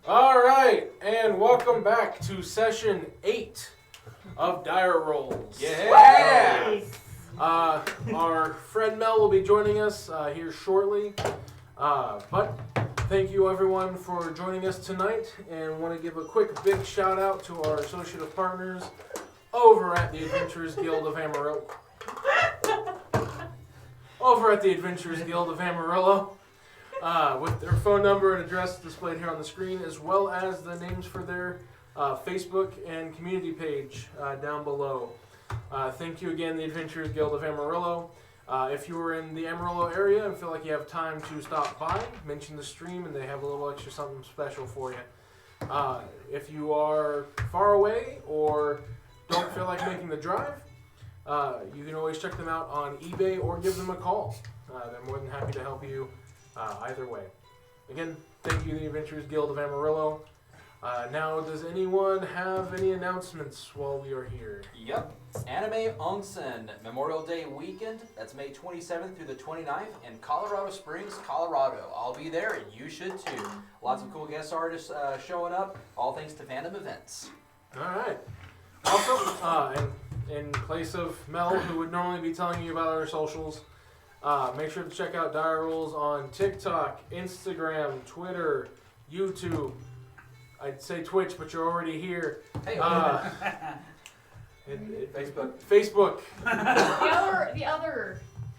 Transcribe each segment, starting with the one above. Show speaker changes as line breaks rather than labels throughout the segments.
All right, and welcome back to session 8 of Dire Rolls.
Yeah!
Our friend Mel will be joining us here shortly, but thank you everyone for joining us tonight, and want to give a quick big shout out to our associative partners over at the Adventurers Guild of Amarillo. With their phone number and address displayed here on the screen, as well as the names for their Facebook and community page down below. Thank you again, the Adventurers Guild of Amarillo. If you are in the Amarillo area and feel like you have time to stop by, mention the stream and they have a little extra something special for you. If you are far away or don't feel like making the drive, you can always check them out on eBay or give them a call. They're more than happy to help you either way. Again, thank you, the Adventurers Guild of Amarillo. Now, does anyone have any announcements while we are here?
Yep. Anime Onsen Memorial Day weekend. That's May 27th through the 29th in Colorado Springs, Colorado. I'll be there and you should too. Lots of cool guest artists showing up. All thanks to Fandom Events.
All right. Also, in place of Mel, who would normally be telling you about our socials, make sure to check out Dire Rolls on TikTok, Instagram, Twitter, YouTube. I'd say Twitch, but you're already here.
Hey,
Facebook.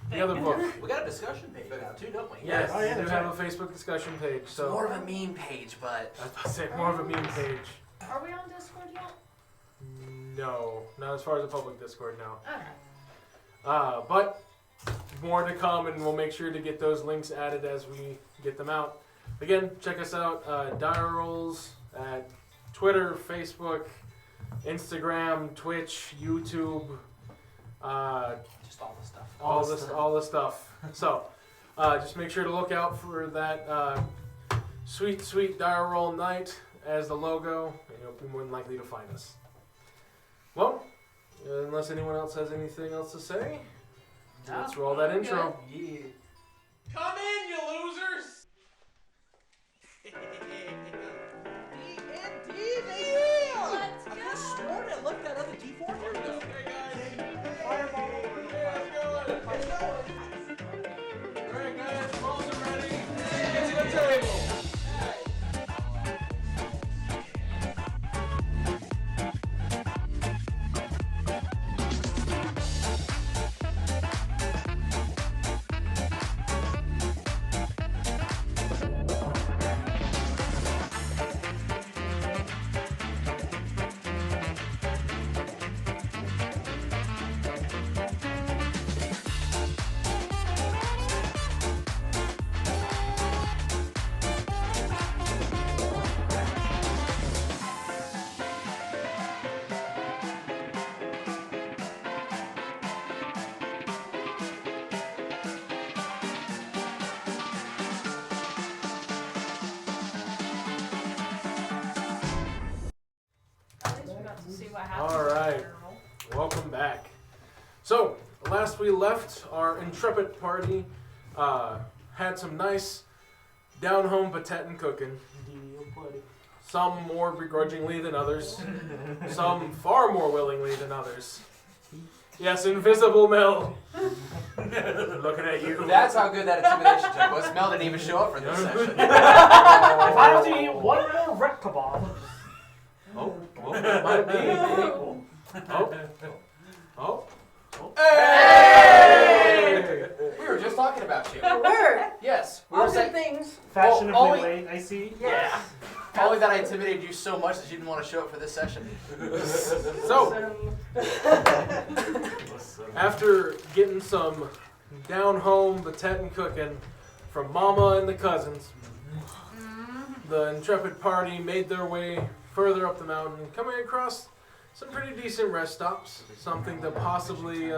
The other
book.
we got a discussion page now too, don't we?
Yes,
Oh, yeah,
we do
that's
have
right.
a Facebook discussion page.
It's
So
more of a meme page, but
I was about to say more of a meme page.
Are we on Discord yet?
No, not as far as the public Discord now.
Okay.
But more to come, and we'll make sure to get those links added as we get them out. Again, check us out, Dire Rolls at Twitter, Facebook, Instagram, Twitch, YouTube,
just all the stuff.
all the stuff. So, just make sure to look out for that sweet Dire Roll night as the logo, and you'll be more than likely to find us. Well, unless anyone else has anything else to say, let's roll that intro.
Yeah.
Come in, you losers!
D&D,
Let's
I
go!
could have sworn I looked that other D4. Here we go.
Fireball.
Alright guys, balls are ready. Get to the table.
At least we got to see what happened.
All right. Welcome back. So, last we left, our intrepid party had some nice down-home patent cooking. Some more begrudgingly than others. Some far more willingly than others. Yes, Invisible Mel. Looking at you.
That's how good that intimidation check was. Mel didn't even show up for this session.
If I have to eat one real wreck kebab.
Oh, that might be equal. Oh.
Hey! We were just talking about you.
Word!
Yes. We were
All good
saying
things.
Fashionably
only-
late, I see.
yeah. Only that I intimidated you so much that you didn't want to show up for this session.
So, after getting some down-home patent cooking from Mama and the cousins, the intrepid party made their way further up the mountain, coming across some pretty decent rest stops, something to possibly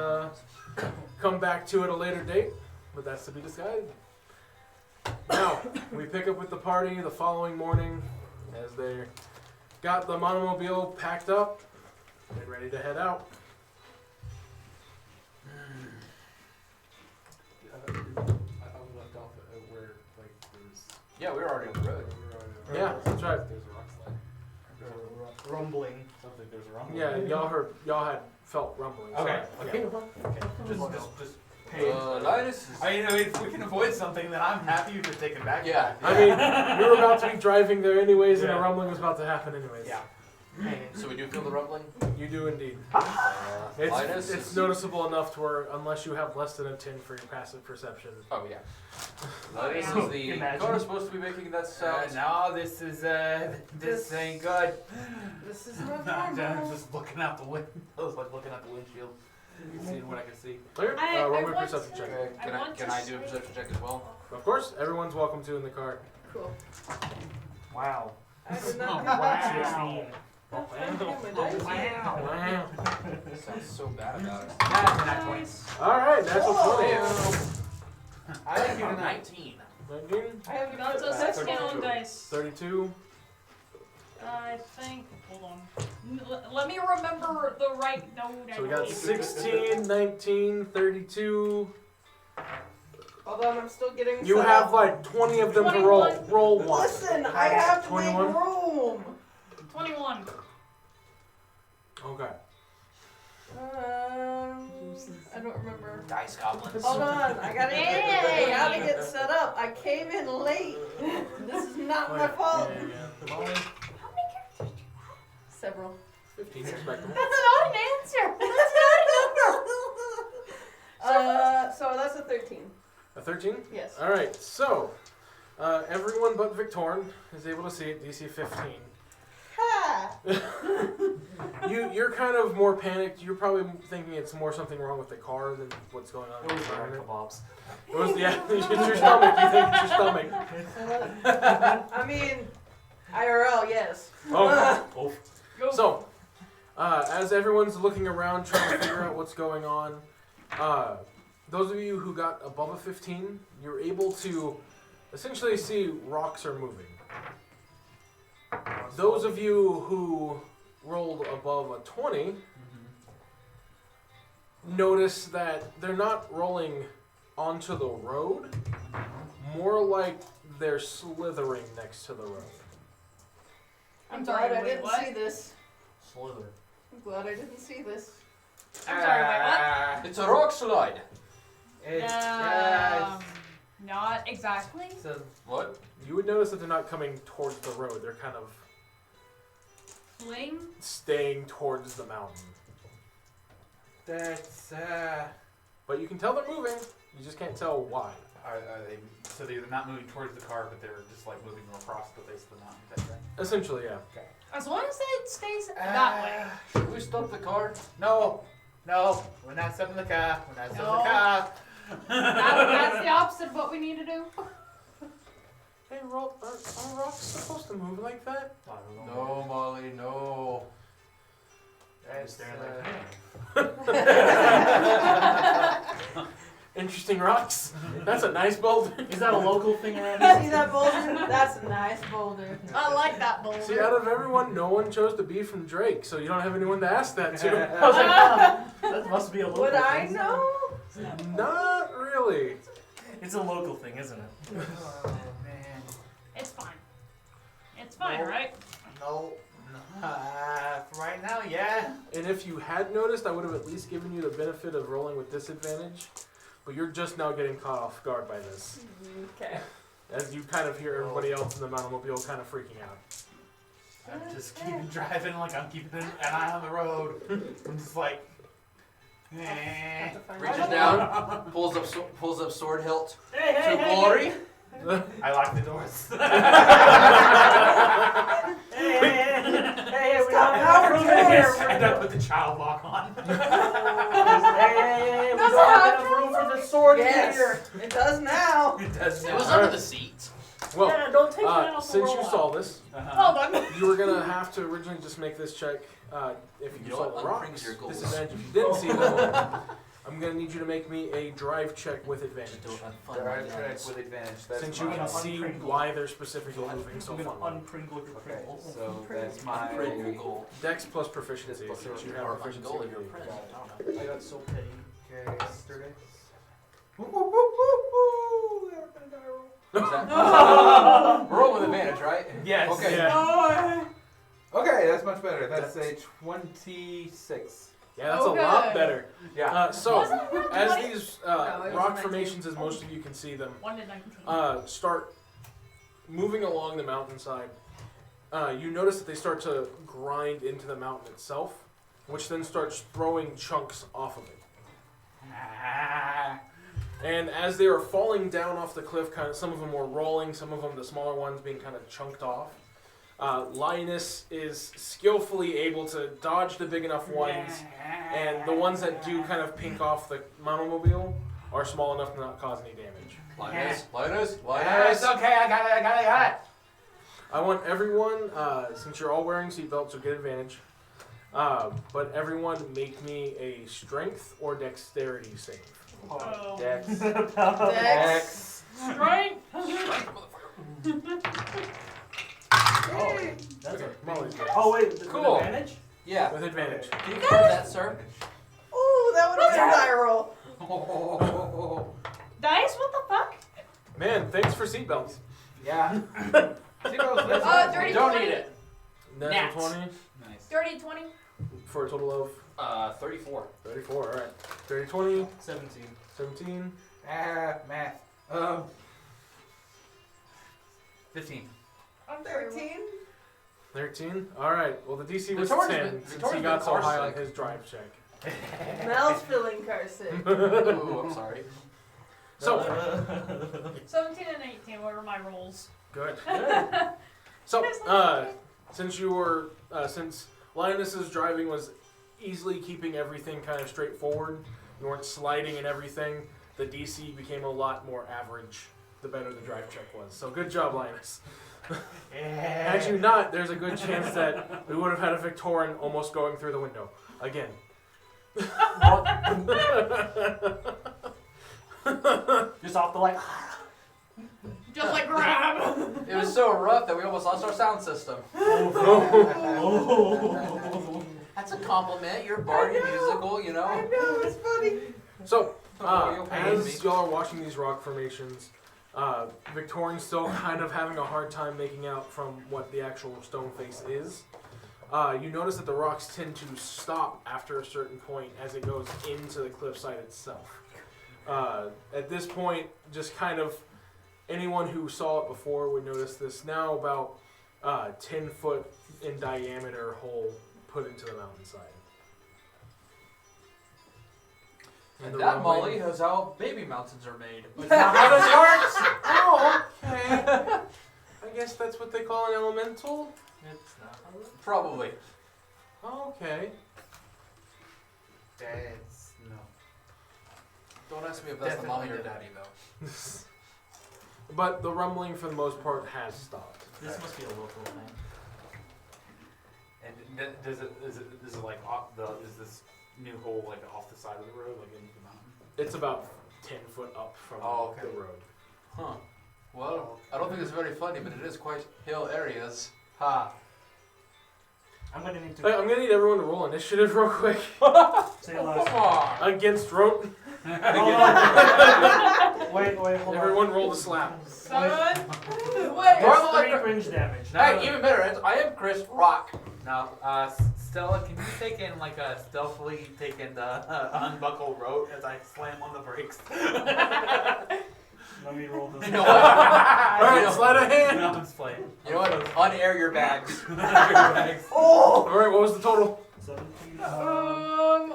come back to at a later date, but that's to be decided. Now, we pick up with the party the following morning as they got the monomobile packed up and ready to head out.
I left off at where, like, there was...
Yeah, we were already on the road.
we were on
Yeah, that's right.
There's a rock slide.
Rumbling.
Sounds like there's a rumble.
Yeah, y'all had felt rumbling. so-
Okay.
yeah.
Okay. Just pay.
Linus is...
I mean, if we can avoid something, then I'm happy you could take it back.
Yeah.
I mean, we were about to be driving there anyways, and
Yeah.
the rumbling was about to happen anyways.
Yeah.
So we do feel the rumbling?
You do indeed.
Linus
It's
is...
noticeable enough to where, unless you have less than a 10 for your passive perception.
Oh, yeah. Linus
yeah.
is the
Imagine.
car supposed to be making that sound.
No, this is this ain't good.
This is not
I'm
normal.
just looking out the window. I was like looking out the windshield, seeing what I can see.
Clear?
I
Roll me a
want
perception
to-
check.
Okay,
I want
can
to
I do a
say-
perception check as well?
Of course, everyone's welcome to in the car.
Cool.
Wow.
I did not
Oh,
do that.
Wow.
That's unhuman. I see.
Wow.
Sounds so bad about it.
That's an nat 20.
Nice.
Alright, natural
Whoa.
20.
I like you tonight.
19.
19,
I have
Not
not
just skin on dice.
32.
I think. Hold on. Let me remember the right note.
So we got 16, 19, 32.
Hold on, I'm still getting
You
set
have
up.
like 20 of them to roll.
21.
Roll one.
Listen, I have to make
21?
room.
21.
Okay.
I don't remember.
Dice goblins.
Hold on, I gotta
Hey!
get set up. I came in late. This is not my
Wait,
fault.
yeah, yeah.
How many characters do you have?
Several.
15, respectable.
That's not an answer. That's not a number.
So that's a 13.
A 13?
Yes.
Alright, so everyone but Victorn is able to see it, DC 15.
Ha!
You're kind of more panicked. You're probably thinking it's more something wrong with the car than what's going on
It
in
was
the
the
environment.
kebabs.
It was, yeah, it's your stomach. You think it's your stomach.
I mean, IRL, yes.
Oh.
Go.
So, as everyone's looking around trying to figure out what's going on, those of you who got above a 15, you're able to essentially see rocks are moving. Those of you who rolled above a 20 notice that they're not rolling onto the road, more like they're slithering next to the road.
I'm
sorry,
glad I
wait,
didn't
what?
see this.
Slither.
I'm glad I didn't see this.
I'm sorry, wait,
It's a rock slide.
It's,
what? Not exactly.
it's a,
What?
You would notice that they're not coming towards the road, they're kind of
Fling.
staying towards the mountain.
that's
But you can tell they're moving, you just can't tell why.
are they? So they're not moving towards the car, but they're just like moving across the face of the mountain type thing.
Essentially, yeah.
As long as it stays that way.
Should we stop the car?
No, we're not stopping the car. We're not stopping
No.
the car.
That's the opposite of what we need to do.
Hey, are rocks supposed to move like that?
I don't know.
No, Molly, no.
That's
Staring like, man.
Interesting rocks. That's a nice boulder.
Is that a local thing around
You
here?
see that boulder? That's a nice boulder.
I like that boulder.
See, out of everyone, no one chose to be from Drake, so you don't have anyone to ask that
I
to.
was like, oh, that must be a local
Would I
thing.
know?
Not really.
It's a local thing, isn't it?
Oh man.
It's fine. It's fine,
No.
right?
No. For right now, yeah.
And if you had noticed, I would have at least given you the benefit of rolling with disadvantage. But you're just now getting caught off guard by this.
Okay.
As you kind of hear everybody else in the mountain kind of freaking out.
I'm just keeping driving like I'm keeping an eye on the road. I'm just like, eh.
Reaches down, pulls up sword hilt
Hey,
to
hey, hey,
glory.
I lock the doors.
Hey, hey, hey, hey, we
Stop
don't have
our
enough room in here.
doors.
And I put the child lock on.
Hey, hey, hey, we
Does
don't
it
have
have
enough room for the sword in
Yes,
here.
it does now.
It does
It was
now.
under the seat.
Well,
Yeah, don't take that off the
since you
roll
saw
out.
this,
Hold on.
you were gonna have to originally just make this check if you
You know
saw
what?
the
Unprings
rocks.
your goals.
Disadvantage if you didn't see them. I'm gonna need you to make me a drive check with advantage.
Don't unfun
There
my
are tracks
lens.
with advantage. That's
Since you
my-
can see
Unpringle.
why they're specifically moving so
I'm gonna
far.
unpringle your
Okay,
Pringles.
so that's my.
Unprint your goal.
Dex plus proficiency,
Plus
since you
proficiency.
have
Or
proficiency.
ungoal
with
if you're a
it.
print. I don't know.
I got so petty. Okay, yesterday.
Is that- We're rolling with advantage, right?
Yes.
Okay.
Yeah.
Okay, that's much better. That's a 26.
Yeah, that's a lot
Okay.
better.
Yeah.
So,
Wasn't it
as
20?
these
No, it was
rock
19.
formations, as most of you can see them,
1 to 19.
start moving along the mountainside, you notice that they start to grind into the mountain itself, which then starts throwing chunks off of it. And as they are falling down off the cliff, kind of some of them were rolling, some of them, the smaller ones, being kind of chunked off. Linus is skillfully able to dodge the big enough ones, and the ones that do kind of pink off the monomobile are small enough to not cause any damage.
Linus.
It's okay, I got it.
I want everyone, since you're all wearing seatbelts, you'll get advantage. But everyone make me a strength or dexterity save.
Oh.
Dex.
Dex.
Strength!
Oh, that's
Okay,
a
Molly's good.
Oh wait, with
Cool.
advantage?
Yeah.
With advantage.
Can you confirm that, sir?
Ooh, that would have been a die roll.
Dice? What the fuck?
Man, thanks for seatbelts.
Yeah.
Dirty
We don't
20.
need it.
Natural 20
Nice.
Dirty 20.
for a total of
34.
34. Alright. 30, 20,
17.
17.
Math. 15.
I'm sorry.
13.
13. Alright. Well, the DC was
Victoria's
10
been-
since
Victoria's
he
been
got so high on
carsick.
his drive check.
Mel's feeling carsick.
Ooh, I'm sorry.
So,
17 and 18. What are my rolls?
good. So, since you were, since Linus's driving was easily keeping everything kind of straightforward, you weren't sliding and everything, the DC became a lot more average the better the drive check was. So good job, Linus. Had you not, there's a good chance that we would have had a Victorian almost going through the window. Again.
Just off the like.
Just like grab!
It was so rough that we almost lost our sound system.
Oh.
That's a compliment. You're bardy musical, you
I
know.
know, it's funny.
So,
You'll pay me.
as y'all are watching these rock formations, Victorian's still kind of having a hard time making out from what the actual stone face is. You notice that the rocks tend to stop after a certain point as it goes into the cliffside itself. At this point, just kind of anyone who saw it before would notice this now about 10 foot in diameter hole put into the mountainside.
And
the
that,
rumbling-
Molly, is how baby mountains are made.
But not how this works! Oh, okay. I guess that's what they call an elemental?
It's not.
Probably.
Okay.
That's no.
Don't ask me if that's the mommy or daddy, though.
But the rumbling, for the most part, has stopped.
This must be a local thing.
And does it like off the is this new hole like off the side of the road, like into the mountain?
It's about 10 foot up from
Oh, okay.
the road.
Huh. Well, I don't think it's very funny, but it is quite hill areas. Ha.
I'm gonna need
Hey,
to
I'm gonna need everyone to roll initiative real quick.
say
Come
last.
on.
Against Rote.
Wait, hold on.
Everyone rolled a slap.
7.
Wait.
It's 3 cringe damage.
Hey, even better, I am Chris Rock.
Now, Stella, can you take in like stealthily take in the unbuckle rope as I slam on the brakes?
Let me roll this.
You know what?
Alright, sleight of hand!
No, I'm just playing.
You know what? Unair your bags.
Oh!
Alright, what was the total?
17.
Oh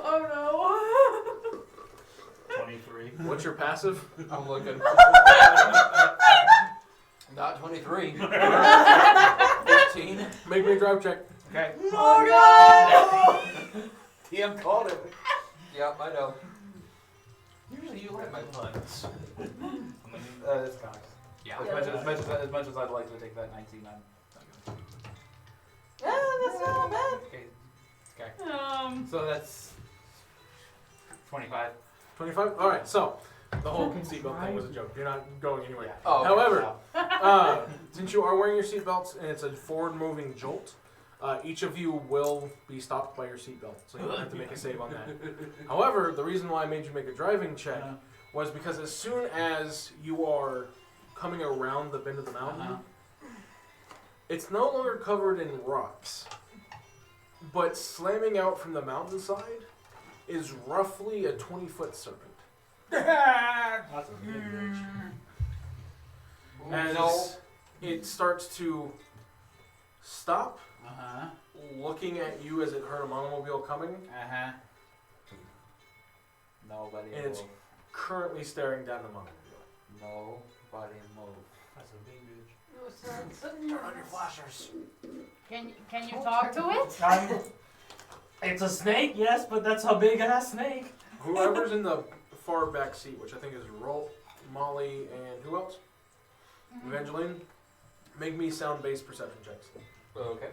no.
23.
What's your passive?
I'm looking. Not 23. 15.
Make me a drive check.
Okay.
Oh no!
TM called it.
Yep, I know. Usually you like my puns.
This counts.
Yeah.
As much as I'd like to take that 19, I'm not gonna.
Yeah, that's not bad.
Okay.
So,
So that's 25.
25? Alright, so the whole seatbelt thing was a joke. You're not going anywhere.
Oh, okay.
However, since you are wearing your seatbelts and it's a forward-moving jolt, each of you will be stopped by your seatbelt, so you don't have to make a save on that. However, the reason why I made you make a driving check was because as soon as you are coming around the bend of the mountain.
Uh-huh.
It's no longer covered in rocks, but slamming out from the mountainside is roughly a 20-foot serpent.
That's a big bitch.
As
No.
it starts to stop,
Uh-huh.
looking at you as it heard a monomobile coming,
Uh-huh. Nobody
and it's
move.
currently staring down the monomobile.
Nobody move.
That's a big bitch.
Turn on your flashers.
Can you talk to it?
It's a snake, yes, but that's a big ass snake.
Whoever's in the far back seat, which I think is Rolt, Molly, and who else? Evangeline, make me sound-based perception checks.
Okay.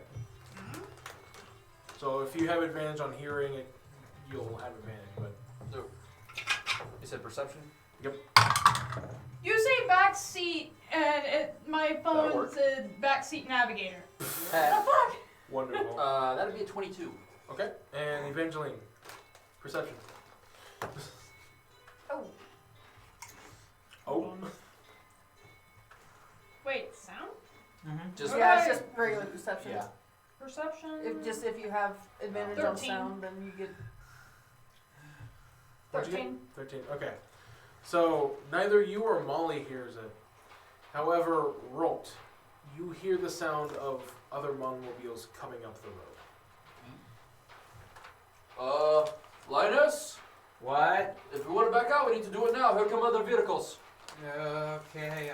So if you have advantage on hearing it, you'll have advantage. But
You said perception?
You say back seat, and my
That'll
phone
work.
said back seat navigator.
Uh,
Fuck.
wonderful.
that'd be a 22.
Okay, and Evangeline, perception.
Oh.
Oh,
Wait, sound?
Just
Yeah, it's just regular perception.
yeah.
Perception?
If you have advantage on
13.
sound, then you get.
what'd you get?
13.
13. Okay, so neither you or Molly hears it. However, Rolt, you hear the sound of other monomobiles coming up the road.
Linus,
What?
if we want to back out, we need to do it now. Here come other vehicles.
Okay,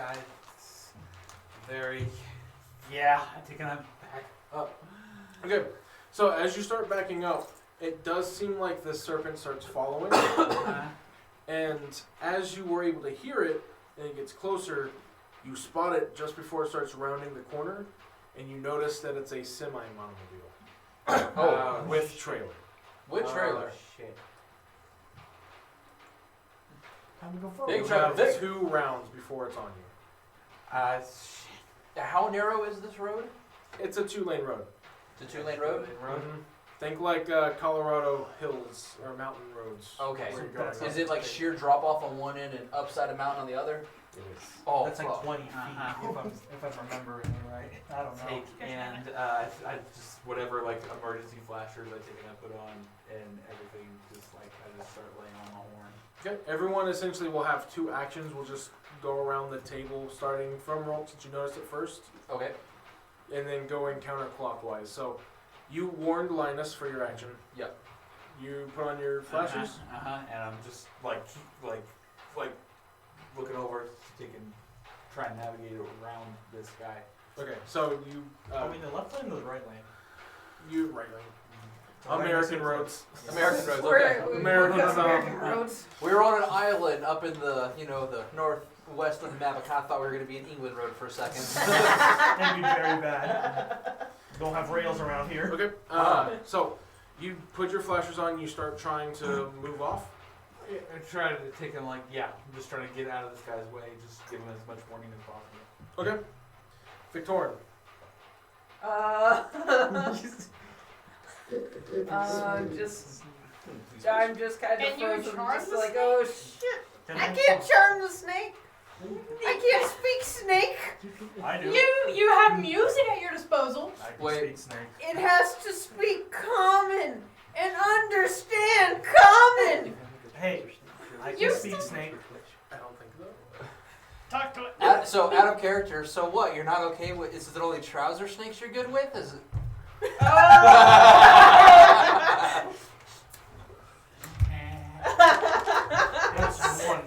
Yeah, I'm taking them back up.
Okay, so as you start backing up, it does seem like the serpent starts following. And as you were able to hear it, and it gets closer, you spot it just before it starts rounding the corner, and you notice that it's a semi-monomobile.
Oh,
with trailer.
Which trailer?
Oh, shit.
Time to go
You
forward.
Big trailer.
have
Big.
2 rounds before it's on you.
Shit.
How narrow is this road?
It's a 2-lane road.
It's a 2-lane road?
Mhm. Think like Colorado hills or mountain roads.
Okay.
where you're going.
Is it like sheer drop off on one end and upside a mountain on the other?
It is.
Oh,
That's like
fuck.
20 feet,
Uh-huh.
if I'm remembering it right. I don't know.
Take and I just whatever like emergency flashers I take and I put on and everything just like I just start laying on my horn.
Okay, everyone essentially will have 2 actions. We'll just go around the table, starting from Rolt, since you noticed it first,
Okay.
and then going counterclockwise. So, you warned Linus for your action.
Yep.
You put on your flashers.
And I'm just like looking over, try and navigate around this guy.
Okay, so you
I mean, the left lane or the right lane?
you right lane.
The right
American
lane.
roads.
American roads,
We're-
okay.
we-
American
we've got
style.
American roads.
We were on an island up in the, the northwest of the map. I kind of thought we were going to be in England Road for a second.
That'd be very bad. Don't have rails around here.
Okay, so you put your flashers on. You start trying to move off.
Yeah, I try to take him I'm just trying to get out of this guy's way, just give him as much warning as possible.
Okay, Victorin.
Just I'm just kind of
Can you
frozen,
charm
just
the
like,
snake?
oh shit! I can't charm the snake. I can't speak snake.
I do.
You have music at your disposal.
I can
Wait.
speak snake.
It has to speak common and understand common.
Hey, I can
You
speak snake.
I don't think so.
Talk to it.
So out of character. So what? You're not okay with? Is it only trouser snakes you're good with? Is it?
That's one.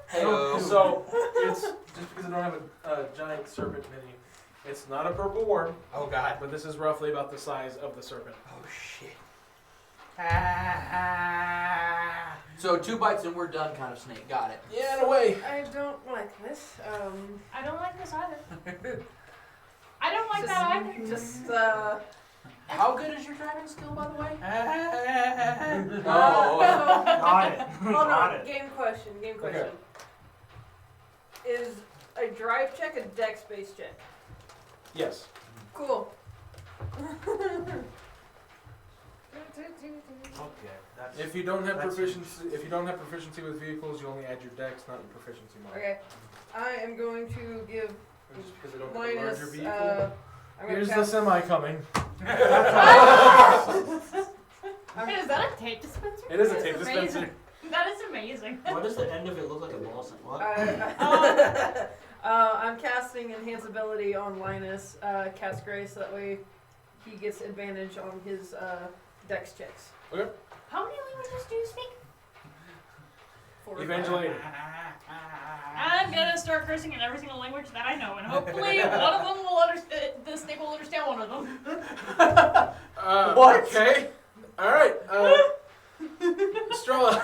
Hey-o.
So it's just because I don't have a giant serpent mini. It's not a purple worm,
Oh God.
but this is roughly about the size of the serpent.
Oh shit. So 2 bites and we're done, kind of snake. Got it.
Yeah, in a way.
I don't like this.
I don't like this either. I don't like
just,
that either.
Just
How good is your driving skill, by the way?
Oh.
Got it.
Hold
Got
on.
it.
Game question.
Okay.
Is a drive check a dex-based check?
Yes.
Cool.
Okay, that's
If you don't have
That's
proficiency with vehicles, you only add your dex, not your proficiency mod.
Okay. I am going to give
Just because they don't have a
Linus.
larger vehicle.
I'm gonna
Here's the
cast.
semi coming.
Hey, is that a tape dispenser?
It is a
That
tape
amazing.
dispenser.
That is amazing.
Why does the end of it look like a ball sign? What?
I'm casting Enhance Ability on Linus, Cast Grace, so that way he gets advantage on his dex checks.
How many languages do you speak?
4 or 5.
Evangeline.
I'm gonna start cursing in every single language that I know, and hopefully one of them will understand. The snake will understand one of them.
What? Okay. All right. Strella.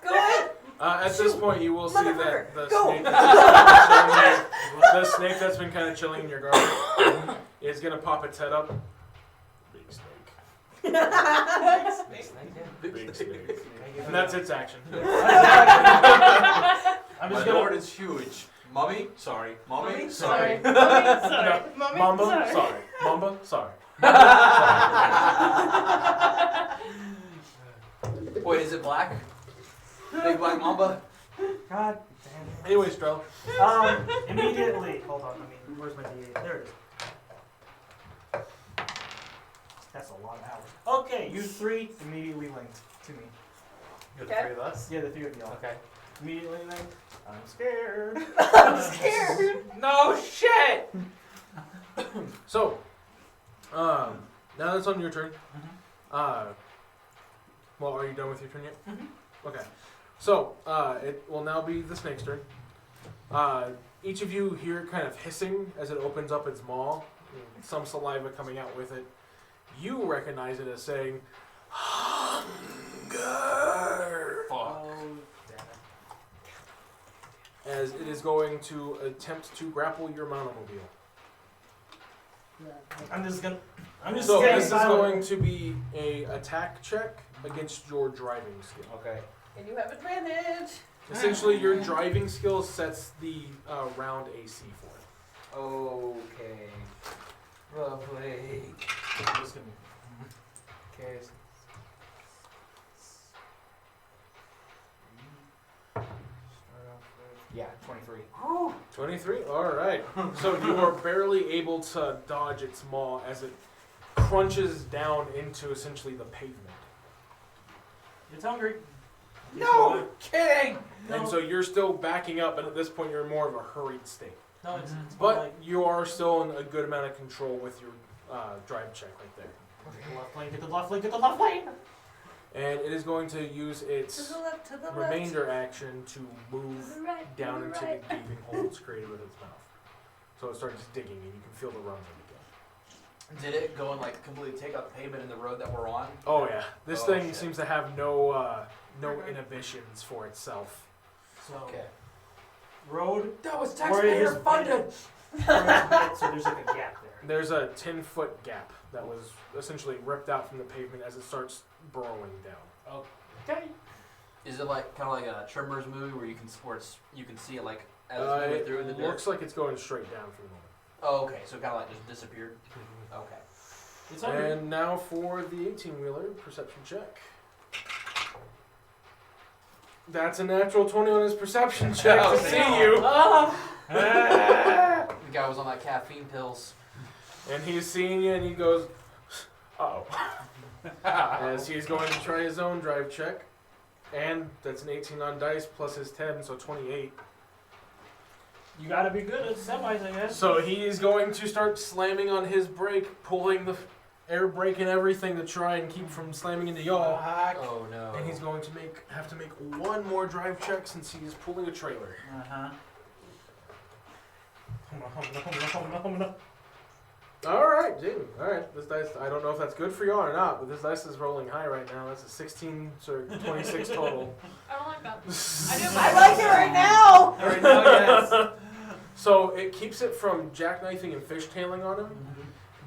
Go ahead!
At this point, you will see that the
Go.
snake that's been kind of chilling in your garden is gonna pop its head up. Big snake. Big snake. And that's its action.
I'm
My
just
lord
gonna.
is huge. Mummy, sorry. Mummy,
Mummy,
sorry.
Sorry. Mommy,
Mamba,
sorry.
sorry. Mamba, sorry.
Wait, is it black? Big black mamba?
God damn it.
Anyway, Strella.
Immediately. Hold on. Where's my D8? There it is. That's a lot of hours. Okay, you 3 immediately linked to me.
You're
Okay.
the three of us.
Yeah, the 3 of y'all.
Okay.
Immediately linked. I'm scared.
I'm scared!
No shit.
So, now that's on your turn. Well, are you done with your turn yet? Okay. So, it will now be the snake's turn. Each of you hear it kind of hissing as it opens up its maw, some saliva coming out with it. You recognize it as saying, "Hunger!"
Fuck.
Oh, damn it.
as it is going to attempt to grapple your monomobile.
I'm just
So
getting
this is
silent.
going to be a attack check against your driving skill.
Okay.
And you have advantage!
Essentially, your driving skill sets the round AC for it.
Okay. Lovely.
I'm just gonna. Okay. Yeah, 23.
23. All right. So you are barely able to dodge its maw as it crunches down into essentially the pavement.
It's hungry.
No kidding.
And so you're still backing up, and at this point you're in more of a hurried state.
No, it's
But
like
you are still in a good amount of control with your drive check right there.
get the left lane, get the left lane, get the left lane.
And it is going to use its
To the left, to the left.
remainder action to move
To the right,
down
to
into
the right.
the gaping hole it's created with its mouth. So it starts digging, and you can feel the rumbling again.
Did it go and like completely take out the pavement in the road that we're on?
Oh yeah, this
Oh,
thing
shit.
seems to have no inhibitions for itself.
So
Okay.
road.
That was
Where it is
taxpayer funded.
So there's like a gap there.
There's a 10-foot gap that was essentially ripped out from the pavement as it starts burrowing down.
Okay.
Is it like kind of like a Tremors movie where you can you can see it like as it's moving
It
through the dirt?
looks like it's going straight down for the moment.
Oh, okay. So kind of like just disappeared. Okay.
It's hungry.
And now for the 18-wheeler perception check. That's a natural 20 on his perception check
Oh,
to see
damn.
you.
The guy was on like caffeine pills.
And he's seeing you and he goes, uh-oh. As he's going to try his own drive check. And that's an 18 on dice plus his 10, so 28.
You gotta be good at semis, I guess.
So he is going to start slamming on his brake, pulling the air brake and everything to try and keep from slamming into y'all.
Oh no.
And he's going to have to make one more drive check since he is pulling a trailer. Alright, Jamie. Alright, this dice, I don't know if that's good for y'all or not, but this dice is rolling high right now. That's a 16, so 26 total.
I don't like that.
I like it right now!
Right now, yes.
So it keeps it from jackknifing and fishtailing on him,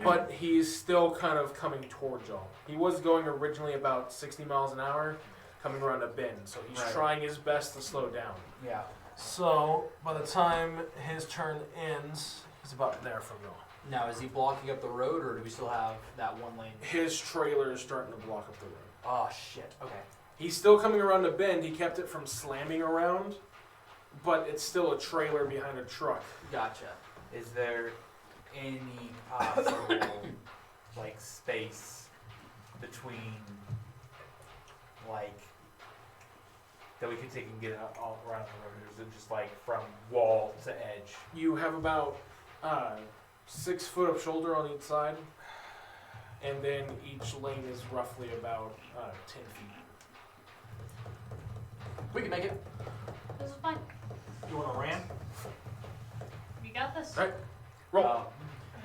but he's still kind of coming towards y'all. He was going originally about 60 miles an hour, coming around a bend, so he's
Right.
trying his best to slow down.
Yeah.
So by the time his turn ends, he's about there from y'all.
Now, is he blocking up the road, or do we still have that one lane?
His trailer is starting to block up the road.
Oh shit. Okay.
He's still coming around the bend. He kept it from slamming around, but it's still a trailer behind a truck.
Gotcha.
Is there any possible like space between like that we could take and get all around the road? Or is it just like from wall to edge?
You have about 6 foot of shoulder on each side, and then each lane is roughly about 10 feet.
We can make it.
This is fine.
You want a ramp?
You got this.
Right. Roll.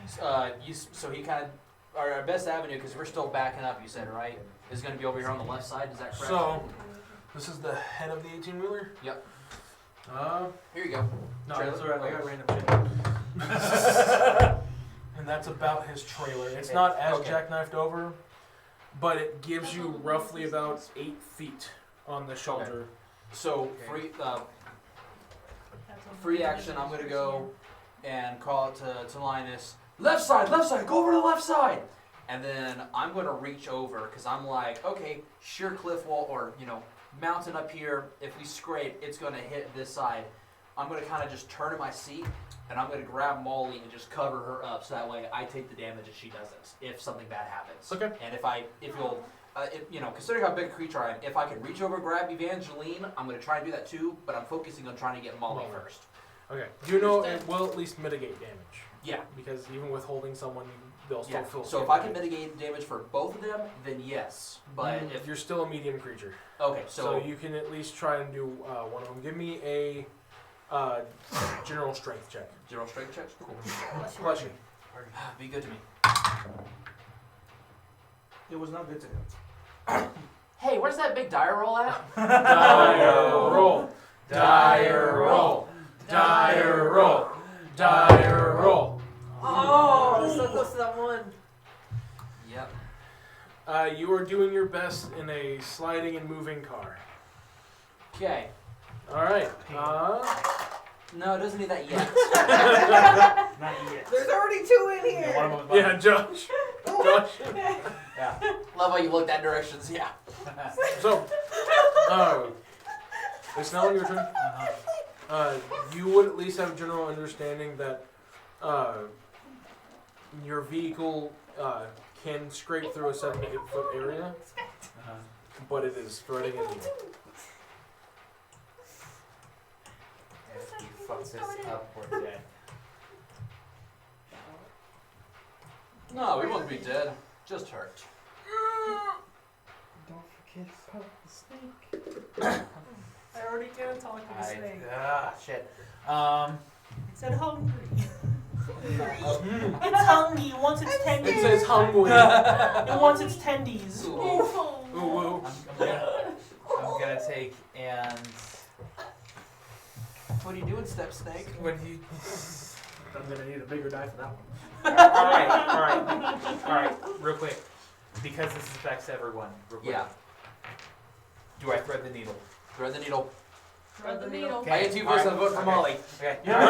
So he kind of our best avenue, because we're still backing up. You said, right? Is going to be over here on the left side. Is that correct?
So, this is the head of the 18-wheeler?
Yep. Here you go.
No,
Trailer?
that's alright. I got random shit.
And that's about his trailer. It's not as
Okay.
jackknifed over, but it gives you roughly about 8 feet on the shoulder.
So free action. I'm going to go and call it to Linus. Left side. Go over to the left side. And then I'm going to reach over because I'm like, okay, sheer cliff wall or mountain up here. If we scrape, it's going to hit this side. I'm going to kind of just turn in my seat, and I'm going to grab Molly and just cover her up so that way I take the damage and she doesn't if something bad happens.
Okay.
And if you'll, considering how big a creature I am, if I can reach over and grab Evangeline, I'm going to try and do that too, but I'm focusing on trying to get Molly first.
Okay. You know it will at least mitigate damage.
Yeah.
Because even with holding someone, they'll still feel
So if I can mitigate damage for both of them, then yes. But
if you're still a medium creature.
Okay,
So you can at least try and do one of them. Give me a general strength check.
General strength checks? Cool.
Bless you.
Be good to me.
It was not good to him.
Hey, where's that big dire roll at?
Dire roll. Dire roll. Dire roll. Dire roll.
Oh, so close to that one.
Yep.
You are doing your best in a sliding and moving car.
Okay.
All right.
No, it doesn't need that yet.
Not yet.
There's already 2 in here.
One of them was
Yeah, Josh. Josh.
yeah.
Love how you look that direction. Yeah.
So, it's now your turn.
Uh-huh.
You would at least have a general understanding that your vehicle can scrape through a 7 to 8 foot area,
Uh-huh.
but it is threading in you.
If you fuck this up, we're dead.
No, we won't be dead. Just hurt.
Don't forget about the snake.
I already can't talk to the snake.
Shit.
It said hungry. It's hungry. It wants its tendies.
It says hungry.
It wants its tendies.
Ooh, ooh.
I'm gonna take and
What are you doing, Step Snake?
what do you?
I'm gonna need a bigger die for that one.
All right. Real quick, because this affects everyone. Real quick.
Yeah.
Do I thread the needle?
Thread the needle.
Thread the needle.
Okay.
I get 2 votes on vote for Molly.
Okay.
You have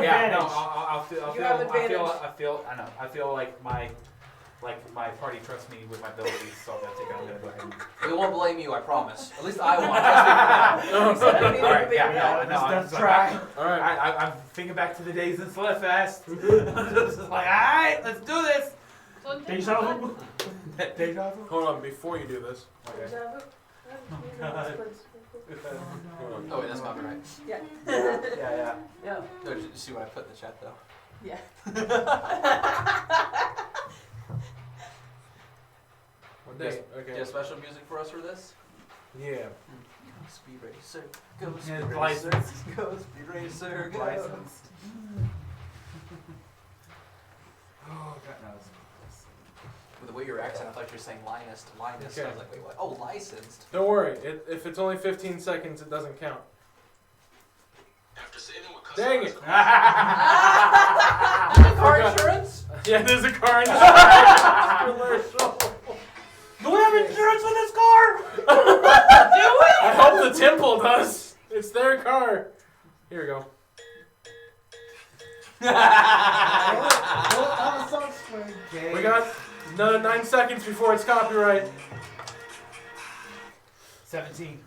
Yeah, no,
advantage.
You have advantage.
I feel like my party trusts me with my abilities, so I'm gonna go ahead.
We won't blame you, I promise. At least I won't. Trust me for that.
All right, yeah, no,
Let's
I'm
try.
All right.
I'm thinking back to the days in Slipfest. I'm just like, all right, let's do this.
So
Deja vu.
Deja vu.
Hold on. Before you do this.
Okay.
God.
Hold on.
Oh, wait, that's copyright.
Yeah.
Yeah.
Yeah.
No, did you see what I put in the chat, though?
Yeah.
What
Yes.
day?
Do you
Okay.
have special music for us for this?
Yeah.
Go Speed Racer, go Speed
Yeah,
Racer,
licensed.
go Speed Racer, go.
Licensed. Oh, God knows.
With the way your accent, I thought you were saying Linus to Linus.
Okay.
I was like, wait, what? Oh, licensed.
Don't worry. If it's only 15 seconds, it doesn't count. Dang it.
Car insurance?
Yeah, there's a car insurance.
Do we have insurance on this car?
I hope the temple does. It's their car. Here we go.
I'm a soft spring.
We got another 9 seconds before it's copyright.
17.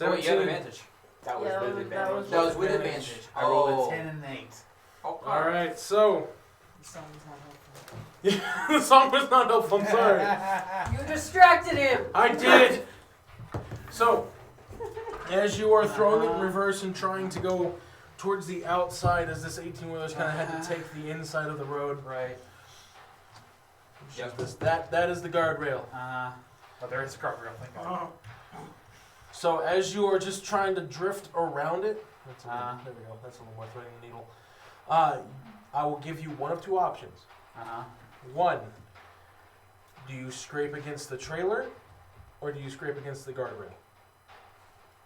Oh, wait, you have
17.
advantage.
That was
Yeah,
with
that
advantage.
was-
That was with advantage.
I rolled
Oh.
a 10 and an 8.
Oh,
All right, so
The song's not helpful.
the song was not helpful. I'm sorry.
You distracted him.
I did. So, as you are throwing it in reverse and trying to go towards the outside, as this 18-wheeler's kind of had to take the inside of the road.
Right.
Yep. That is the guardrail.
Oh, there is a guardrail thing.
So as you are just trying to drift around it, that's
Uh-huh.
there we go. That's a little more threading the needle. I will give you one of two options. One, do you scrape against the trailer, or do you scrape against the guardrail?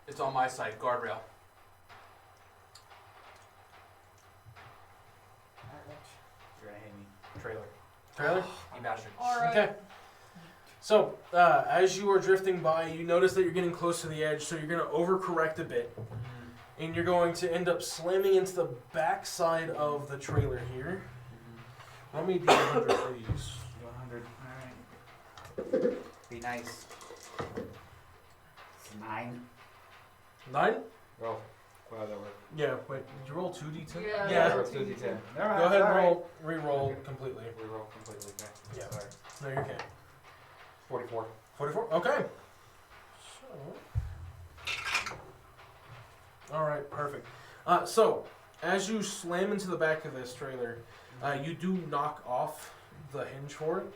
It's on my side. Guardrail.
You're gonna hit me. Trailer.
Trailer.
You bastard.
Alright.
Okay. So as you are drifting by, you notice that you're getting close to the edge, so you're going to overcorrect a bit, and you're going to end up slamming into the back side of the trailer here. Let me do 100, please.
100. Alright. Be nice. It's 9.
9?
Roll. Wow, that worked.
Yeah. Wait. Did you roll 2d10?
Yeah.
Yeah.
Roll 2d10.
Go ahead and roll. Re-roll completely.
Reroll completely. Okay.
Yeah.
Sorry.
No, you're okay.
44.
44? Okay. Alright, perfect. So, as you slam into the back of this trailer, you do knock off the hinge for it,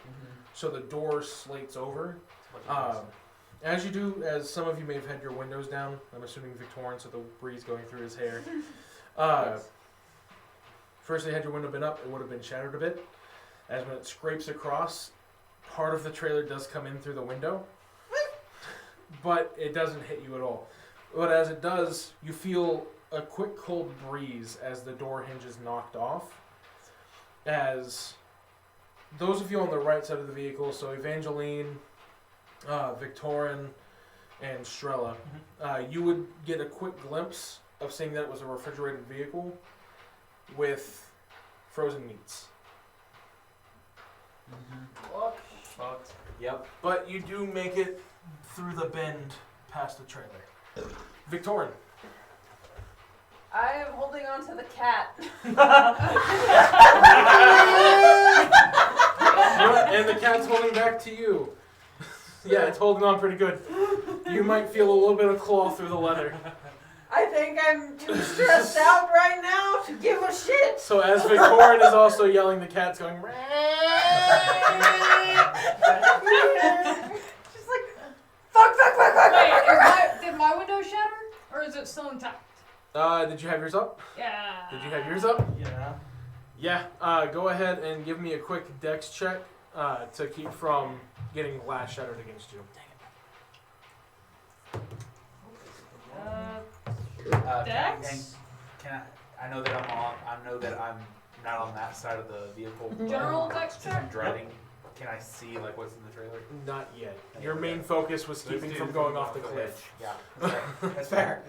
so the door slates over. As you do, as some of you may have had your windows down, I'm assuming Victorian, so the breeze going through his hair. First, they had your window been up, it would have been shattered a bit. As when it scrapes across, part of the trailer does come in through the window, but it doesn't hit you at all. But as it does, you feel a quick cold breeze as the door hinge is knocked off. As those of you on the right side of the vehicle, so Evangeline, Victorian, and Strella, you would get a quick glimpse of seeing that it was a refrigerated vehicle with frozen meats.
Fucked.
Yep.
But you do make it through the bend past the trailer. Victorian.
I am holding on to the cat.
And the cat's holding back to you. Yeah, it's holding on pretty good. You might feel a little bit of claw through the leather.
I think I'm too stressed out right now to give a shit.
So as Victorian is also yelling, the cat's going.
She's like, fuck.
Wait, did my window shatter? Or is it still intact?
Did you have yours up?
Yeah.
Did you have yours up?
Yeah.
Yeah. Go ahead and give me a quick dex check to keep from getting glass shattered against you.
Dex?
Can I know that I know that I'm not on that side of the vehicle.
General dex
Since I'm
check?
driving, can I see like what's in the trailer?
Not yet. Your main focus was keeping from going off the cliff.
Yeah, that's fair.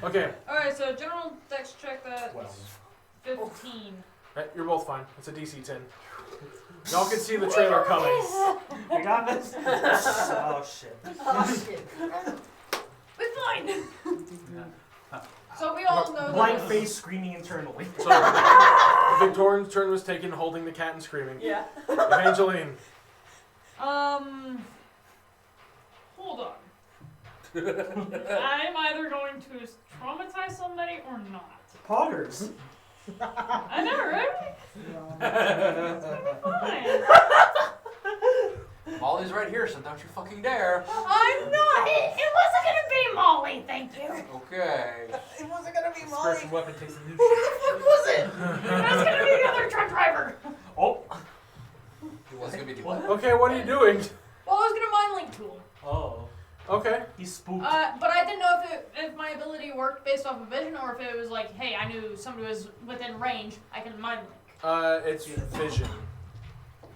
Okay.
Alright, so general dex check that
12.
15.
Right, you're both fine. It's a DC 10. Y'all can see the trailer coming.
We got this? Oh, shit.
Oh shit.
We're fine! So we all know
Blank
that.
face screaming internally.
So, Victorian's turn was taken holding the cat and screaming.
Yeah.
Evangeline.
Hold on. I'm either going to traumatize somebody or not.
Poggers.
I know, right? Fine.
Molly's right here, so don't you fucking dare.
I'm not. It wasn't gonna be Molly, thank you.
Okay.
It wasn't gonna be
Spiritual weapon takes a new
Who the fuck was it?
That's gonna be the other truck driver.
Oh.
It was gonna be the what?
Okay, what are you doing?
Well, I was gonna mind link to him.
Oh.
Okay.
He's spooked.
But I didn't know if my ability worked based off of vision or if it was like, hey, I knew somebody was within range, I can mind link.
It's vision.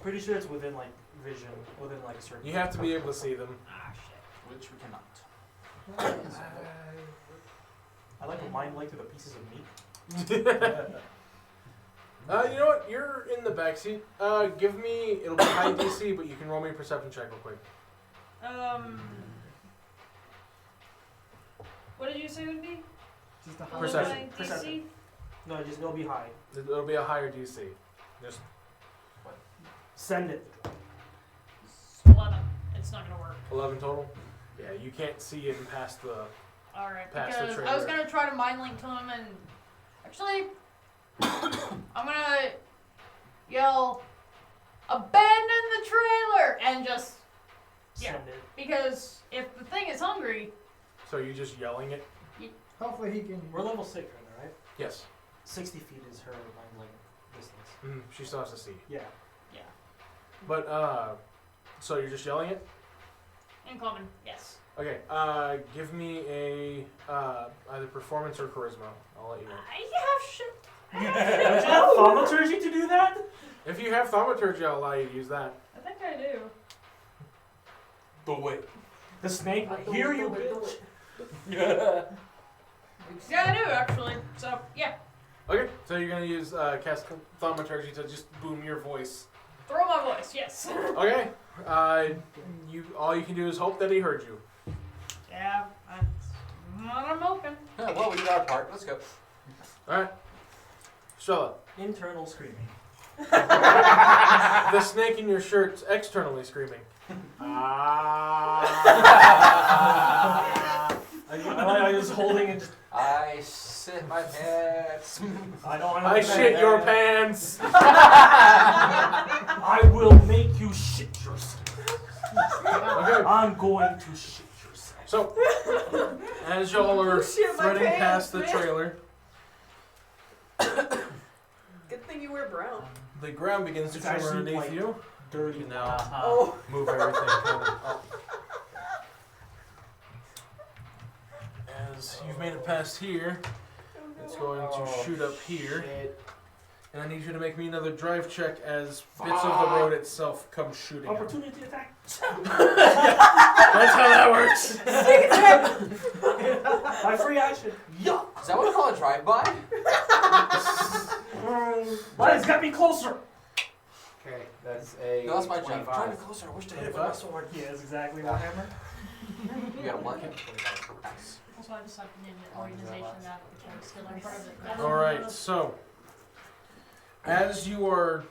Pretty sure it's within, like, vision. Within, like, a certain...
You have to be able to see them.
Ah, shit.
Which we cannot.
I like a mind like to the pieces of meat.
You know what? You're in the back seat. Give me. It'll be high DC, but you can roll me a perception check real quick.
What did you say would be?
Just a high.
Perception.
DC?
No, just it'll be high.
It'll be a higher DC. Just
Send it.
11. It's not gonna work.
11 total. Yeah, you can't see it past the.
Alright,
Past the
because I was
trailer.
gonna try to mind link to him and actually I'm gonna yell abandon the trailer and just Yeah.
Send it.
because if the thing is hungry,
So you're just yelling it.
Hopefully he can.
We're level 6 right now, right?
Yes.
60 feet is her mind link distance.
She still has to see.
Yeah.
But so you're just yelling it.
in common, yes.
Okay. Give me a either performance or charisma. I'll let you know.
I have shit.
Don't you have thaumaturgy to do that?
If you have thaumaturgy, I'll allow you to use that.
I think I do.
Do it.
The snake, I hear you, bitch.
Yeah.
Yeah, I do actually. So yeah,
Okay. So you're gonna use cast thaumaturgy to just boom your voice.
throw my voice. Yes.
Okay. All you can do is hope that he heard you.
Yeah, that's what I'm hoping.
Well, we did our part. Let's go.
All right. Shella,
Internal screaming.
the snake in your shirt's externally screaming.
I was holding it.
I sit my pants.
I don't
I shit your pants.
I will make you shit yourself.
Okay.
I'm going to shit yourself.
So, as y'all are
Shit my
threading
pants,
past the
man.
trailer,
Good thing you wear brown.
the ground begins to
It's
tremor
actually,
underneath
like,
you.
Dirty.
You can now
Oh.
move everything kind of up. As you've made it past here, it's going to shoot up here. And I need you to make me another drive check as bits of the road itself come shooting up.
Opportunity attack.
That's how that works.
My free action. Yeah.
Is that what we call a drive-by?
Lions got me closer.
Okay, that's a.
No, that's my job.
25.
Drive me closer. I wish to hit it with my
25?
sword.
Yeah, that's exactly what happened.
You got a mark it? Nice.
Also, I just like to name the organization that became still in part of it.
Alright, so as you are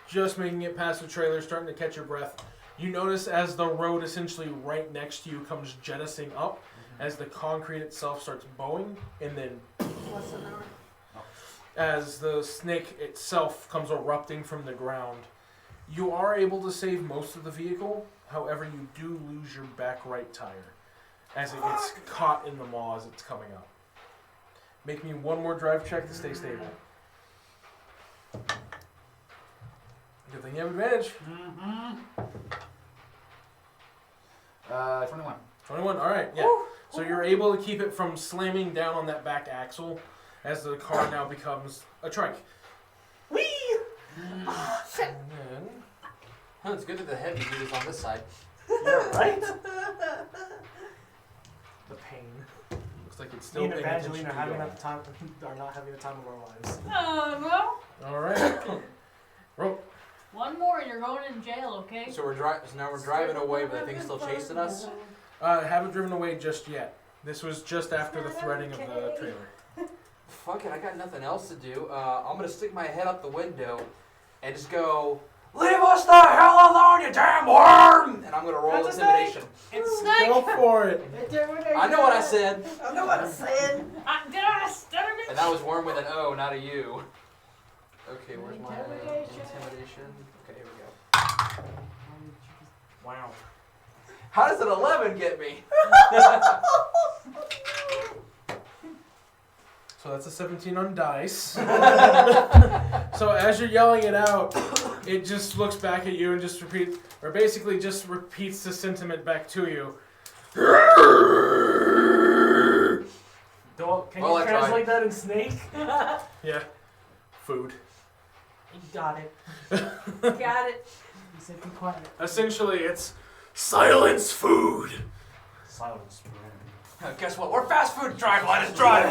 just making it past the trailer, starting to catch your breath, you notice as the road essentially right next to you comes jettisoning up, as the concrete itself starts bowing, and then
Less than an hour.
as the snake itself comes erupting from the ground. You are able to save most of the vehicle, however you do lose your back right tire as it gets caught in the maw as it's coming up. Make me one more drive check to stay stable. Good thing you have advantage.
21.
21, alright, yeah. So you're able to keep it from slamming down on that back axle as the car now becomes a trike.
Whee!
And then,
Huh, it's good that the heavy dude is on this side.
Yeah, right? The pain.
looks like it's still
Me and
paying
Evangeline
attention
are
to
having
you.
the time, are not having the time of our lives.
Well,
Alright. Roll.
one more and you're going in jail, okay?
So now we're driving away, but the thing's still chasing us.
Haven't driven away just yet. This was just after the threading of the trailer.
Fuck it, I got nothing else to do. I'm gonna stick my head out the window and just go, "Leave us the hell alone, you damn worm!" And I'm gonna roll
That's a
intimidation.
It's snake!
Go for it.
I know what I said.
I know what I'm saying.
Did I stutter
And
it?
that was worm with an O, not a U. Okay, where's my
Intimidation.
intimidation? Okay, here we go.
Wow.
How does an 11 get me?
So that's a 17 on dice. So as you're yelling it out, it just looks back at you and just repeats the sentiment back to you.
Can
Well,
you
I tried.
translate that in snake?
Yeah. Food.
Got it.
Got it.
He said, be quiet.
Essentially, it's silence food.
Silence.
Guess what? We're fast food drive. Let us drive.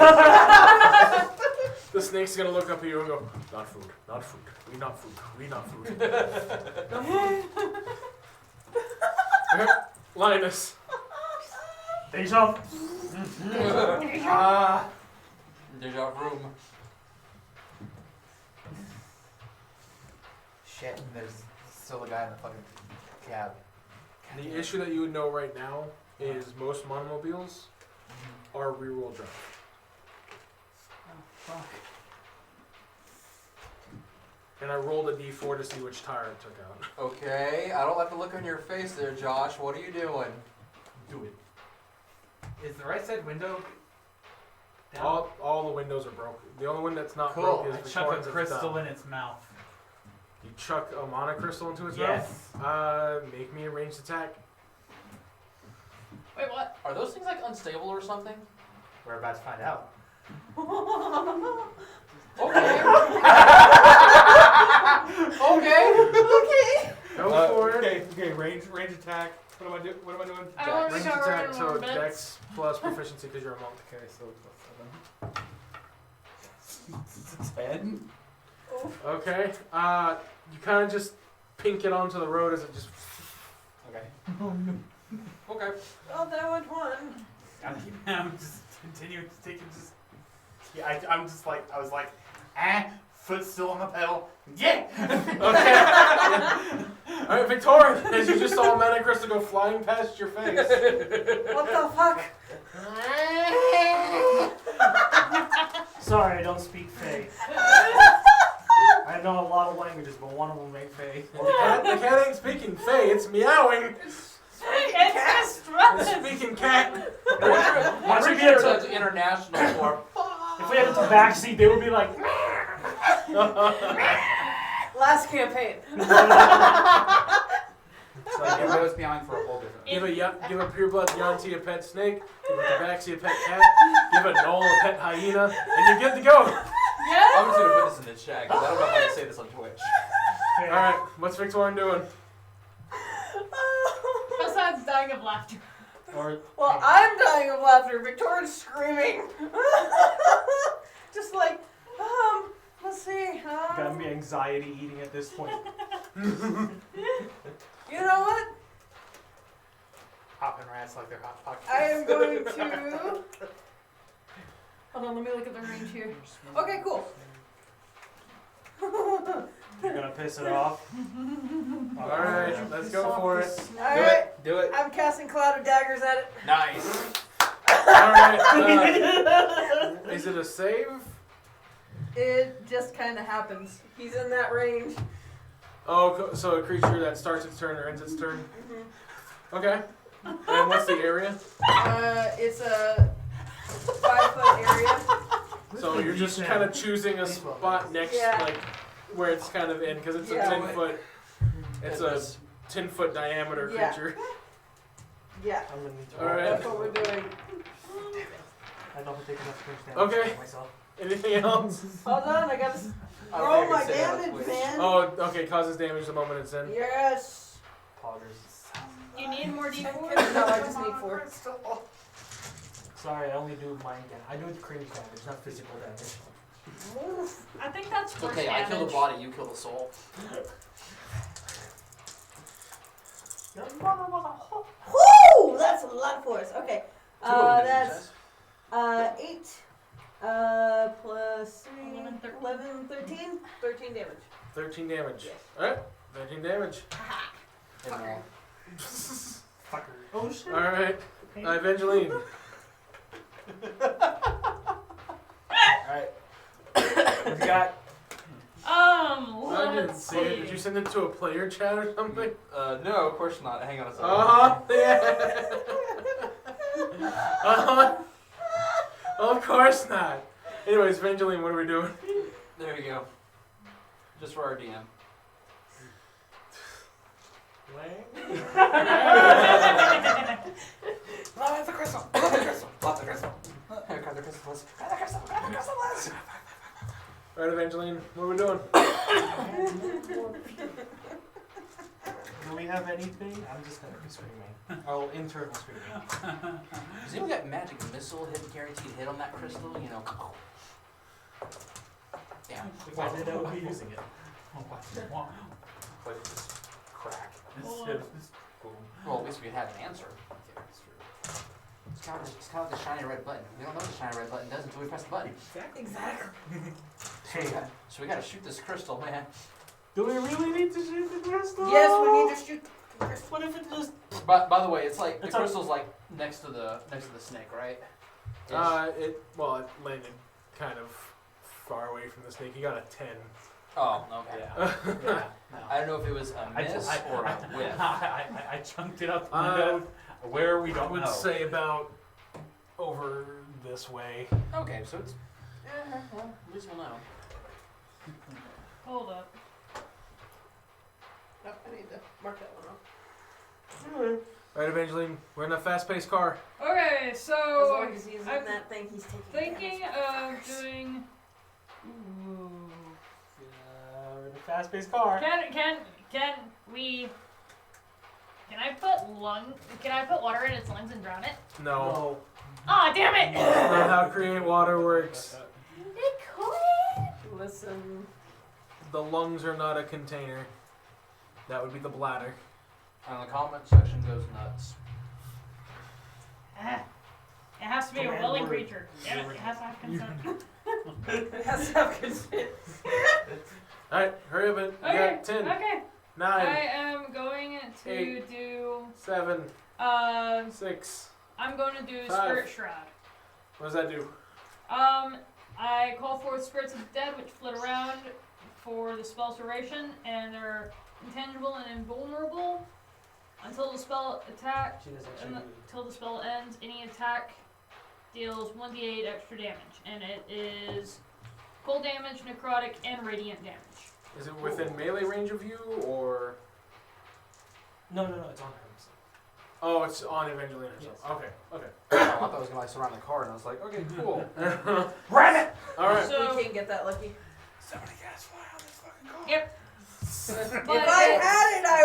The snake's gonna look up at you and go, not food, not food, we not food, we not food. Linus.
Deja.
Deja room.
Shit, and there's still a guy in the fucking cab.
The issue that you would know right now is most monomobiles are rear-wheel drive.
Fuck.
And I rolled a d4 to see which tire it took out.
Okay, I don't like the look on your face there, Josh. What are you doing?
Do it. Is the right side window down?
All the windows are broken. The only one that's not
Cool.
broke is
I chuck a
Victoria's that's
crystal
done.
in its mouth.
You chuck a monocrystal into its
Yes.
mouth? Make me a ranged attack.
Wait, what?
Are those things like unstable or something?
We're about to find out.
Okay. Okay.
Go for it.
Okay, range attack. What am I doing?
I don't
Ranged
recover
attack,
in
so
more bits.
dex plus proficiency because you're a monk.
Okay, so plus 7. 10.
Okay. You kind of just pink it onto the road as it just.
Okay.
Okay.
Oh, that went one.
I'm just continuing to take it. Yeah, I'm just like, I was like, foot still on the pedal. Yeah!
Okay. Alright, Victoria, as you just saw a mana crystal go flying past your face.
What the fuck?
Sorry, I don't speak Fey. I know a lot of languages, but one of them ain't Fey.
The cat ain't speaking Fey, it's meowing.
It's
It's
stressed.
speaking cat.
Once we
Pretty
get
sure
to,
that's international for.
if we had it to backseat, they would be like,
Last campaign.
So like, everybody was behind for a whole different.
Give a pureblood Yanti a pet snake, give a tabaxi a pet cat, give a Knoll a pet hyena, and you're good to go.
Yeah.
I'm just gonna put this in the chat because I don't know if I can say this on Twitch.
Alright, what's Victorian doing?
Besides dying of laughter.
or
Well, I'm dying of laughter. Victoria's screaming. Just like, let's see.
got me anxiety eating at this point.
You know what?
Hopping rats like they're hot pockets.
I am going to. Hold on, let me look at the range here. Okay, cool.
You're gonna piss it off.
Alright, let's go for it.
Alright,
Do it.
I'm casting Cloud of Daggers at it.
Nice.
Alright, is it a save?
It just kind of happens. He's in that range.
Oh, so a creature that starts its turn or ends its turn? Okay. And what's the area?
It's a 5-foot area.
So you're just kind of choosing a spot next,
Yeah.
like, where it's kind of in, because it's
Yeah.
a 10-foot, it's a 10-foot diameter
Yeah.
creature.
Yeah,
I'm gonna need to
Alright.
that's what we're doing.
I don't take enough damage damage
Okay.
to myself.
Anything else?
Hold on, I gotta
I don't
roll
think I
my
can say that on
damage,
Twitch.
man.
Oh, okay, causes damage the moment it's in.
Yes.
Poggers.
You need more D4?
No, I just need 4.
Sorry, I only do mind damage. I do it cringe damage, not physical damage.
I think that's
It's
force
okay, I kill the
damage.
body, you kill the soul.
Woo! That's a lot of force. Okay.
Two of them do
That's
this.
8 plus 3,
11, 13.
11, 13. 13 damage.
13 damage.
Yes.
Alright, 13 damage.
And,
Fucker. Oh shit.
Alright, Evangeline.
Alright. What you got?
I didn't
Let's
see it. Did
see.
you send it to a player chat or something?
no, of course not. Hang on a second.
Uh-huh, yeah. Uh-huh. Of course not. Anyways, Evangeline, what are we doing?
There you go. Just for our DM. Lots of crystal. Lots of crystal. Lots of crystal. Grab the crystals. Grab the crystal. Grab the crystals.
Alright, Evangeline, what are we doing?
Do we have anything? I'm just gonna be screaming. Oh, internal screaming.
Does anyone got magic missile hit guaranteed hit on that crystal? You know. Yeah.
If I did, I would be using it.
But it just crack.
Hold
Instead
on.
of just boom.
Well, at least we had an answer.
Yeah, that's true.
It's kind of like the shiny red button. We don't know what the shiny red button does until we press the button.
Exactly.
So we gotta shoot this crystal, man.
Do we really need to shoot the crystal?
Yes, we need to shoot the crystal.
What if it just...
By the way, it's like the
It's on-
crystal's like next to the snake, right?
It landed kind of far away from the snake. He got a 10.
Oh, okay.
Yeah. Yeah.
I don't know if it was a miss or a whiff.
I chunked it up the
Uh,
window. Where we
I
don't
would
know.
say about over this way.
Okay, so it's. Well, at least we'll know.
Hold up.
Oh, I need to mark that one off.
All right, Evangeline, we're in a fast-paced car.
Okay,
As
so
long as he's in
I'm
that thing, he's taking
thinking
damage.
of doing. Ooh.
We're in a fast-paced car.
Can we? Can I put water in its lungs and drown it?
No,
Ah, damn it!
that's not how create water works.
It could.
Listen.
The lungs are not a container. That would be the bladder.
And the comment section goes nuts.
Ah, it has to be a
Command
willing
word.
creature. Damn it, it has to have consent.
It has to have consent.
All right, hurry up, and you
Okay,
got 10,
okay.
9,
I am going to
8.
do.
7,
Um,
6.
I'm going to do
5.
Spirit Shroud.
What does that do?
I call forth spirits of the dead, which flit around for the spell's duration, and they're intangible and invulnerable until the spell attack.
She doesn't
Until the spell ends, any attack deals 1d8 extra damage, and it is cold damage, necrotic, and radiant damage.
Is it within melee range of you, or?
No, it's on her.
Oh, it's on Evangeline herself.
Yes.
Okay, okay.
I thought I was gonna like surround the car, and I was like, okay, cool.
Ram it! All right.
So-
We can't get that lucky.
Somebody gas fly on this fucking car.
Yep. But
If I had it, I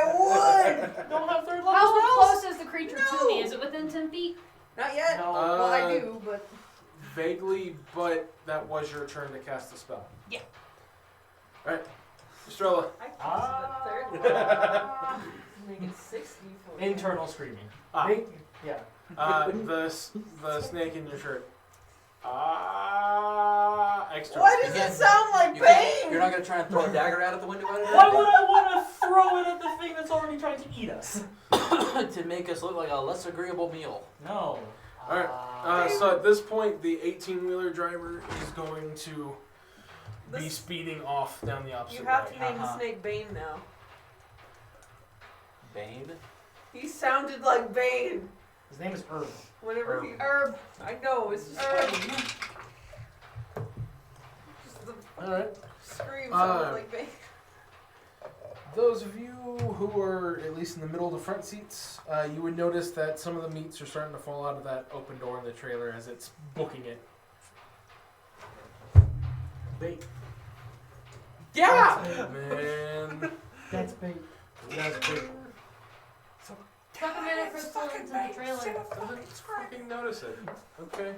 would.
Don't have third
how close is the creature to me? Is it within 10 feet?
Not yet.
No.
Well, I do, but
Vaguely, but that was your turn to cast the spell.
Yeah.
All right, Estrella.
I casted
Ah.
a third. Make it 60 for you.
Internal screaming.
Ah.
Yeah.
The snake in your shirt. Extra.
Why does
Again,
it sound like
You can't,
pain?
you're not gonna try and throw a dagger out of the window at it?
Why would I want to throw it at the thing that's already trying to eat us?
To make us look like a less agreeable meal.
No.
Alright, so at this point, the 18-wheeler driver is going to be
This-
speeding off down the opposite
You have
way.
to name the snake Bane now.
Bane?
He sounded like Bane.
His name is Herb.
Whenever he.
Herb.
I know, it's just funny. Just the
Alright.
scream sounded
Uh,
like Bane.
Those of you who are at least in the middle of the front seats, you would notice that some of the meats are starting to fall out of that open door in the trailer as it's booking it.
Bait.
Yeah!
Man.
That's bait.
That's big.
Fuck a minute for still into the trailer.
Doesn't fucking notice it. Okay.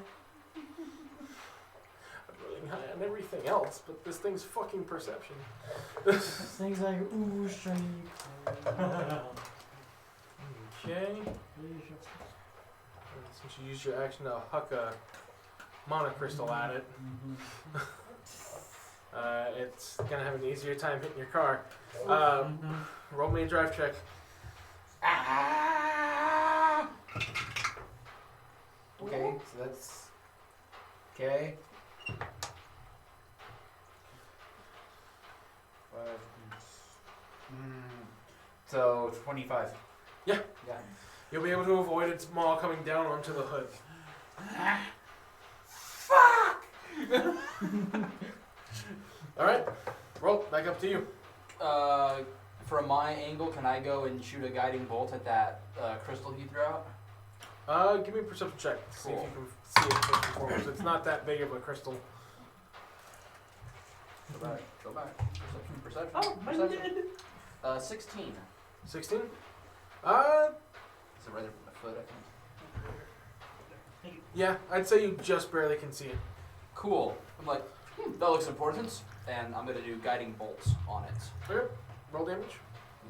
I'm really high on everything else, but this thing's fucking perception.
Things like, ooh, shiny.
Okay. Since you used your action to huck a monocrystal at it, it's gonna have an easier time hitting your car. Roll me a drive check.
Okay, so that's okay. 5. So 25.
Yeah. You'll be able to avoid its maw coming down onto the hood. Alright, roll, back up to you.
From my angle, can I go and shoot a guiding bolt at that crystal he threw out?
Give me a perception check to see if
Cool.
you can see it first and foremost. It's not that big of a crystal.
Go back. Perception.
Oh, my
Perception.
lid.
16.
16?
Is it right there with my foot, I think?
Yeah, I'd say you just barely can see it.
Cool. I'm like, that looks important. and I'm gonna do guiding bolts on it.
Okay. Roll damage.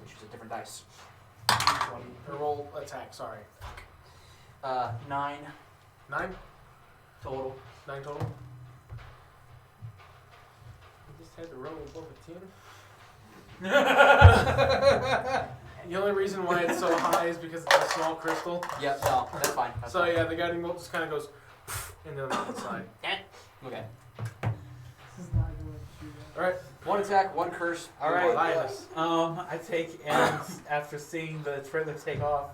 Which is a different dice.
Or roll attack. Sorry.
9
9.
total.
9 total. You just had to roll above a 10. The only reason why it's so high is because it's a small crystal.
Yeah, no, that's fine. That's
So
fine.
yeah, the guiding bolt just kind of goes into the mountain side.
Okay.
This is not going to do that.
All right.
1 attack, 1 curse.
All right.
Linus.
I take and after seeing the trailer take off,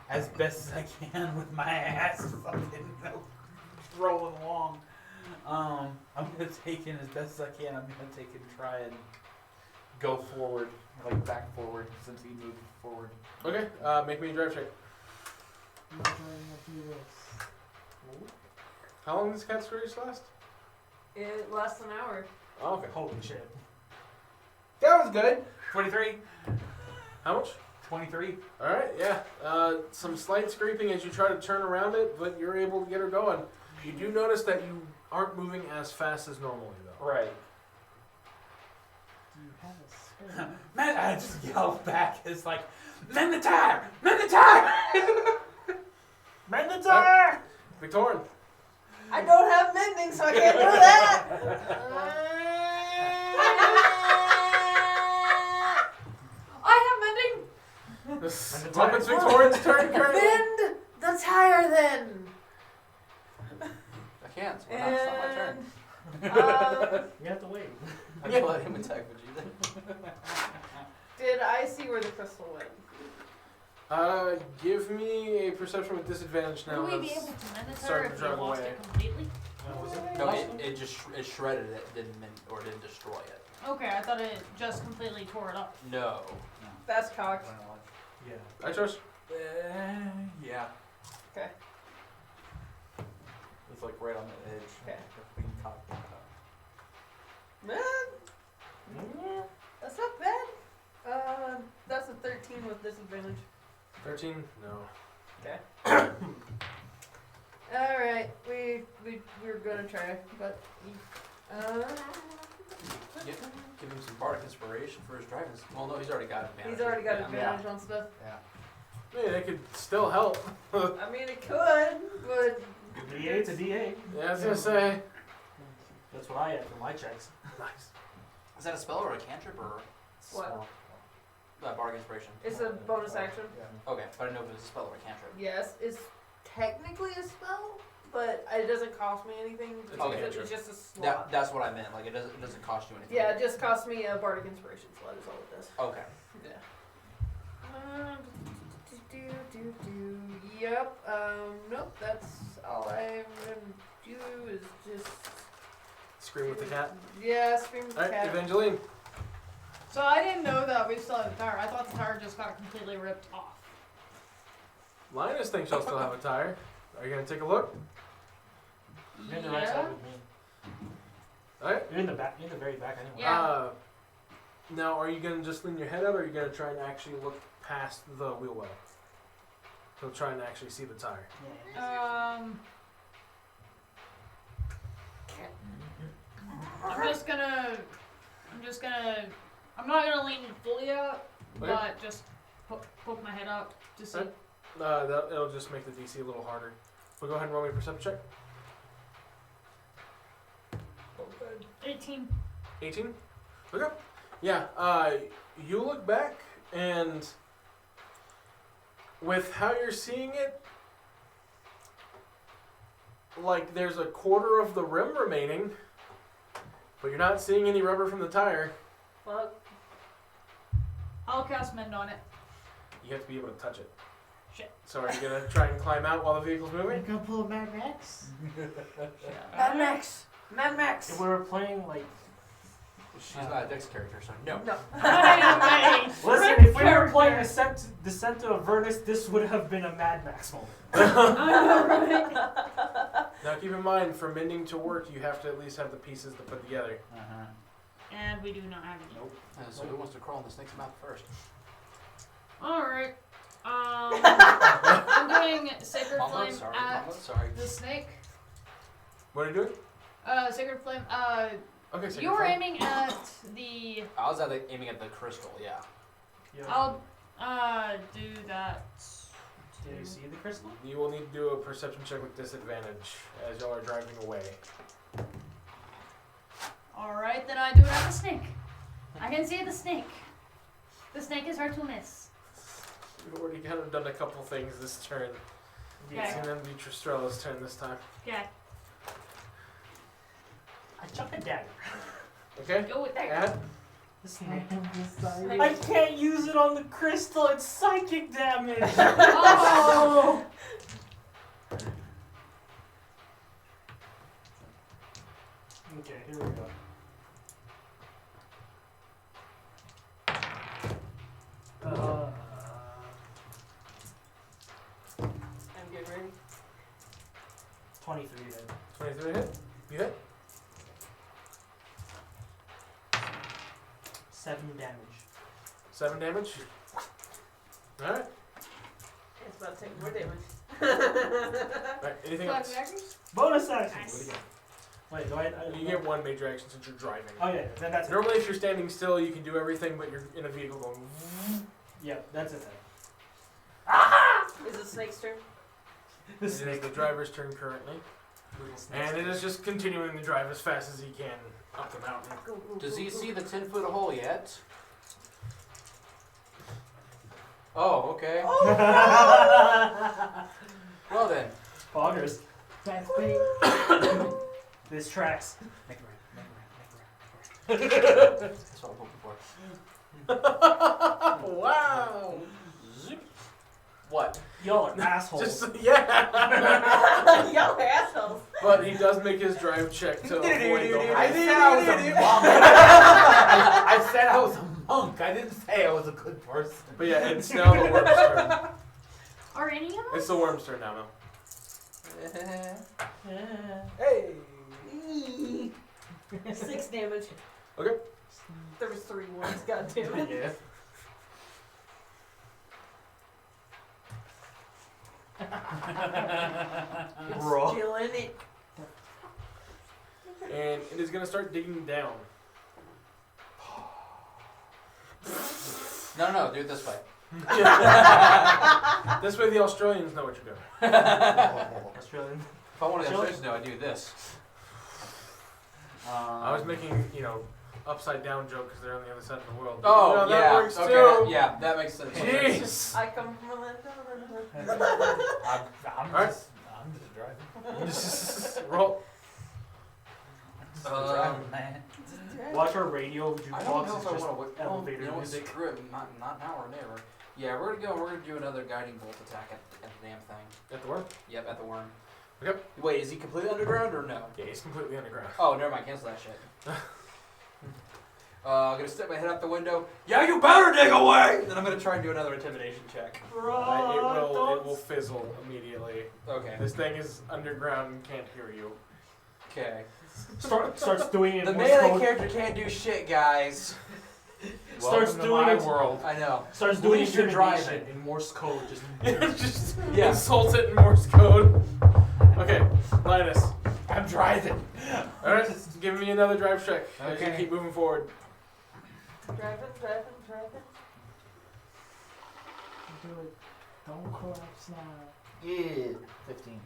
as best as I can with my ass fucking rolling along. I'm gonna take in as best as I can. I'm gonna take and try and go forward, like back forward, since he moved forward.
Okay. Make me a drive check.
I'm trying to do this.
How long does Cat's Grace last?
It lasts an hour.
Oh, okay.
Holy shit.
That was good. 23.
How much?
23.
All right. Yeah. Some slight scraping as you try to turn around it, but you're able to get her going. You do notice that you aren't moving as fast as normally, though.
Right.
Do you have a skirt?
Man, I just yelled back. It's like, mend the tire! Mend the tire!
Mend the tire!
Victorian.
I don't have mending, so I can't do that.
I have mending.
It's Victorian's turn currently.
Mend the tire then.
I can't. It's not my turn.
You have to wait.
I'm gonna let him attack Vegeta.
Did I see where the crystal went?
Give me a perception with disadvantage now.
Will we be
as-
able to mend the
starting
tire
to
if we
drive
lost
away.
it completely?
No, it just it shredded it, didn't destroy it.
Okay, I thought it just completely tore it up.
No.
That's cocked.
Yeah.
I trust.
Yeah.
Okay.
It's like right on the edge.
Okay.
We can cock that up.
Man, that's not bad. That's a 13 with disadvantage.
13? No.
Okay. All right, we were gonna try, but
Give him some bardic inspiration for his driving. Well, no, he's already got advantage.
he's already got
Yeah.
advantage on stuff.
Yeah.
Yeah, it could still help.
I mean, it could, but
D8's a D8.
Yeah, I was gonna say.
That's what I had for my checks.
Nice.
Is that a spell or a cantrip or
what?
bardic inspiration?
It's a bonus action.
Okay, but I didn't know if it was a spell or a cantrip.
Yes, it's technically a spell, but it doesn't cost me anything.
It's a
Okay.
cantrip.
It's just a slot.
That's what I meant. Like it doesn't cost you anything.
Yeah, it just costs me a bardic inspiration slot. Is all it does.
Okay.
Yeah. Yep. Nope. That's all I'm gonna do is just.
Scream with the cat.
Yeah, scream with the
Alright,
cat.
Evangeline.
So I didn't know that we still had the tire. I thought the tire just got completely ripped off.
Linus thinks you'll still have a tire. Are you gonna take a look?
You're in the right side with me.
Alright.
You're in the back. You're in the very back anyway.
Yeah.
Now, are you gonna just lean your head out, or are you gonna try and actually look past the wheel well? So try and actually see the tire.
I'm not gonna lean fully out,
Okay.
but just poke my head out to see.
Okay. It'll just make the DC a little harder. So go ahead and roll me a perception check.
18.
18? Okay. Yeah, you look back, and with how you're seeing it, like there's a quarter of the rim remaining, but you're not seeing any rubber from the tire.
Fuck.
I'll cast mend on it.
You have to be able to touch it.
Shit.
So are you gonna try and climb out while the vehicle's
Are you
moving?
gonna pull a Mad Max?
Mad Max. Mad Max.
If we were playing like.
She's not a Dex character, so no.
No.
Wait.
Listen, if we were playing Descent of Avernus, this would have been a Mad Max moment.
Now keep in mind, for mending to work, you have to at least have the pieces to put together.
And we do not have any.
Nope.
So who wants to crawl in the snake's mouth first?
Alright. I'm doing Sacred Flame
Sorry.
at
Sorry.
the snake.
What are you doing?
Sacred Flame,
Okay, so
You were aiming at the.
I was aiming at the crystal. Yeah.
Yeah.
I'll do that.
Do you see the crystal?
You will need to do a perception check with disadvantage as y'all are driving away.
Alright, then I do it at the snake. I can see the snake. The snake is hard to miss.
You've already kind of done a couple things this turn.
Okay.
It's gonna be Tristrella's turn this time.
Okay,
I chuck a dagger.
Okay?
go with that.
Add?
The snake.
Snake.
I can't use it on the crystal. It's psychic damage.
Oh!
Okay, here we go.
I'm getting ready.
23 then.
23 hit? You hit?
7 damage.
7 damage? Alright.
It's about to take more damage.
Alright, anything else?
Bonus action.
Nice.
What do you get? Wait, do I
You get 1 major action since you're driving.
Oh yeah, then that's it.
Normally if you're standing still you can do everything, but you're in a vehicle going
Yeah, that's it then.
Is it Snake's turn?
The
It is
snake.
the driver's turn currently.
Little snake.
And it is just continuing to drive as fast as he can up the mountain.
Does he see the 10-foot hole yet? Oh, okay. Well then.
Poggers.
That's big.
This tracks.
Make it right, make it right, make it right.
That's what I'm hoping for.
Wow!
Zip. What?
Y'all are assholes.
Just, yeah!
Y'all assholes.
But he does make his drive check to avoid the
I
hole.
said I was a monk. I said I was a monk. I didn't say I was a good person.
But yeah, it's now the worm's turn.
Are any of us?
It's the worm's turn now, Mel.
Hey.
6 damage.
Okay.
There was 3 ones, goddammit.
Yeah. Bro.
Still in it.
And it is going to start digging down.
No, do it this way.
This way the Australians know what you're doing.
Australian.
If I wanted the Australians to know, I'd do this.
I was making, upside down joke because they're on the other side of the world.
Oh,
You know,
yeah.
that works
Okay,
too.
yeah, that makes sense.
Jeez.
I come from a land down
I'm
Alright.
just driving.
Roll.
I'm just driving, man.
Watch our radio.
I don't know
Jukebox
if
is
I
just
want to.
elevator
You know what?
music.
Screw it. Not now or never. Yeah, we're gonna do another guiding bolt attack at the damn thing.
At the worm?
Yep, at the worm.
Yep.
Wait, is he completely underground or no?
Yeah, he's completely underground.
Oh, never mind. Cancel that shit. I'm gonna stick my head out the window. Yeah, you better dig away. Then I'm gonna try and do another intimidation check.
It will fizzle immediately.
Okay.
This thing is underground and can't hear you.
Okay.
Starts doing it
The
in Morse
melee
code.
character can't do shit, guys.
Starts
Welcome to
doing
my
it.
world.
I know.
Starts
At
doing
least you're
intimidation
driving.
in Morse code. Just
Just
Yeah.
insult it in Morse code. Okay, Linus.
I'm driving.
Alright, give me another drive check as you
Okay.
keep moving forward.
Driving.
Do it. Don't collapse now.
Yeah. 15.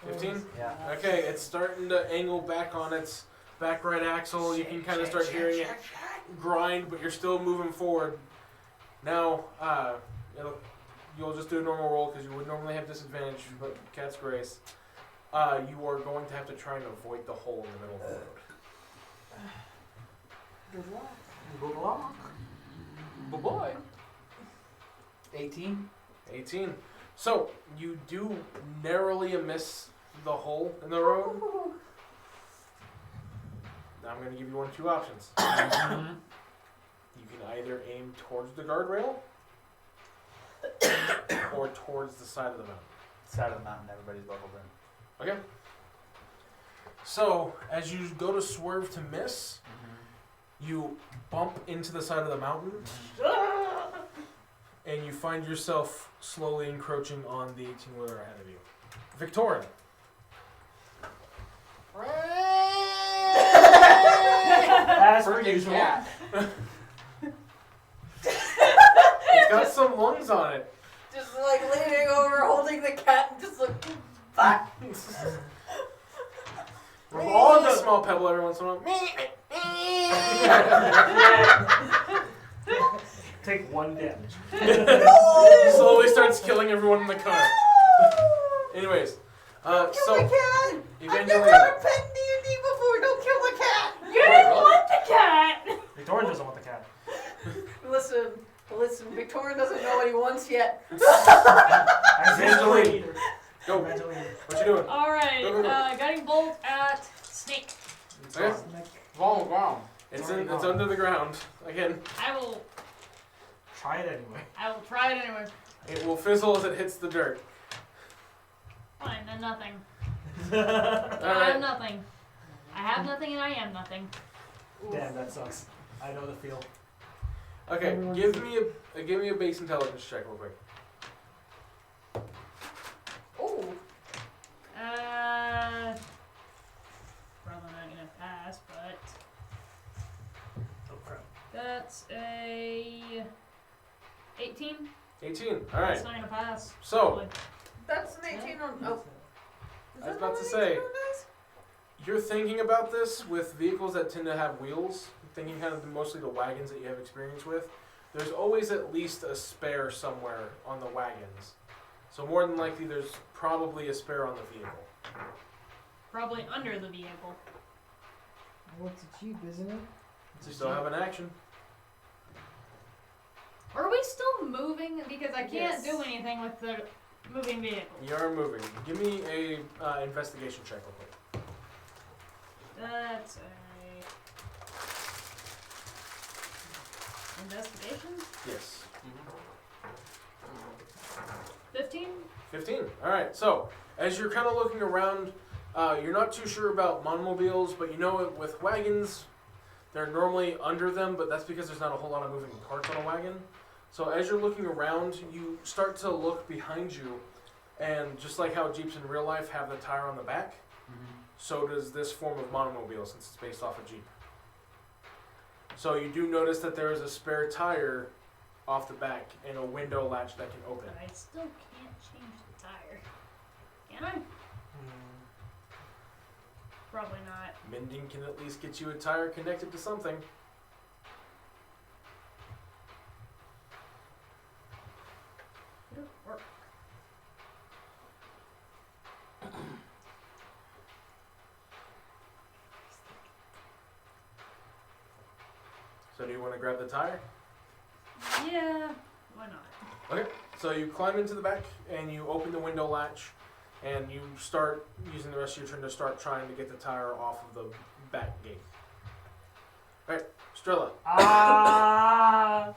15?
Yeah.
Okay, it's starting to angle back on its back right axle. You can kind of start hearing it grind, but you're still moving forward. Now, you'll just do a normal roll because you would normally have disadvantage, but Cat's Grace. You are going to have to try and avoid the hole in the middle of the road.
Good luck.
Good luck. Bye-bye.
18.
18. So, you do narrowly miss the hole in the road. Now I'm going to give you one of 2 options. You can either aim towards the guardrail or towards the side of the mountain.
Side of the mountain, everybody's buckled in.
Okay? So, as you go to swerve to miss, you bump into the side of the mountain and you find yourself slowly encroaching on the 18-wheeler ahead of you. Victorin.
As per
Freaking
usual.
cat.
It's got some lungs on it.
Just like leaning over, holding the cat, and just like, fuck.
We're all in a small pebble every once in a while.
Take 1 damage.
Slowly starts killing everyone in the car. Anyways,
Kill
so
my cat! I've never
Evangeline,
had a pet in D&D before. Don't kill my cat.
You didn't want the cat!
Victorian doesn't want the cat.
Listen. Victorian doesn't know what he wants yet.
Evangeline, go.
Evangeline.
What you doing?
Alright,
Go, go, go.
guiding bolt at Snake.
Okay.
Wrong, wrong.
It's under the ground. Again,
I will
Try it anyway.
try it anyway.
it will fizzle as it hits the dirt.
Fine, then nothing.
All
I have
right.
nothing. I have nothing and I am nothing.
Damn, that sucks. I know the feel.
Okay. Give me a base intelligence check real quick.
Oh.
Probably not gonna pass, but
Oh crap.
that's a 18.
18. All right.
That's not gonna pass.
So
probably.
That's an 18 on. Oh.
I was about to say, you're thinking about this with vehicles that tend to have wheels. Thinking kind of mostly the wagons that you have experience with. There's always at least a spare somewhere on the wagons. So more than likely, there's probably a spare on the vehicle.
Probably under the vehicle.
Well, it's a Jeep, isn't it?
You still have an action.
Are we still moving? Because I can't
Yes.
do anything with the moving vehicle.
You are moving. Give me a investigation check real quick.
That's a investigation.
Yes.
15.
15. All right. So as you're kind of looking around, you're not too sure about monomobiles, but you know with wagons, they're normally under them, but that's because there's not a whole lot of moving parts on a wagon. So as you're looking around, you start to look behind you, and just like how Jeeps in real life have the tire on the back, so does this form of monomobile since it's based off a Jeep. So you do notice that there is a spare tire off the back and a window latch that can open.
But I still can't change the tire. Can I? Probably not.
Mending can at least get you a tire connected to something.
It'll work.
So do you want to grab the tire?
Yeah, why not?
Okay. So you climb into the back and you open the window latch and you start using the rest of your turn to start trying to get the tire off of the back gate. Alright, Strella.
Ah!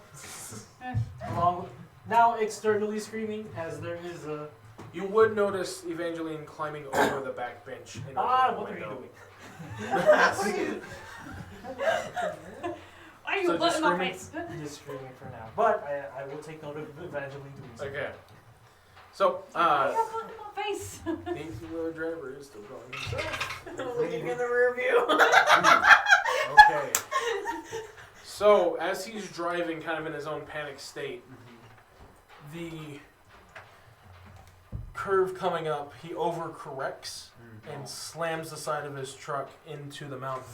Along, now externally screaming as there is a.
You would notice Evangeline climbing over the back bench and
Ah,
opening the
what are
window.
you doing?
Why are you
So just
putting my
screaming?
face?
Just screaming for now. But I will take note of Evangeline doing so.
Okay. So,
Why are you putting my face?
the 18-wheeler driver is still going himself.
Looking in the rear view.
Okay. So, as he's driving kind of in his own panic state, the curve coming up, he overcorrects and slams the side of his truck into the mountain,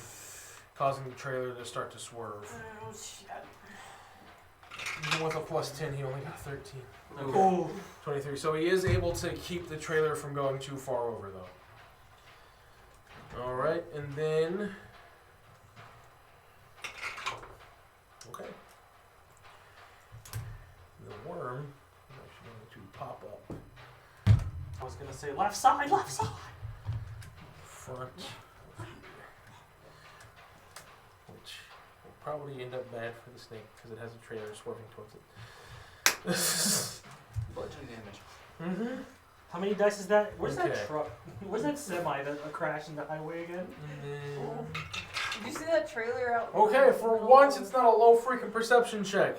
causing the trailer to start to swerve.
Oh shit.
Even with a plus 10, he only got 13.
Oh.
23. So he is able to keep the trailer from going too far over, though. Alright, and then... Okay. The worm is actually going to pop up
I was gonna say left side, left side.
front of here. Which will probably end up bad for the snake because it has a trailer swerving towards it.
Bludgeoning damage.
Mm-hmm.
How many dice is that? Where's
Okay.
that truck? Where's that semi that crashed in the highway again?
Did you see that trailer out?
Okay, for once it's not a low freaking perception check.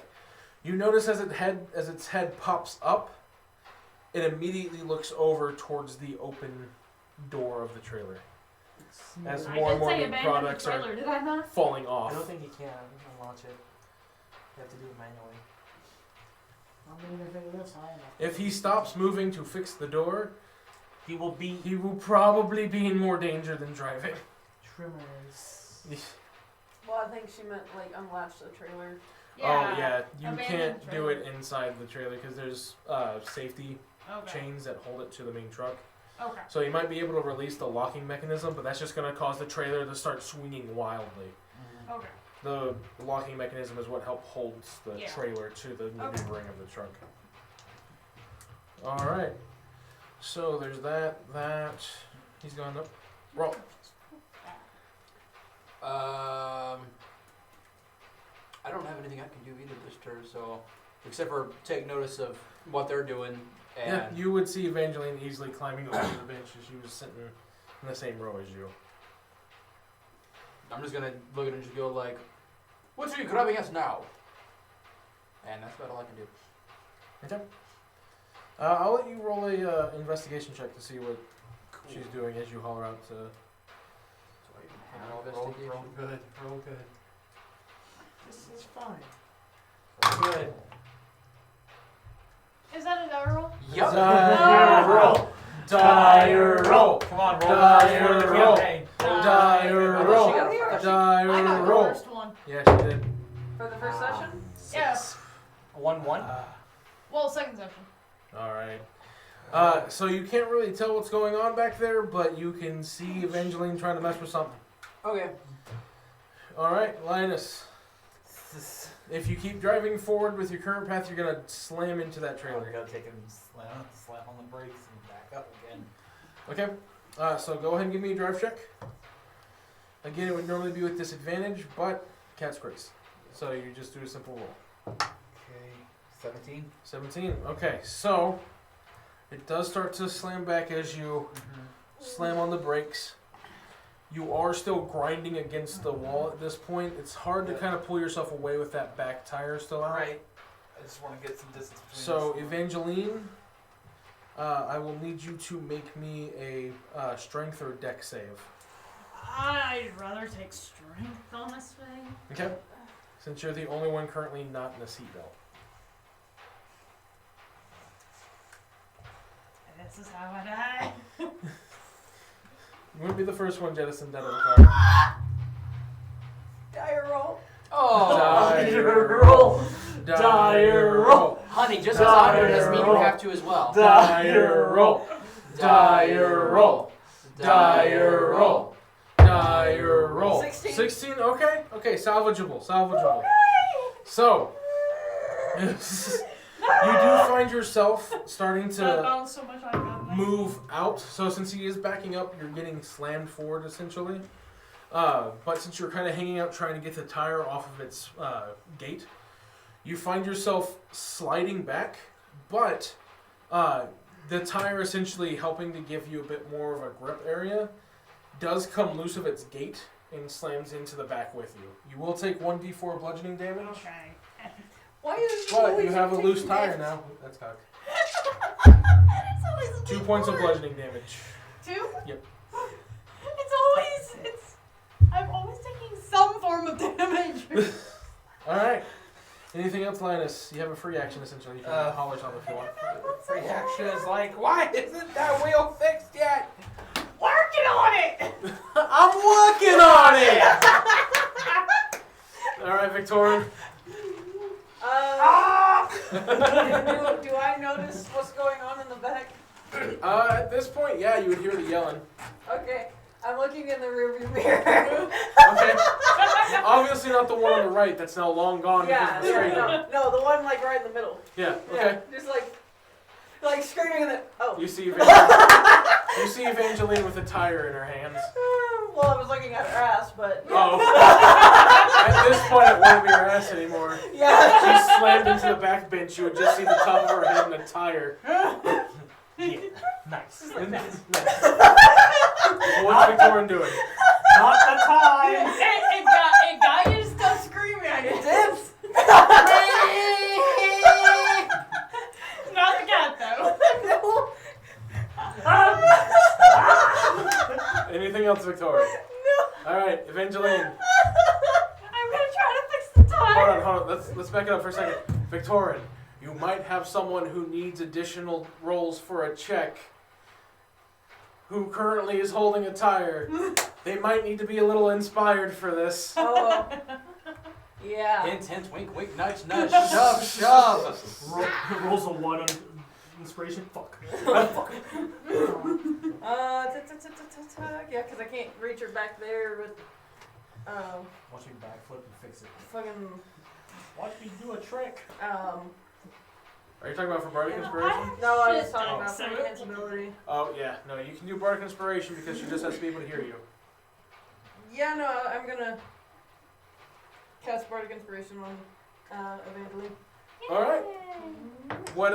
You notice as its head pops up, it immediately looks over towards the open door of the trailer. As
I
more and
did
more
say
meat
abandon
products
the
are
trailer, did I not?
falling
I
off.
don't think you can launch it. You have to do it manually.
I mean, if it lifts high enough.
If he stops moving to fix the door,
He will be.
he will probably be in more danger than driving.
Trimmers.
Well, I think she meant like unlatch the trailer.
Oh yeah, you
abandoned
can't do it
trailer.
inside the trailer because there's safety
Okay.
chains that hold it to the main truck.
Okay.
So you might be able to release the locking mechanism, but that's just going to cause the trailer to start swinging wildly.
Okay.
The locking mechanism is what holds the
Yeah.
trailer to the maneuvering of the truck. All right. So there's that. He's gone up. Roll.
I don't have anything I can do either this turn, so except for take notice of what they're doing and
Yeah, you would see Evangeline easily climbing over the bench as she was sitting in the same row as you.
I'm just gonna look at it and just go like, "What are you grabbing us now?" And that's about all I can do.
Okay. I'll let you roll a investigation check to see what she's doing as you holler out to.
So I even have
Roll
investigation.
good. Roll good.
This is fine.
Roll good.
Is that a die roll?
Yup.
Dire roll. Dire roll.
Come on, roll.
Dire
the
roll.
campaign.
Dire
I thought
roll.
she got- I thought she-
I
Dire
got the
roll.
worst one.
Yeah, she did.
For the first session?
Yeah.
1-1.
Well, second session.
All right. So you can't really tell what's going on back there, but you can see Evangeline trying to mess with something.
Okay.
All right, Linus. If you keep driving forward with your current path, you're gonna slam into that
We're
trailer.
gonna take him slam on the brakes and back up again.
Okay. So go ahead and give me a drive check. Again, it would normally be with disadvantage, but Cat's Grace. So you just do a simple roll.
Okay, 17.
17. Okay, so it does start to slam back as you slam on the brakes. You are still grinding against the wall at this point. It's hard to kind of pull yourself away with that back tire still out.
Right. I just want to get some distance between
So
us.
Evangeline, I will need you to make me a strength or deck save.
I'd rather take strength, honestly.
Okay. Since you're the only one currently not in a seatbelt.
This is how I die.
You wouldn't be the first one jettisoned out of the car.
Dire roll.
Oh,
Dire roll. Dire roll.
honey, just because I'm doing it doesn't mean you have to as well.
Dire roll. Dire roll. Dire roll. Dire roll.
16.
16? Okay. Okay, salvageable. Salvageable. So, you do find yourself starting
That
to
bounced so much I got that.
move out. So since he is backing up, you're getting slammed forward essentially. But since you're kind of hanging out trying to get the tire off of its gate, you find yourself sliding back, but the tire essentially helping to give you a bit more of a grip area does come loose of its gate and slams into the back with you. You will take 1d4 bludgeoning damage,
Okay.
Why is
but
always
you have a
taking
loose tire
damage?
now. That's cocked.
It's always a
2
big
points of
word.
bludgeoning damage.
2?
Yep.
I'm always taking some form of damage.
Alright. Anything else, Linus? You have a free action essentially. You can holler something if you want.
Free action is like, why isn't that wheel fixed yet?
Working on it!
I'm working on it! Alright, Victoria.
Do I notice what's going on in the back?
At this point, yeah, you would hear the yelling.
Okay, I'm looking in the rearview mirror.
Okay. Obviously not the one on the right that's now long gone
Yeah,
because of the
yeah,
screaming.
no, the one like right in the middle.
Yeah, okay.
Yeah, just like screaming in the. Oh.
You see Evangeline with a tire in her hands.
Well, I was looking at her ass, but.
Oh. At this point, it won't be her ass anymore.
Yeah.
She slammed into the back bench. You would just see the top of her head and a tire.
Yeah. Nice.
What's Victoria doing?
Not the time.
It got you to stop screaming. I
It
guess.
did.
Not the cat, though.
No.
Anything anything else, Victoria? No. All right, Evangeline.
I'm gonna try to fix the tire.
Hold on. Let's back it up for a second. Victorin, you might have someone who needs additional rolls for a check who currently is holding a tire. They might need to be a little inspired for this.
Oh. Yeah.
Hint, hint, wink, wink, nudge, nudge, shove, shove.
Rolls a 1 on inspiration. Fuck.
Yeah, because I can't reach her back there with,
Watch me backflip and fix it.
fucking,
Watch me do a trick.
Are you talking about for Bardic Inspiration?
no, I was
Shit,
talking
oh.
about for enhanceability.
Oh, yeah. No, you can do Bardic Inspiration because she just has to be able to hear you.
Yeah, no, I'm gonna cast Bardic Inspiration on Evangeline.
All right. What,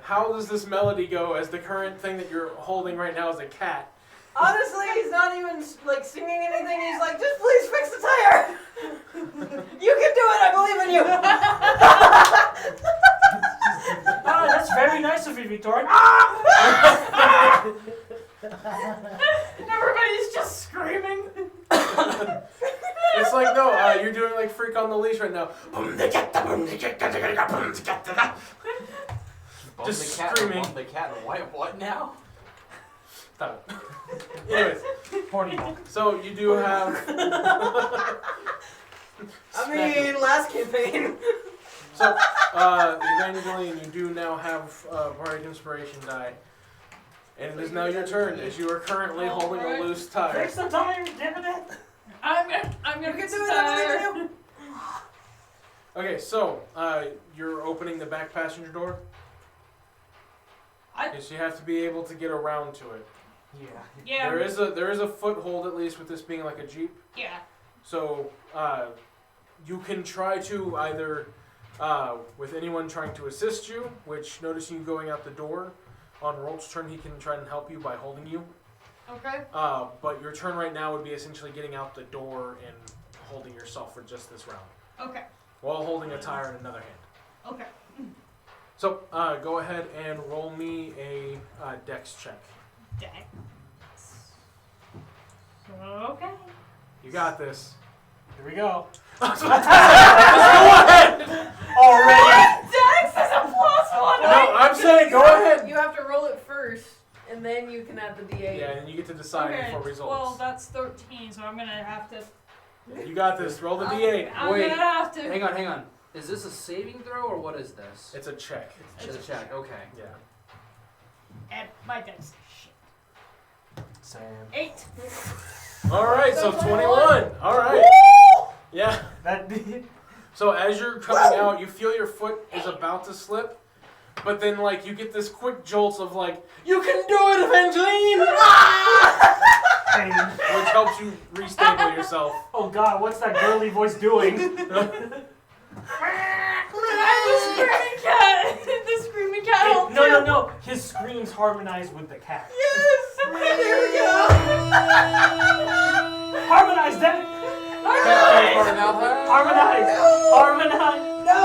how does this melody go as the current thing that you're holding right now is a cat?
Honestly, he's not even like singing anything. He's like, just please fix the tire. You can do it. I believe in you.
Ah, that's very nice of you, Victoria.
Everybody's just screaming.
It's like, no, you're doing like Freak on the Leash right now. Just screaming.
The cat and white. What now?
Stop it. Anyways,
Horny monk.
so you do have.
I mean, last campaign.
So, Evangeline, you do now have Bardic Inspiration die. And it is now your turn, as you are currently holding a loose tire.
Fix the tire, damn it.
I'm gonna
You can
fix
do
the
it. I
tire.
believe in you.
Okay, so, you're opening the back passenger door. Yes, you have to be able to get around to it.
Yeah.
Yeah.
There is a foothold, at least, with this being like a Jeep.
Yeah.
So, you can try to either, with anyone trying to assist you, which notice you going out the door, on Rolt's turn he can try and help you by holding you.
Okay.
But your turn right now would be essentially getting out the door and holding yourself for just this round,
Okay.
while holding a tire in another hand.
Okay.
So, go ahead and roll me a dex check.
Dex. Okay.
You got this.
Here we go.
Go
Already.
Dex is a +1.
No, I'm saying go ahead.
You have to roll it first, and then you can add the D8.
Yeah, and you get to decide
Okay.
before results.
Well, that's 13, so I'm gonna have to.
You got this. Roll the d8.
I'm
Wait.
gonna have to.
Hang on. Is this a saving throw or what is this?
It's a check.
It's a check. Okay.
Yeah.
And my dex is shit.
Sam.
8.
All right, so 21. All right. Yeah.
That did.
So as you're coming out, you feel your foot is about to slip, but then like you get this quick jolt of like, you can do it, Evangeline,
Pain.
which helps you restable yourself.
Oh God, what's that girly voice doing?
The screaming cat. The screaming cat. helped
No,
too.
no, no. His screams harmonize with the cat.
Yes. There we go.
Harmonize, damn it!
Harmonize.
Harmonize! Harmonize!
No!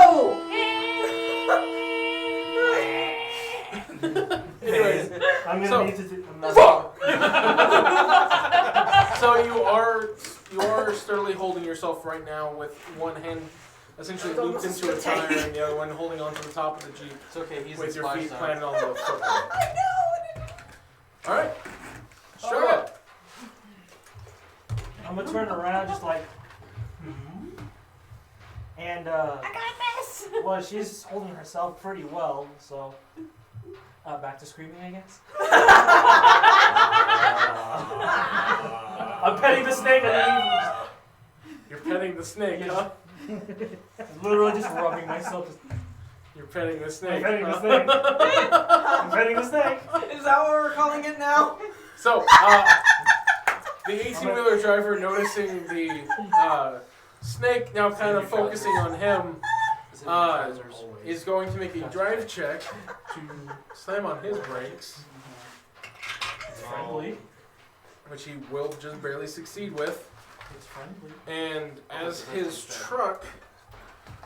Anyways,
I'm gonna
So-
need to do. I'm not-
so you are sturdily holding yourself right now with one hand essentially
That's
looped
almost
into a
a
tire
take.
and the other one holding onto the top of the Jeep
It's okay. He's
with
the
your
splash
feet
zone.
planted on the footboard.
I know!
All right. Sure.
I'm gonna turn around just like. And
I got this.
well, she's holding herself pretty well, so back to screaming, I guess. I'm petting the snake underneath.
You're petting the snake, huh?
Literally just rubbing myself.
You're petting the snake.
I'm petting the
huh?
snake. I'm petting the snake.
Is that what we're calling it now?
So, the 18-wheeler driver noticing the snake now kind of focusing on him is going to make a drive check to slam on his brakes,
It's friendly.
which he will just barely succeed with.
It's friendly.
And as his truck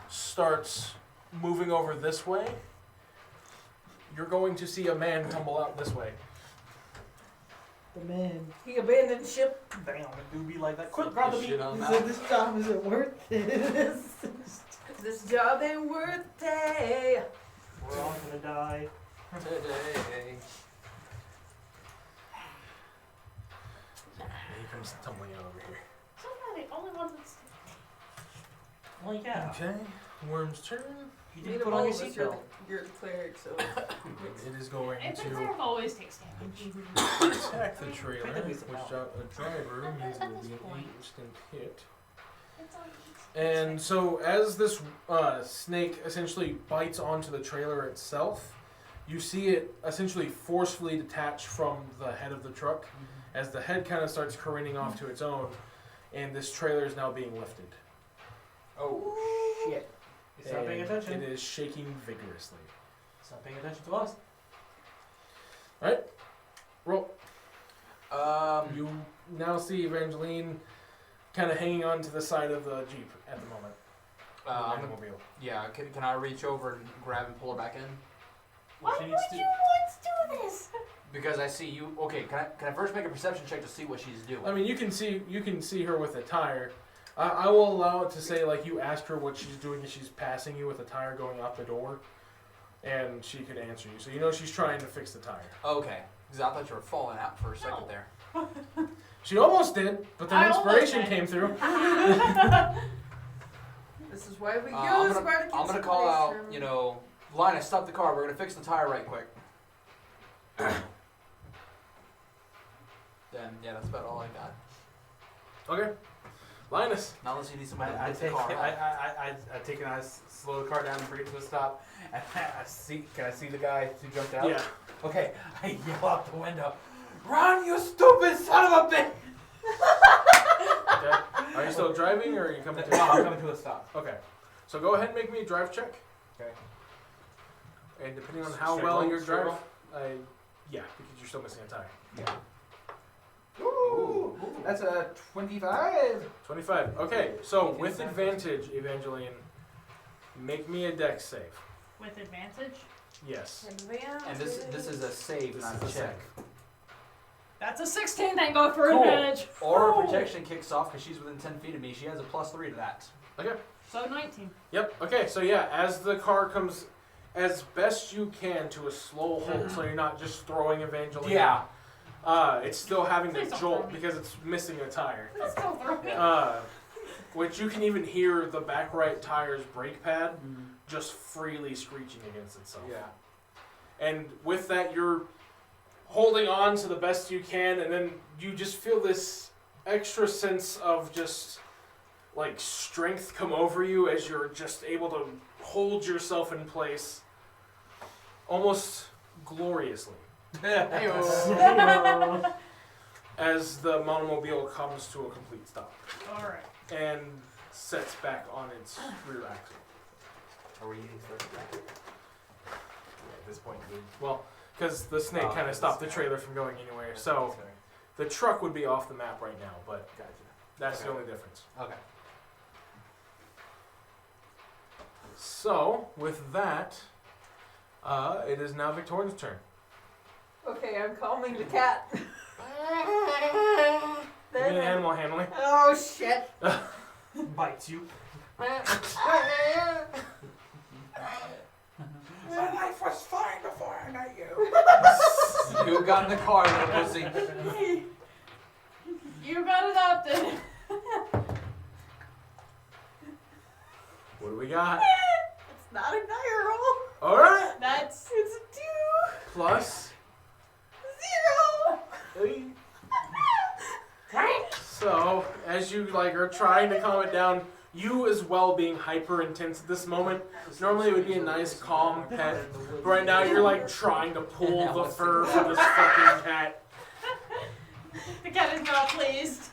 starts moving over this way, you're going to see a man tumble out this way.
the man.
He abandoned ship.
Damn, it do be like that. Quick, grab the
Shit
meat.
on
He
that.
said, "This job isn't worth it."
This job ain't worth it.
We're all gonna die.
Today.
He comes tumbling out over here.
Somebody only one that's.
Well, yeah.
Okay, Worm's turn.
You
Need
didn't
a
put on your
bonus, you're
seatbelt.
you're the cleeric, so.
It is going
If it's
to
there, always takes damage.
attack the trailer,
Might be
which
some help.
a driver means it will be an 8 instant hit.
It's all
And so, as this snake essentially bites onto the trailer itself, you see it essentially forcefully detach from the head of the truck as the head kind of starts careening off to its own, and this trailer is now being lifted.
Oh, shit.
It's not paying
And
attention.
It is shaking vigorously.
It's not paying attention to us.
Roll. You now see Evangeline kind of hanging on to the side of the Jeep at the moment. The automobile.
Yeah, can I reach over and grab and pull her back in?
Why
She
would
needs
you
to-
want to do this?
Because I see you. Okay, can I first make a perception check to see what she's doing?
I mean, you can see her with a tire. I will allow it to say like you ask her what she's doing as she's passing you with a tire going out the door, and she could answer you. So you know she's trying to fix the tire.
Okay, because I thought you were falling out for a second
No.
there.
She almost did, but then
I almost
inspiration
did.
came through.
This is why we
I'm
use
gonna,
Spartacus.
I'm gonna call out, you know, Linus, stop the car. We're gonna fix the tire right quick. Then yeah, that's about all I got.
Okay, Linus.
Not unless you need somebody to
I
lift the
take
car
I
out.
take and I slow the car down and bring it to a stop. And I see. Can I see the guy who jumped out?
Yeah.
Okay. I yell out the window, "Run, you stupid son of a bitch!"
Okay. Are you still driving, or are you coming to?
No, I'm coming to a stop.
Okay. So go ahead and make me a drive check.
Okay.
And depending on how
Straight
well
roll,
your
straight
drive, yeah, because you're still missing a tire.
Ooh, that's a 25.
25. Okay, so with advantage, Evangeline, make me a dex save.
With advantage?
Yes.
And this is a save,
This
not
is
a
a
check.
That's a 16, thank God for
Cool.
advantage.
Or her protection kicks off because she's within 10 feet of me. She has a +3 to that.
Okay.
So 19.
Yep. Okay, so yeah, as the car comes as best you can to a slow halt, so you're not just throwing Evangeline.
Yeah.
It's still having
Please
to
don't
jolt
throw me.
because it's missing a tire.
Let's go through me.
Which you can even hear the back right tire's brake pad just freely screeching against itself.
Yeah.
And with that, you're holding on to the best you can, and then you just feel this extra sense of just like strength come over you as you're just able to hold yourself in place almost gloriously as the monomobile comes to a complete stop
Alright.
and sets back on its rear axle.
Are we using first attack? At this point, we.
Well, because the snake
Oh,
kind of
this
stopped the
guy.
trailer from going anywhere, so
Sorry.
the truck would be off the map right now, but
Gotcha.
that's the
Okay.
only difference.
Okay.
So, with that, it is now Victoria's turn.
Okay, I'm calming the cat.
Give me an animal handling.
Oh shit.
Bites you.
My life was fine before I met you.
You got in the car, little pussy.
You got adopted.
What do we got?
It's not a die roll.
Alright!
That's
It's a 2.
Plus.
0.
So, as you like are trying to calm it down, you as well being hyper intense at this moment. Normally it would be a nice calm pet, but right now you're like trying to pull the fur from this fucking cat.
the cat is not pleased.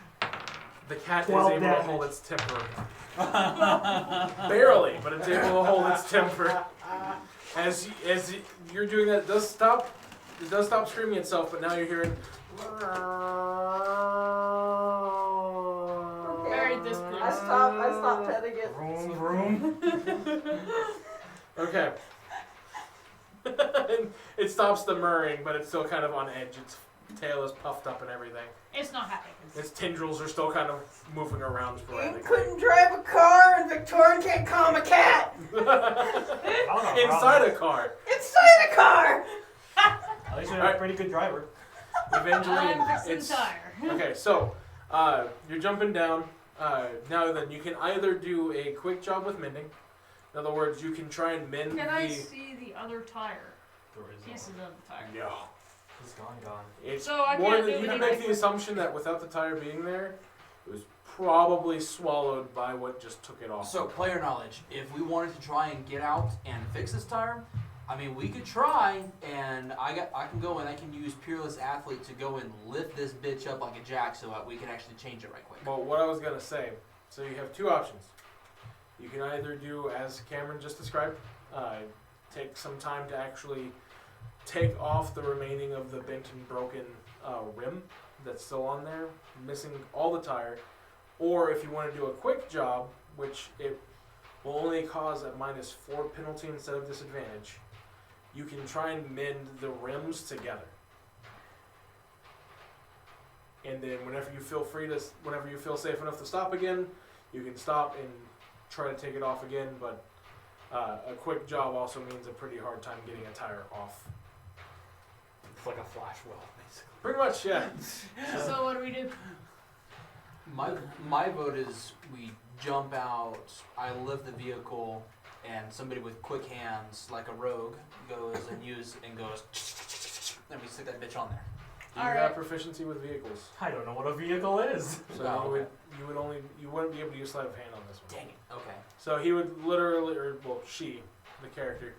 The cat is
12
able to
damage.
hold its temper. Barely, but it's able to hold its temper. As you're doing that, it does stop screaming itself, but now you're hearing.
Very displeased.
I stopped petting it.
Vroom, vroom.
Okay. It stops the murring, but it's still kind of on edge. It's tail is puffed up and everything.
It's not happy.
Its tendrils are still kind of moving around
You
sporadically.
couldn't drive a car, and Victorian can't calm a cat.
Inside a car.
Inside a car.
At least you're a
Alright.
pretty good driver.
Evangeline,
I'm fixing
it's
tire.
okay. So you're jumping down. Now then, you can either do a quick job with mending. In other words, you can try and mend
Can I
the.
see the other tire?
There is
Pieces of the tire.
No.
He's gone.
It's
So I
more
can't
than
do
you can
anything
make the assumption that without the tire being there, it was probably swallowed by what just took it off.
So, player knowledge. If we wanted to try and get out and fix this tire, I mean, we could try, and I can go and I can use Peerless Athlete to go and lift this bitch up like a jack so that we can actually change it right quick.
Well, what I was gonna say. So you have two options. You can either do as Cameron just described, take some time to actually take off the remaining of the bent and broken rim that's still on there, missing all the tire, or if you want to do a quick job, which it will only cause a -4 penalty instead of disadvantage, you can try and mend the rims together. And then whenever you feel safe enough to stop again, you can stop and try to take it off again, but a quick job also means a pretty hard time getting a tire off.
It's like a flash weld, basically.
Pretty much, yeah.
So what do we do?
My vote is we jump out, I lift the vehicle, and somebody with quick hands, like a rogue, goes, and we stick that bitch on there.
Do you have proficiency with vehicles?
I don't know what a vehicle is.
So
Oh,
you wouldn't be able to use sleight of hand on this one.
Dang it. Okay.
So he would literally, she, the character,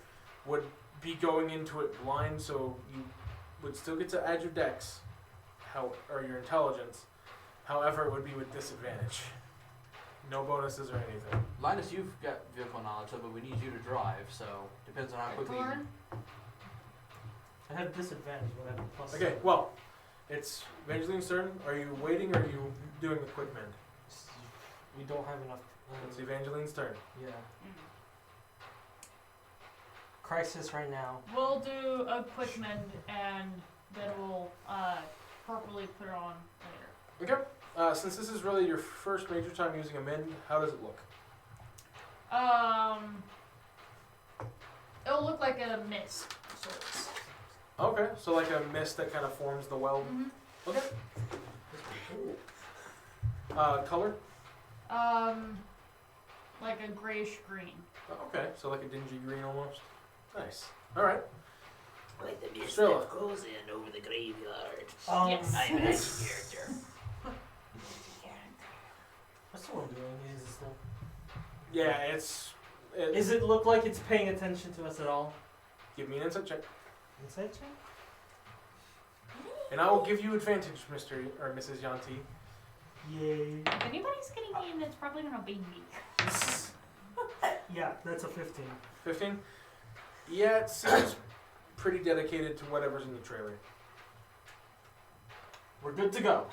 would be going into it blind, so you would still get to add your dex, or your intelligence. However, it would be with disadvantage. No bonuses or anything.
Linus, you've got vehicle knowledge, but we need you to drive, so depends on how quickly.
Thorn?
I have disadvantage when I have a plus.
Okay, well, it's Evangeline's turn. Are you waiting or are you doing a quick mend?
We don't have enough.
It's Evangeline's turn.
Yeah. Crisis right now.
We'll do a quick mend and then we'll properly put it on later.
Okay. Since this is really your first major time using a mend, how does it look?
It'll look like a mist of sorts.
Okay, so like a mist that kind of forms the weld.
Mm-hmm.
Okay. Color?
Like a grayish green.
Okay, so like a dingy green almost. Nice. All right.
Like the mist
Strilla.
that goes in over the graveyard.
Yes.
I'm an action character.
What's the one doing? Is this
Yeah, it's.
Does it look like it's paying attention to us at all?
Give me an insight check,
Insight check?
and I will give you advantage, Mr. or Mrs. Yanti.
Yay.
If anybody's getting mean, it's probably gonna be me.
Yeah, that's a 15.
15. Yeah, it seems pretty dedicated to whatever's in the trailer.
We're good to go.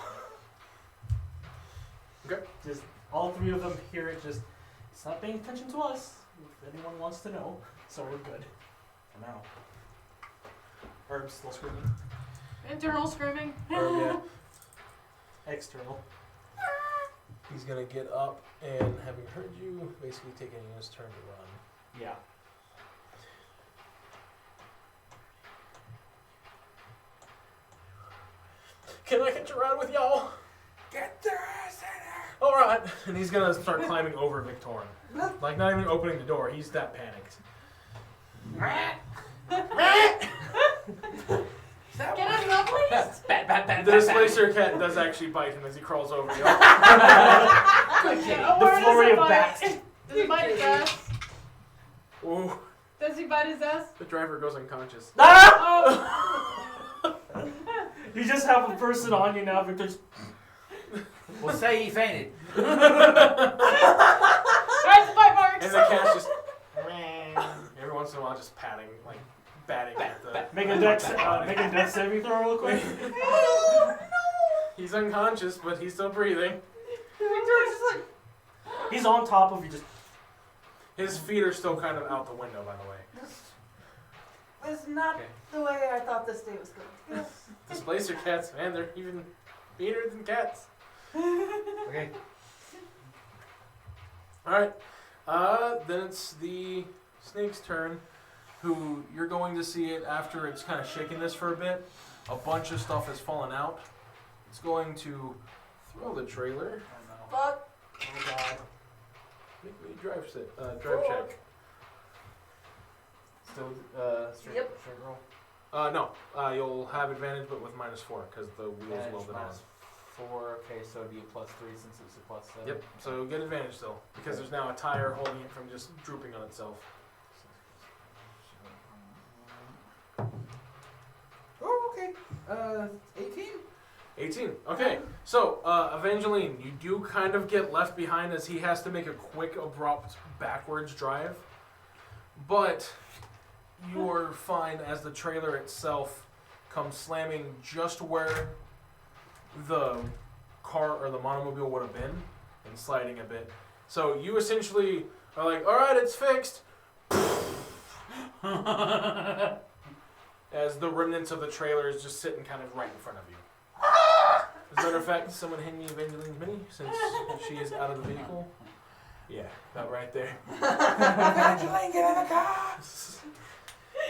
Okay.
Just all three of them hear it. Just it's not paying attention to us. If anyone wants to know, so we're good for now. Herb's still screaming.
Internal screaming.
Yeah.
External.
He's gonna get up and, having heard you, basically taking his turn to run.
Yeah.
Can I hitch a ride with y'all?
Get their ass in here!
All right. And he's gonna start climbing over Victorin. Like not even opening the door. He's that panicked.
Get him up, please.
The displacer cat does actually bite him as he crawls over you.
Oh,
The
where
flurry of
does
bats.
it bite? Does he bite his ass?
Ooh,
Does he bite his ass?
the driver goes unconscious.
Oh.
You just have a person on you now, Victor.
We'll say he fainted.
Where's the bite marks?
And the cat's just every once in a while just patting, like batting at the.
Make a death saving throw real quick.
He's unconscious, but he's still breathing.
Victoria's just like,
He's on top of you, just
His feet are still kind of out the window, by the way.
is not
Okay.
the way I thought this day was going to go.
Displacer cats, man, they're even meaner than cats.
Okay.
Alright. Then it's the snake's turn, who you're going to see it after it's kind of shaking this for a bit. A bunch of stuff has fallen out. It's going to throw the trailer.
Oh
Fuck.
Oh god.
Make me drive check.
Still, straight,
Yep.
straight roll.
No. You'll have advantage, but with -4 because the wheel's
Advantage
welded on.
-4. Okay, so it'd be a +3 since it's a +7.
Yep. So get advantage still because there's now a tire holding it from just drooping on itself.
Oh, okay. 18.
18. Okay, so Evangeline, you do kind of get left behind as he has to make a quick, abrupt backwards drive, but you are fine as the trailer itself comes slamming just where the car or the monomobile would have been and sliding a bit. So you essentially are like, all right, it's fixed. As the remnants of the trailer is just sitting kind of right in front of you. As a matter of fact, someone hand me Evangeline's mini since she is out of the vehicle. Yeah, that right there.
Evangeline, get in the car!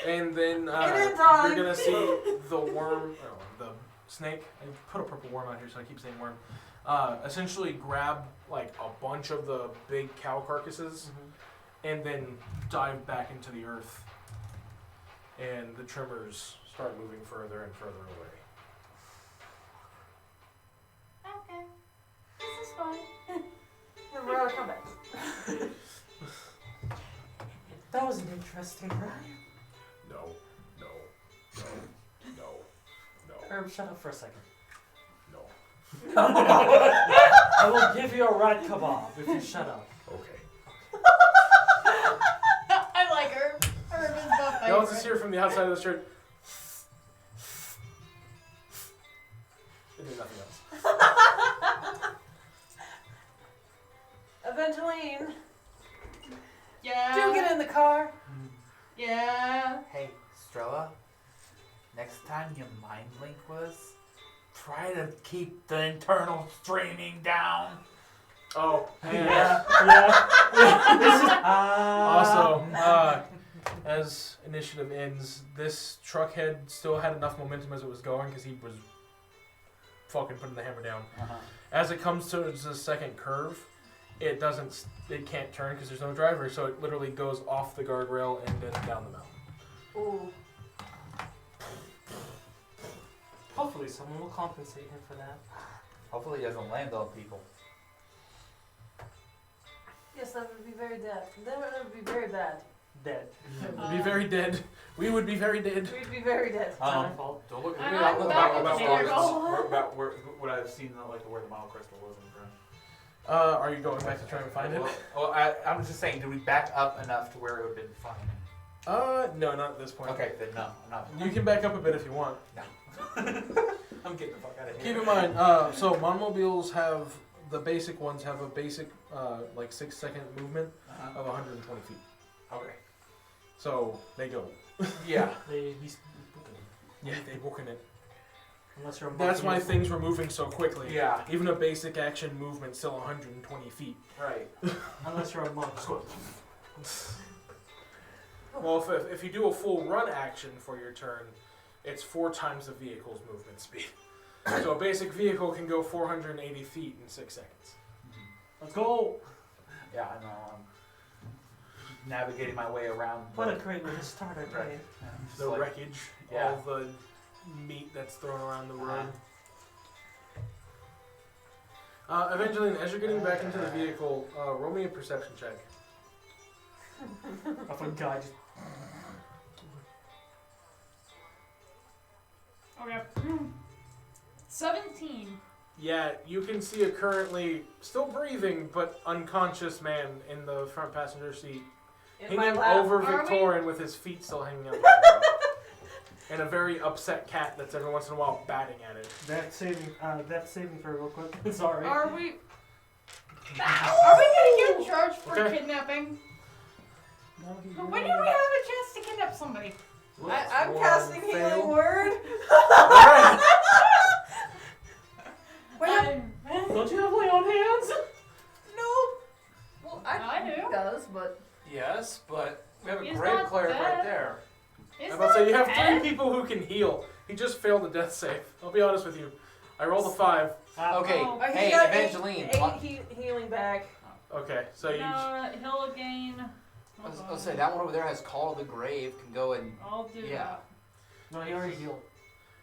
And then
Get in time.
you're gonna see the worm, the snake. I put a purple worm out here, so I keep saying worm. Essentially, grab like a bunch of the big cow carcasses, and then dive back into the earth. And the trimmers start moving further and further away.
Okay. This is fine.
And we're out of combat.
That was an interesting ride.
No, no, no, no, no,
Herb, shut up for a second.
no.
I will give you a rat kebab if you shut up.
Okay.
I like her. Herb is the
Now let's just
favorite.
hear from the outside of the shirt. They do nothing else.
Evangeline,
Yeah.
do get in the car.
Yeah.
Hey, Strella. Next time you mind link us, try to keep the internal streaming down.
Oh, and
Also,
also, as initiative ends, this truck head still had enough momentum as it was going because he was fucking putting the hammer down. As it comes to the second curve, it can't turn because there's no driver, so it literally goes off the guardrail and then down the mountain.
Ooh.
hopefully someone will compensate him for that.
Hopefully, he doesn't land on people.
Yes, that would be very bad. That would be very bad.
Dead.
We'd be very dead. We would be very dead.
We'd be very dead.
It's not my fault.
Don't look
I'm
at me.
not
About,
back
about,
in
about,
the
about,
table.
about where what I've seen, like where the Mile Crystal was in front.
Are you going back to try and find it?
Well, I was just saying, did we back up enough to where it would have been fine?
No, not at this point.
Okay, then no, I'm not.
You can back up a bit if you want.
I'm getting the fuck out of here.
Keep in mind, so monomobiles have, the basic ones have a basic, like 6-second movement
Uh-huh.
of 120 feet.
Okay.
So, they go.
Yeah.
He's
Yeah, they walk in it.
unless you're a
That's why
monkey.
things were moving so quickly.
Yeah.
Even a basic action movement's still 120 feet.
Right.
Unless you're a monk.
Well, if you do a full run action for your turn, it's 4 times the vehicle's movement speed. So a basic vehicle can go 480 feet in 6 seconds.
Let's go.
Yeah, I know. I'm navigating my way around.
What a great way to start our day.
Right. Yeah, I'm just
The
like-
wreckage,
yeah.
all the meat that's thrown around the road. Evangeline, as you're getting back into the vehicle, roll me a perception check.
Oh my god.
Okay. 17.
Yeah, you can see a currently still breathing but unconscious man in the front passenger seat,
In my
hanging
lap.
over
Are we-
Victorian with his feet still hanging out. the window. And a very upset cat that's every once in a while batting at it.
That's saving for real quick. Sorry.
Are we gonna get charged for
Okay.
kidnapping?
No, he
When
really-
did we have a chance to kidnap somebody?
I'm
One
casting
fail.
Healing Word.
Alright.
Wait,
Don't you have lay on hands?
no. Well,
I do.
He does, but
Yes, but we have a
He's
grave
not
cleric right
dead.
there.
Is
I'm about to say, you have
that
3 people who can heal. He just failed a death save. I'll be honest with you. I rolled a 5.
Okay,
Oh.
he
hey,
got
Evangeline.
eight healing back.
Okay, so you.
No, he'll gain.
I'll say that one over there has Call of the Grave. Can go and
I'll do
Yeah.
that.
No, he already healed.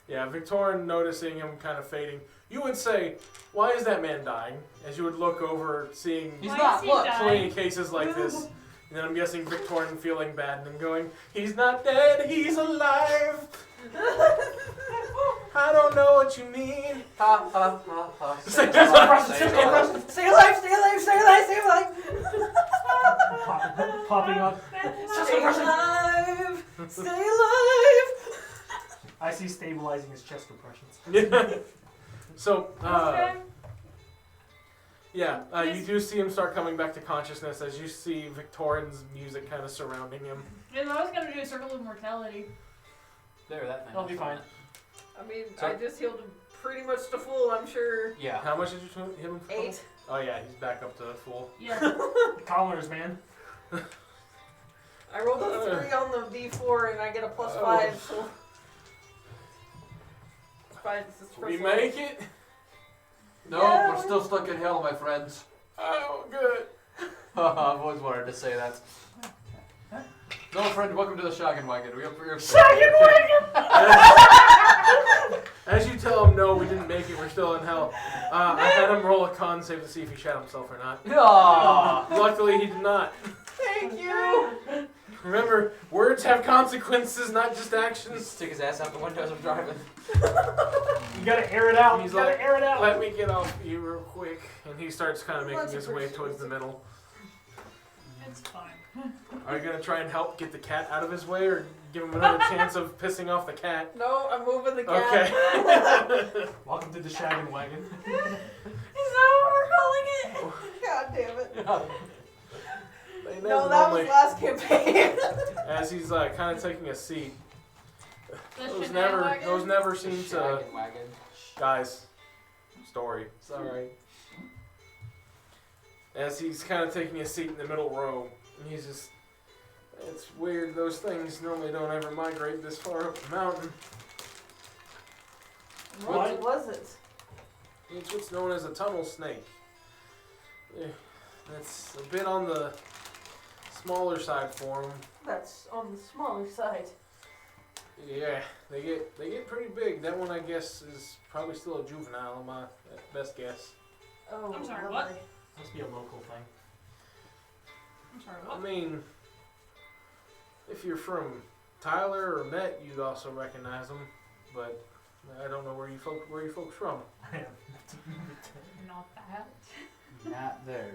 Yeah, Victorian noticing him kind of fading. You would say, why is that man dying? As you would look over, seeing
He's
Why
not.
is he
Look,
dying?
plenty of cases like this. And then I'm guessing Victorian feeling bad and then going, he's not dead, he's alive. I don't know what you mean.
ha ha ha ha.
Say
Say
it.
it. Say it.
Stay alive, stay alive, stay alive, stay alive.
Popping up.
Stay alive, stay alive.
I see stabilizing his chest compressions.
So,
Okay.
yeah, you do see him start coming back to consciousness as you see Victorian's music kind of surrounding him.
And I was gonna do a circle of mortality.
There, that thing.
I'll be fine.
I mean,
So-
I just healed him pretty much to full, I'm sure.
Yeah.
How much did you hit him for?
8.
Oh yeah, he's back up to full.
Yeah.
Commoners, man.
I rolled a 3 on the D4 and I get a plus
Oh.
5, so. 5 is the
We
first one.
make it?
No,
Yeah,
we're still stuck in hell, my friends.
Oh, good.
I've always wanted to say that. No, friend, welcome to the Shaggin' Wagon. We have for your
As you tell him, no, we didn't make it, we're still in hell. I had him roll a con save to see if he shat himself or not.
Aww.
Luckily, he did not.
Thank you!
Remember, words have consequences, not just actions.
Stick his ass out the window as I'm driving.
You gotta air it out.
He's
You gotta
like,
air it out.
let me get off you real quick. And he starts kind of making
That's
his way towards the middle.
It's fine.
Are you going to try and help get the cat out of his way or give him another chance of pissing off the cat?
No, I'm moving the cat.
Okay.
Welcome to the Shaggin' Wagon.
Is that what we're calling it? God damn it.
They
No,
never
that
normally-
was last campaign.
As he's kind of taking a seat.
The
Those
shenanigans.
never seem to...
Shaggin' Wagon.
Guys, story. It's alright. As he's kind of taking a seat in the middle row, and he's just... It's weird, those things normally don't ever migrate this far up the mountain.
What was it?
It's what's known as a tunnel snake. That's a bit on the smaller side for them.
That's on the smaller side.
Yeah, they get pretty big. That one, I guess, is probably still a juvenile, my best guess.
Oh,
I'm sorry,
lovely.
Must be a local thing.
I'm sorry,
I
what?
mean, if you're from Tyler or Met, you'd also recognize them, but I don't know where you folks from.
Not that.
Not there.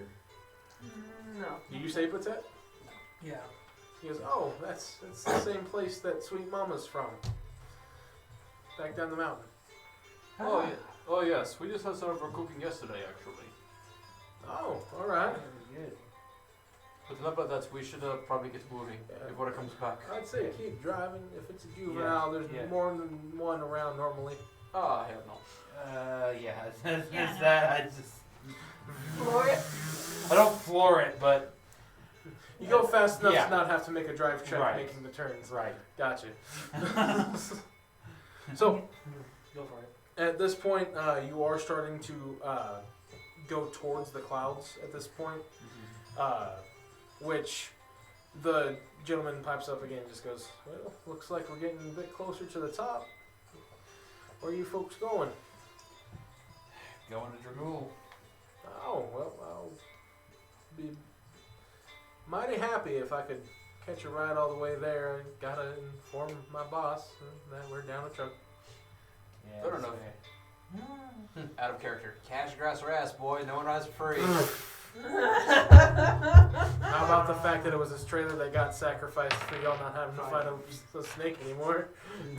No.
Did you say Patet?
Yeah.
He goes, oh, that's the same place that Sweet Mama's from. Back down the mountain.
Oh, yeah. Oh, yes. We just had some of our cooking yesterday, actually.
Oh, all right.
Good.
But enough about that. We should probably get moving before it comes back.
I'd say keep driving. If it's a juvenile, there's
yeah.
more than one around normally.
Ah, hell no.
Yeah.
Yeah,
It's
no.
that. I just.
Floor it.
I don't floor it, but.
You go fast enough
Yeah.
to not have to make a drive check
Right.
making the turns.
Right.
Gotcha. So,
Go for it.
at this point, you are starting to go towards the clouds at this point, which the gentleman pipes up again and just goes, well, looks like we're getting a bit closer to the top. Where are you folks going?
Going to Dragul.
Oh, well, I'll be mighty happy if I could catch a ride all the way there. I gotta inform my boss that we're down a truck.
Yeah.
Fair enough. Out of character. Cash, grass, or ass, boy. No one rides for free.
How about the fact that it was this trailer that got sacrificed for y'all not having to fight a snake anymore?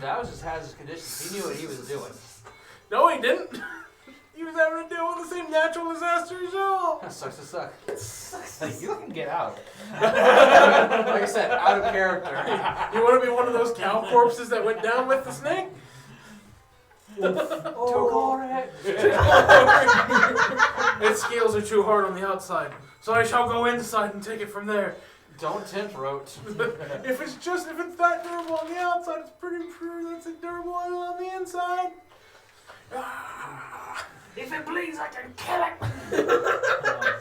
That was just hazardous conditions. He knew what he was doing.
No, he didn't. He was having to deal with the same natural disaster as y'all.
Sucks to suck.
Hey, you can get out.
Like I said, out of character.
You want to be one of those cow corpses that went down with the snake? Its scales are too hard on the outside, so I shall go inside and take it from there.
Don't tempt Rote.
If it's that durable on the outside, it's pretty sure that's it durable on the inside.
If it bleeds, I can kill it.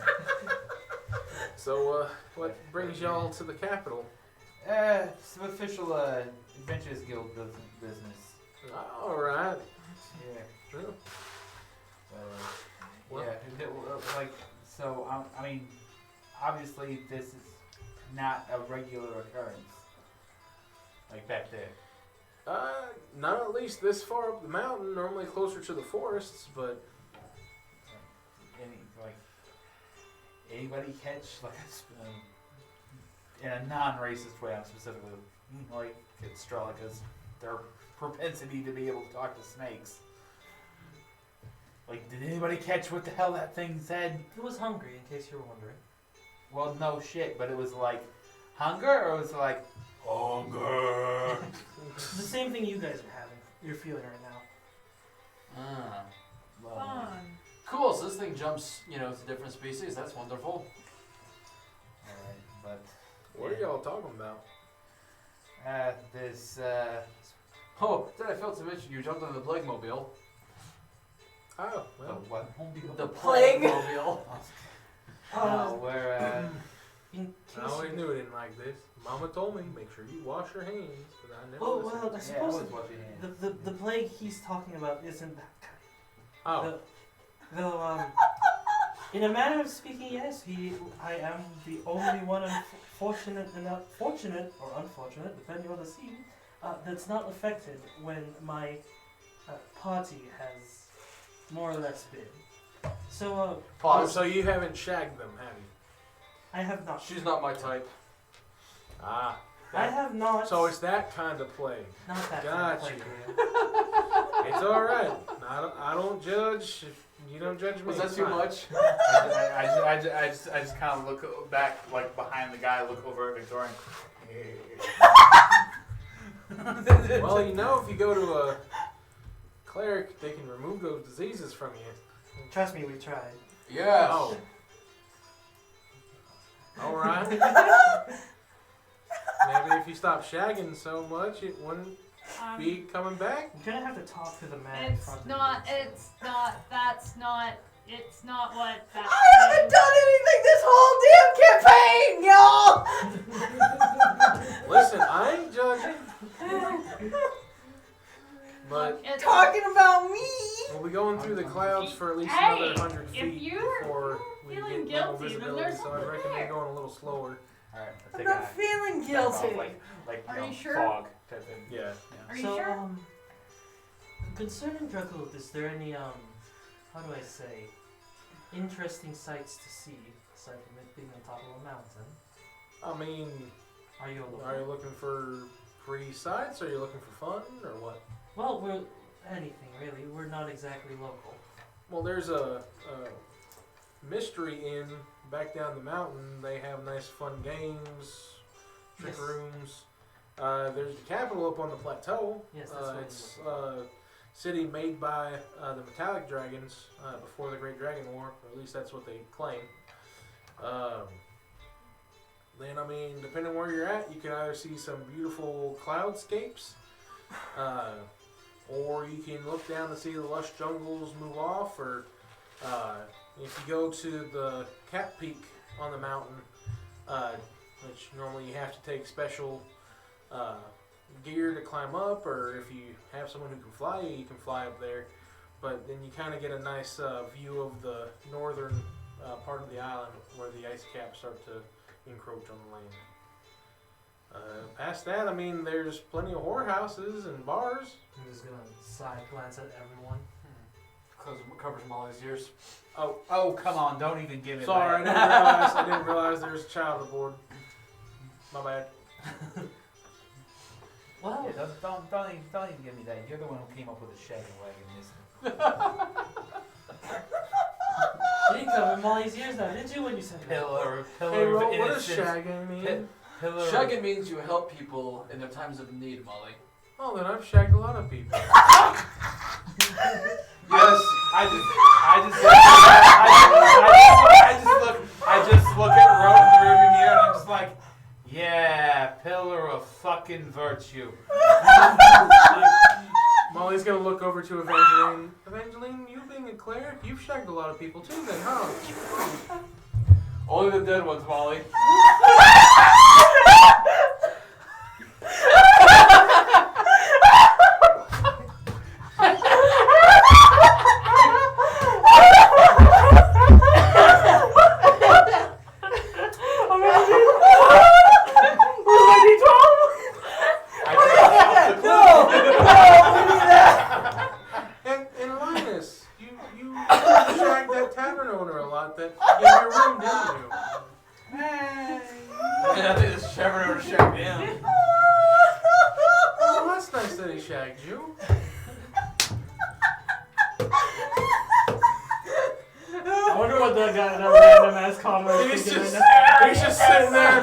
So, what brings y'all to the capital?
Some official Adventures Guild business.
All right.
Yeah.
Well,
I mean, obviously this is not a regular occurrence. Like back there.
Not at least this far up the mountain. Normally closer to the forests, but
Anybody catch in a non-racist way? I'm specifically like Strelica's their propensity to be able to talk to snakes. Like, did anybody catch what the hell that thing said?
It was hungry, in case you were wondering.
Well, no shit, but it was like hunger, or it was like hunger.
The same thing you guys are having. You're feeling right now.
Fun.
Cool, so this thing jumps, to different species. That's wonderful.
Alright, but
what are y'all talking about?
this
Oh, then I failed to mention you jumped on the Plague Mobile.
Oh,
the
well.
what?
The
Plague.
Mobile.
We're
In
I
case
always
you...
knew it didn't like this. Mama told me, make sure you wash your hands, but I never
Oh,
listened.
well, I
yeah,
suppose
always watch your hands.
the plague he's talking about isn't that kind.
Oh,
Though, in a manner of speaking, yes, I am the only one fortunate or unfortunate, depending on the scene, that's not affected when my party has more or less been. So,
Pause.
so you haven't shagged them, have you?
I have not.
She's not my type.
Ah.
I have not.
So it's that kind of plague.
Not that
Gotcha.
kind of plague.
It's all right. I don't judge. You don't judge me.
Was that
it's
too
fine.
much?
I just kind of look back, like behind the guy, look over at Victorian.
Well, if you go to a cleric, they can remove those diseases from you.
Trust me, we've tried.
Yes.
Oh. All right. Maybe if you stop shagging so much, it wouldn't be coming back.
I'm gonna have to talk to the man in
It's
front
not,
of me.
it's not what that.
I haven't done anything this whole damn campaign, y'all.
Listen, I ain't judging. But
It's-
Talking about me.
we'll be going through the clouds for at least
Hey,
another 100
if
feet
you're
before we get
feeling
normal
guilty, then
visibility,
there's
so I
something
recommend
there.
going a little slower.
Alright, let's
I'm
take
not feeling guilty.
Like
Are you sure?
fog type thing.
Yeah.
Are you
So,
sure?
concerning Dracula, is there any, how do I say, interesting sights to see, aside from it being on top of a mountain?
I mean,
Are you a
are you
local?
looking for pretty sights? Or are you looking for fun, or what?
Well, we're anything, really. We're not exactly local.
Well, there's a mystery inn back down the mountain. They have nice fun games, trick
Yes.
rooms. There's the capital up on the plateau.
Yes, that's what
It's a city made by the Metallic Dragons before the Great Dragon War, or at least that's what they claim. Then, I mean, depending where you're at, you can either see some beautiful cloudscapes, or you can look down to see the lush jungles move off, or if you go to the Cap Peak on the mountain, which normally you have to take special gear to climb up, or if you have someone who can fly you, you can fly up there. But then you kind of get a nice view of the northern part of the island where the ice caps start to encroach on the land. Past that, I mean, there's plenty of whorehouses and bars.
I'm just gonna side glance at everyone.
Covers Molly's ears.
Oh, come on! Don't even give it.
Sorry,
that.
I didn't realize there was a child aboard. My bad.
Well,
Yeah, don't even give me that. You're the one who came up with the shagging wagon.
You didn't come in Molly's ears now, did you, when you said that?
Pillar
Hey,
of
Ro, what does
innocence.
shagging mean?
Pillar of-
Shagging means you help people in their times of need, Molly.
Oh, then I've shagged a lot of people.
Yes, I just look at Road in the rearview mirror and I'm just like, yeah, pillar of fucking virtue.
Molly's gonna look over to Evangeline. Evangeline, you being a cleric, you've shagged a lot of people too then, huh?
Only the dead ones, Molly.
And Linus, you shagged that tavern owner a lot that in your room, didn't you?
Yeah, I think this Chevron would shagged him.
Oh, that's nice that he shagged you.
I wonder what that guy, that random ass comment is
He's
thinking
just,
right now.
he's just sitting there,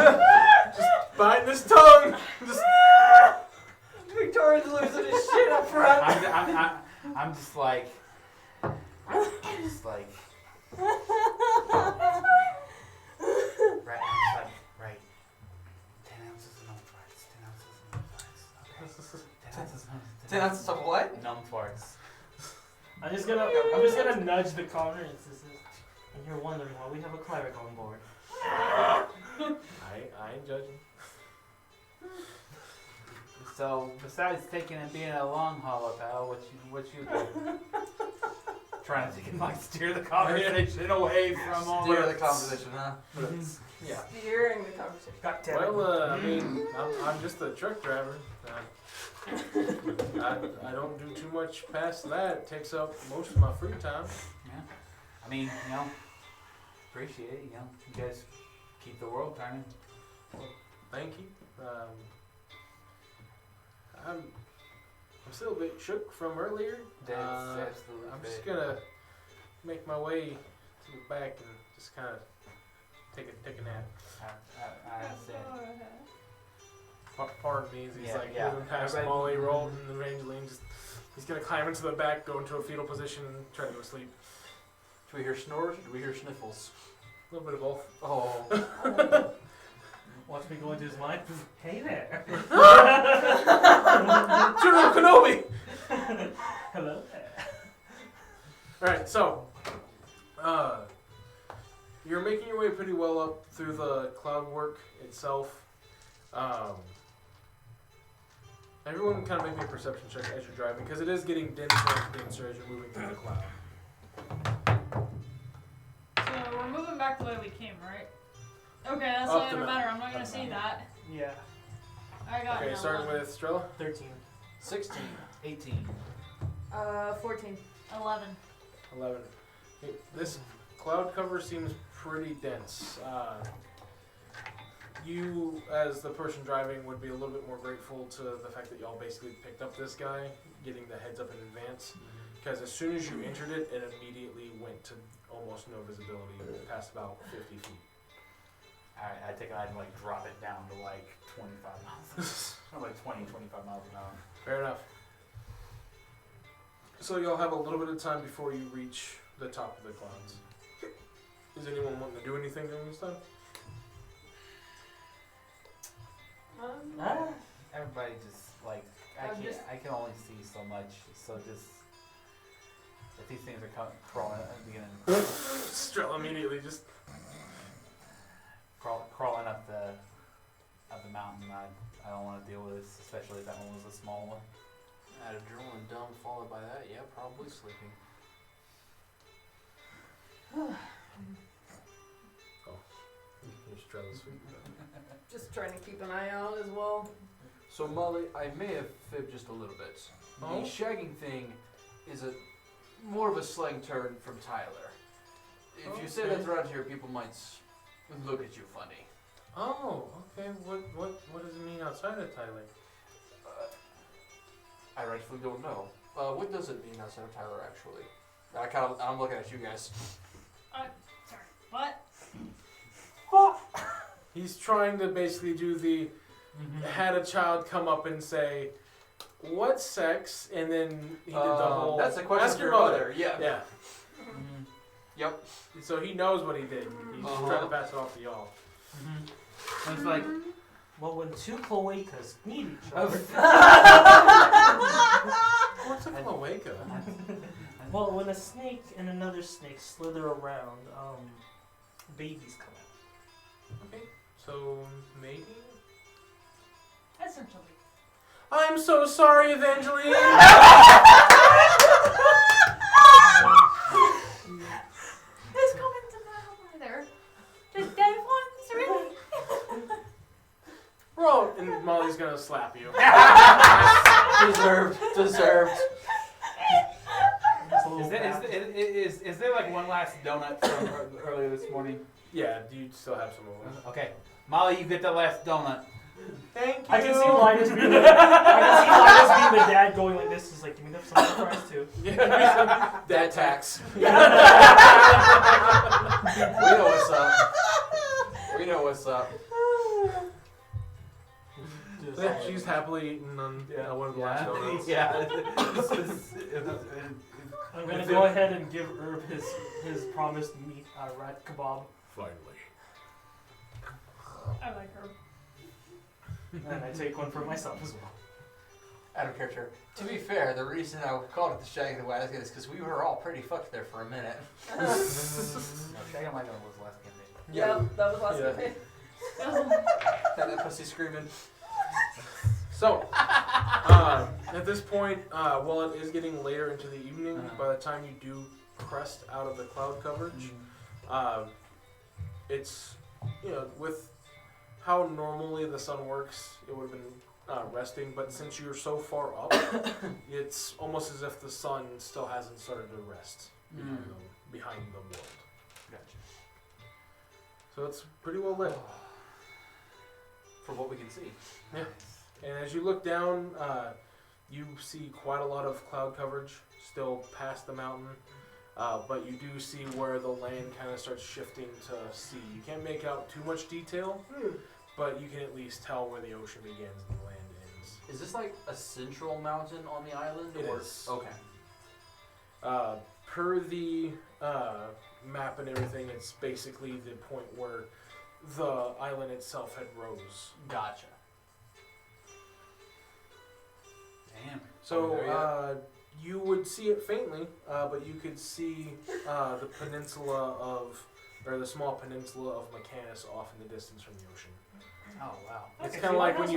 just biting his tongue. Just,
Victoria's losing his shit up front.
I'm just like, right, I'm just like, right, 10 ounces of numb farts, 10 ounces of numb farts.
10 ounces of what?
Numb farts.
I'm just gonna nudge the corner and you're wondering why we have a cleric on board.
I ain't judging.
So, besides taking and being a long hauler, pal, what you do? Trying to steer the conversation away from all
Steer
our-
the conversation, huh?
Yeah.
Steering the conversation.
God damn it.
Well, I mean, I'm just a truck driver. I don't do too much past that. It takes up most of my free time.
Yeah. I mean, appreciate it, you guys keep the world turning.
Thank you. I'm still a bit shook from earlier.
That's absolutely
I'm
fair.
just gonna make my way to the back and just kind of take a nap.
I understand.
Pardon me, as he's
Yeah,
like
yeah.
moving past
Everybody-
Molly, Roll, and Evangeline. He's gonna climb into the back, go into a fetal position, and try to go to sleep.
Do we hear snores or do we hear sniffles?
A little bit of both.
Oh.
Watch me go into his mind. Hey there.
General Kenobi!
Hello there.
Alright, so, you're making your way pretty well up through the cloud work itself. Everyone kind of make me a perception check as you're driving, because it is getting denser and denser as you're moving through the cloud.
So we're moving back the way we came, right? Okay, that's
Up
not
the
even
mountain.
better. I'm not gonna
Up the
see that.
Yeah.
I got
Okay,
an
starting
11.
with Strella.
13.
16, 18.
14.
11.
11. Okay, this cloud cover seems pretty dense. You, as the person driving, would be a little bit more grateful to the fact that y'all basically picked up this guy, getting the heads up in advance. Because as soon as you entered it, it immediately went to almost no visibility, past about 50 feet.
Alright, I think I'd drop it down to 25 miles. Or 25 miles an hour.
Fair enough. So you'll have a little bit of time before you reach the top of the clouds. Is anyone wanting to do anything during this time?
Everybody just I can only see so much. So just if these things are crawling at the beginning,
Strella immediately just...
crawling up the mountain, I don't want to deal with this, especially if that one was a small one.
Adrenaline dump followed by that, yeah, probably sleeping.
Strella's sweet.
Just trying to keep an eye out as well.
So Molly, I may have fibbed just a little bit.
Oh?
The shagging thing is more of a slang term from Tyler. If you say
Okay.
that around here, people might look at you funny.
Oh, okay. What does it mean outside of Tyler?
I rightfully don't know. What does it mean outside of Tyler, actually? I'm looking at you guys.
Sorry. What?
He's trying to basically do the had a child come up and say, "What sex?" and then he did the whole.
That's a question
Ask
for
your
your
mother.
mother. Yeah.
Yeah.
Yep.
So he knows what he did. He's just trying to pass it off to y'all.
And it's like, well, when two cloacas meet each other.
What's a cloaca?
Well, when a snake and another snake slither around, babies come out.
Okay. So maybe.
Essentially.
I'm so sorry, Evangeline.
Who's coming to the either? The dead ones, really?
Bro, and Molly's gonna slap you.
Deserved. Deserved.
Is there like one last donut from earlier this morning?
Yeah, do you still have some over?
Okay, Molly, you get the last donut.
Thank you.
I can see Linus being the dad going like this. He's like, give me some fries too.
Yeah.
Dad tax. We know what's up. We know what's up.
Yeah, she's happily eating on one of the last donuts.
Yeah.
I'm gonna go ahead and give Herb his promised meat rat kebab.
Finally.
I like her.
And I take one for myself as well.
Out of character. To be fair, the reason I called it the Shaggy the Wagon is because we were all pretty fucked there for a minute.
No, Shaggy My Donut was the last game.
Yeah, that was last
Yeah.
game.
That pussy screaming.
So, at this point, while it is getting later into the evening, by the time you do crest out of the cloud coverage, it's, with how normally the sun works, it would have been resting, but since you're so far up, it's almost as if the sun still hasn't started to rest behind the world.
Gotcha.
So it's pretty well lit.
From what we can see.
Yeah. And as you look down, you see quite a lot of cloud coverage still past the mountain, but you do see where the land kind of starts shifting to sea. You can't make out too much detail, but you can at least tell where the ocean begins and the land ends.
Is this like a central mountain on the island?
It
or?
is.
Okay.
Per the map and everything, it's basically the point where the island itself had rose.
Gotcha.
Damn.
So you would see it faintly, but you could see the small peninsula of Mechanus off in the distance from the ocean.
Oh wow.
It's kind of like when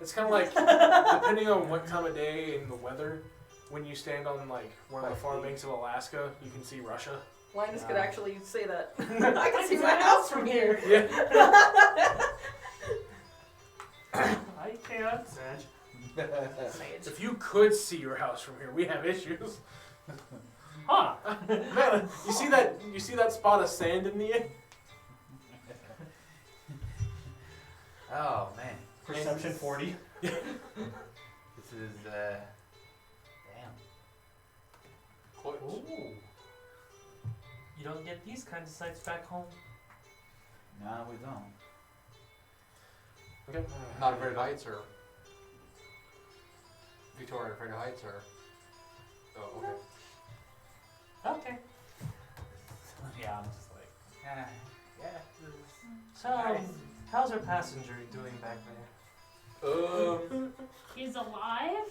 it's kind of like depending on what time of day and the weather, when you stand on like one of the far banks of Alaska, you can see Russia.
Linus could actually say that. I can see my house from here.
Yeah.
I can't. Sag.
If you could see your house from here, we have issues.
Huh.
Man, you see that spot of sand in the air?
Oh man.
Perception 40.
This is damn.
Ooh. You don't get these kinds of sights back home.
No, we don't.
Okay.
Not afraid of heights, or Victoria afraid of heights, or oh, okay.
Okay.
Yeah, I'm just like, yeah. This is
So, how's our passenger doing back
He's alive?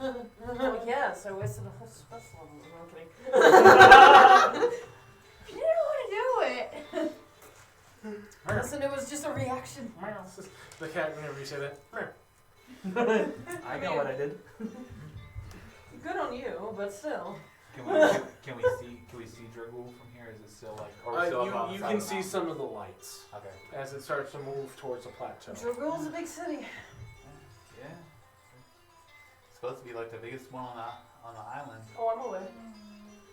Oh, yes, I wasted a whole special. No, I'm kidding.
You didn't want to do it.
Listen, it was just a reaction.
The cat, whenever you say that.
there? I know what I did.
Good on you, but still.
Can we see Dragul from here? Is it still like or still up on
You
the
can
side
see
of
some of the lights
the mountain? Okay.
as it starts to move towards the plateau.
Dragul's a big city.
Yeah. It's supposed to be like the biggest one on the island.
Oh, I'm away.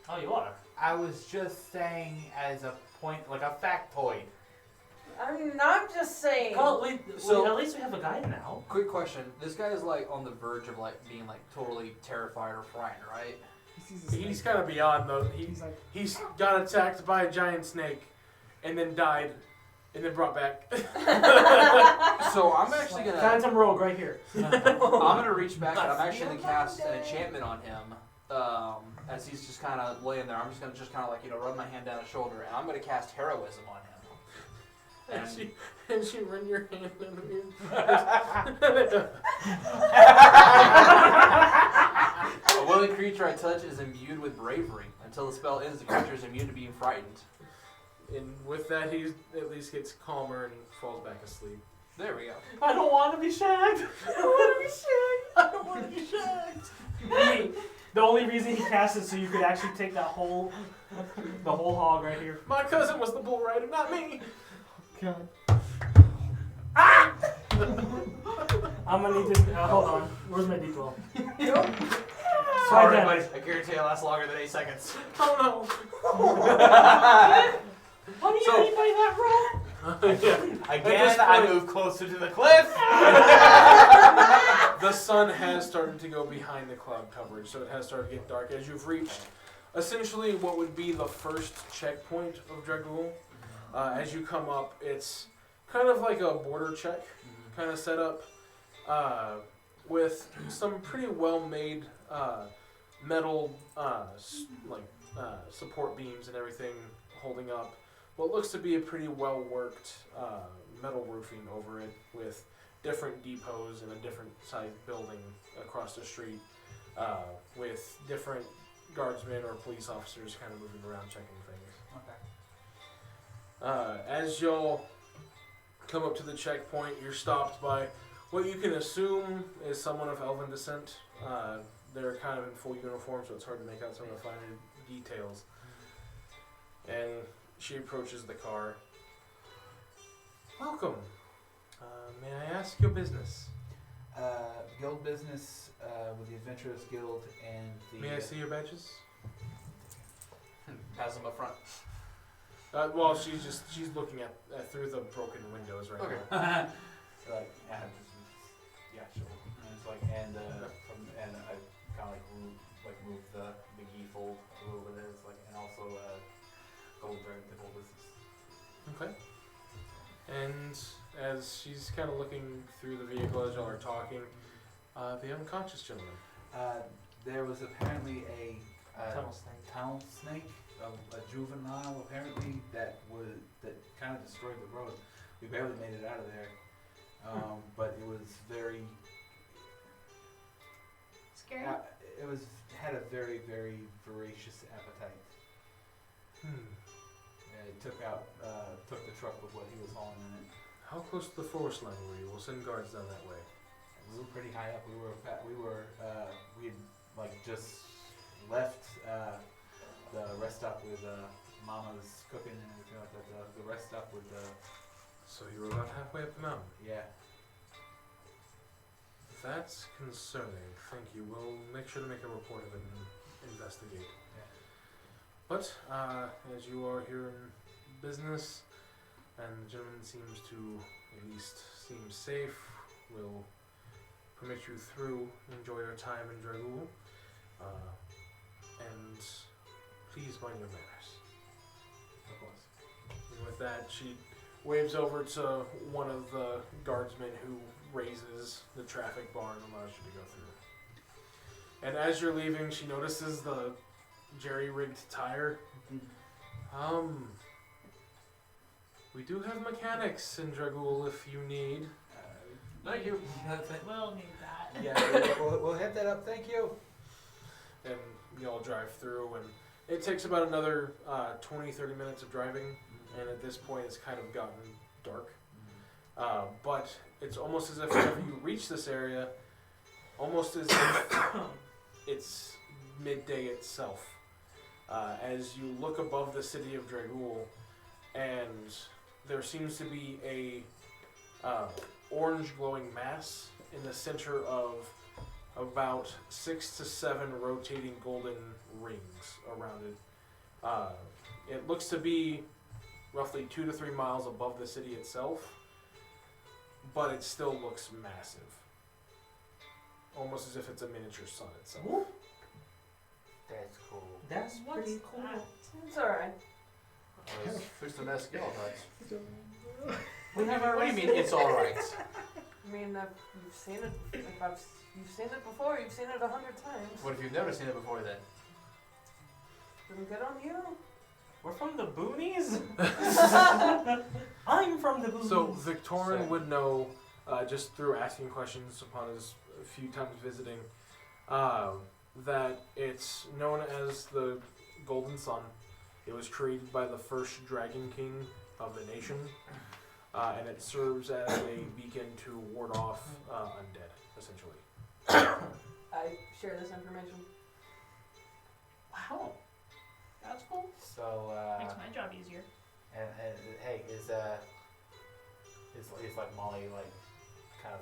Oh, you are?
I was just saying as a point, like a factoid.
I'm just saying.
Well,
So-
at least we have a guide now.
Quick question: this guy is like on the verge of like being like totally terrified or frightened, right?
He sees a snake.
He's kind of beyond though.
He's like,
He's got attacked by a giant snake, and then died, and then brought back.
So I'm actually gonna.
Phantom Rogue right here.
I'm gonna reach back and I'm actually gonna cast an enchantment on him. As he's just kind of laying there, I'm just gonna like run my hand down his shoulder, and I'm gonna cast heroism on him.
And she run your hand under me.
A willing creature I touch is imbued with bravery. Until the spell ends, the creature is immune to being frightened.
And with that, he at least gets calmer and falls back asleep.
There we go.
I don't want to be shagged.
I don't want to be shagged. I don't want to be shagged.
The only reason he cast it so you could actually take that whole, the whole hog right here.
My cousin was the bull rider, not me.
God. I'm gonna need to. Hold on. Where's my D12?
Sorry,
Again.
but I guarantee it lasts longer than 8 seconds.
Oh
What do you
So-
mean by that roll?
no. Yeah.
Again, I move closer to the cliff.
The sun has started to go behind the cloud coverage, so it has started to get dark as you've reached essentially what would be the first checkpoint of Dragul. As you come up, it's kind of like a border check kind of setup with some pretty well-made metal support beams and everything holding up what looks to be a pretty well-worked metal roofing over it with different depots in a different sized building across the street with different guardsmen or police officers kind of moving around checking things. As you'll come up to the checkpoint, you're stopped by what you can assume is someone of elven descent. They're kind of in full uniform, so it's hard to make out some of the finer details. And she approaches the car. Welcome. May I ask your business?
Guild business with the Adventurers Guild and the.
May I see your badges?
Pass him up front.
Well, she's looking at through the broken windows right
Okay.
now.
Like, yeah, sure. And it's like, and I kind of move the McGee fold a little bit. It's like, and also gold during the gold business.
Okay. And as she's kind of looking through the vehicle as y'all are talking, the unconscious gentleman.
There was apparently a
Tunnel snake.
tunnel snake, a juvenile apparently that kind of destroyed the road. We barely made it out of there, but it was very.
Scary.
It had a very, very voracious appetite. It took the truck with what he was hauling in it.
How close to the forest line were you? We'll send guards down that way.
We were pretty high up. We had just left the rest stop with Mama's cooking and everything like that. The rest stop with
So you were about halfway up the mountain.
yeah.
That's concerning. Thank you. We'll make sure to make a report of it and investigate.
Yeah.
But as you are here in business, and the gentleman seems to at least seem safe, we'll permit you through. Enjoy your time in Dragul. And please mind your manners.
Of course.
And with that, she waves over to one of the guardsmen who raises the traffic bar and allows you to go through. And as you're leaving, she notices the jerry-rigged tire. We do have mechanics in Dragul if you need.
Thank you.
We'll need that.
Yeah, we'll head that up. Thank you.
And you all drive through, and it takes about another 20-30 minutes of driving, and at this point it's kind of gotten dark. But it's almost as if whenever you reach this area, almost as if it's midday itself. As you look above the city of Dragul, and there seems to be a orange glowing mass in the center of about 6 to 7 rotating golden rings around it. It looks to be roughly 2 to 3 miles above the city itself, but it still looks massive. Almost as if it's a miniature sun itself.
That's cool.
That's
What's
pretty cool.
that?
It's alright.
Fix the mess, skeleton.
We have our
What do you mean it's alright?
I mean, you've seen it. You've seen it before. You've seen it 100 times.
What if you've never seen it before then?
Then good on you.
We're from the boonies? I'm from the boonies.
So Victorin would know, just through asking questions upon his few times visiting, that it's known as the Golden Sun. It was created by the first Dragon King of the nation, and it serves as a beacon to ward off undead, essentially.
I share this information.
Wow. That's cool.
So,
Makes my job easier.
and hey, is like Molly like kind of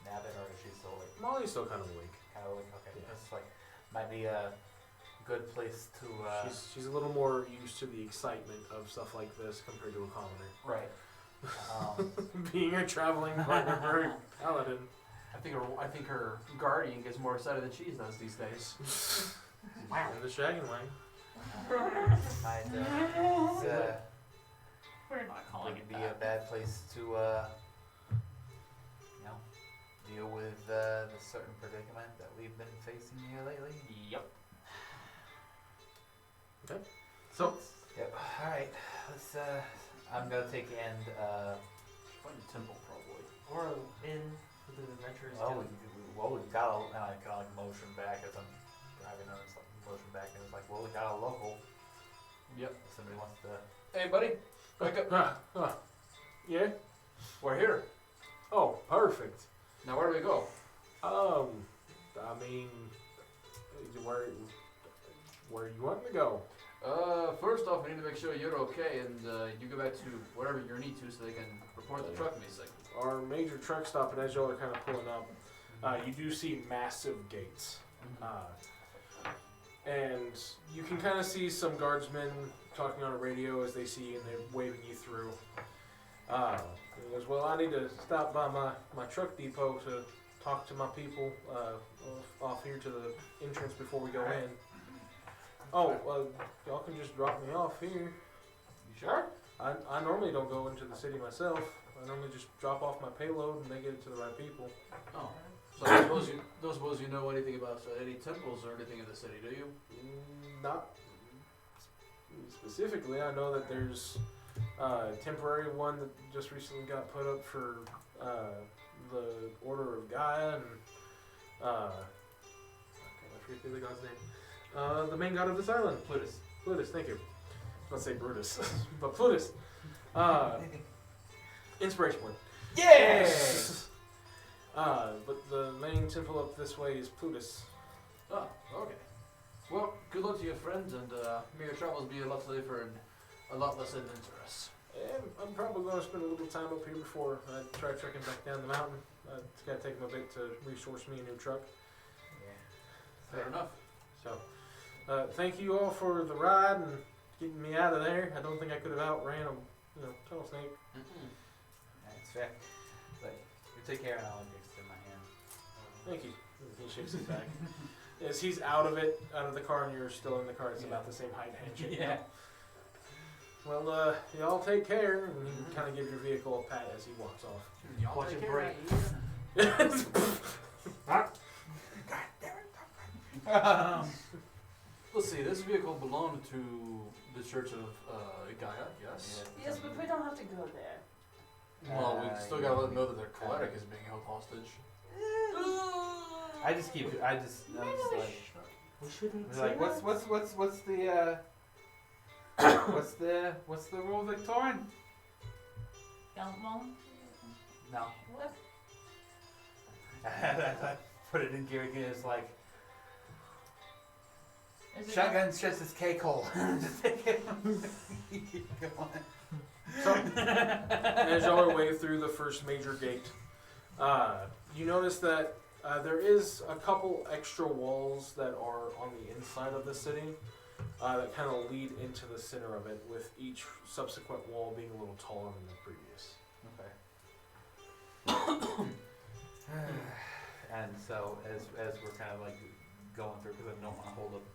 napping, or is she still like
Molly's still kind of awake.
kind of like okay?
Yeah.
It's like might be a good place to
She's a little more used to the excitement of stuff like this compared to a commoner.
right.
Being a traveling partner for a paladin.
I think her guardian gets more excited than she does these days.
And the shagging way.
Might it's,
We're not calling
would
it
be
that.
a bad place to deal with the certain predicament that we've been facing here lately.
Yep.
So,
Yep. All right. Let's. I'm gonna take and.
Find a temple probably.
Or in for the adventurous
Well,
guild.
we got a. And I kind of like motion back as I'm driving on. It's like motion back, and it's like, well, we got a local.
Yep.
If somebody wants to.
Hey buddy, wake up.
Yeah?
We're here.
Oh, perfect.
Now where do we go?
I mean, where you want to go?
First off, we need to make sure you're okay, and you go back to wherever you need to, so they can report the truck missing.
Our major truck stop, and as y'all are kind of pulling up, you do see massive gates. And you can kind of see some guardsmen talking on a radio as they see you, and they're waving you through. He goes, well, I need to stop by my truck depot to talk to my people off here to the entrance before we go in. Oh, well, y'all can just drop me off here.
You sure?
I normally don't go into the city myself. I normally just drop off my payload and they get it to the right people.
Oh. So I don't suppose you know anything about any temples or anything in the city, do you?
Not specifically. I know that there's a temporary one that just recently got put up for the Order of Gaia and I forget the other god's name. The main god of this island,
Plutus.
Plutus. Thank you. I was about to say Brutus, but Plutus. Inspiration point.
Yes.
But the main temple up this way is Plutus.
Oh, okay. Well, good luck to your friends, and may your travels be a lot safer and a lot less adventurous.
And I'm probably going to spend a little time up here before I try trekking back down the mountain. It's got to take me a bit to resource me a new truck.
Fair enough.
So, thank you all for the ride and getting me out of there. I don't think I could have outran a tunnel snake.
That's fair. But you take care, and I'll extend my hand.
Thank you. He shakes his back. As he's out of the car, and you're still in the car, it's about the same height handshake.
Yeah.
Well, y'all take care, and he kind of gives your vehicle a pat as he walks off.
Y'all
Watch
take
it
care
break.
of Let's see, this vehicle belonged to the Church of Gaia, yes?
Yes, but we don't have to go there.
Well, we still gotta let them know that their cleric is being held hostage.
I'm just like,
We shouldn't say
like,
that.
what's the rule, Victorian?
Don't moan.
No.
What?
I put it in gear again. It's like
Is it
shotgun's just as cake hole. Just take it. Go on.
So, as y'all are way through the first major gate, you notice that there is a couple extra walls that are on the inside of the city that kind of lead into the center of it, with each subsequent wall being a little taller than the previous.
Okay. And so as we're kind of like going through, because I don't want to hold up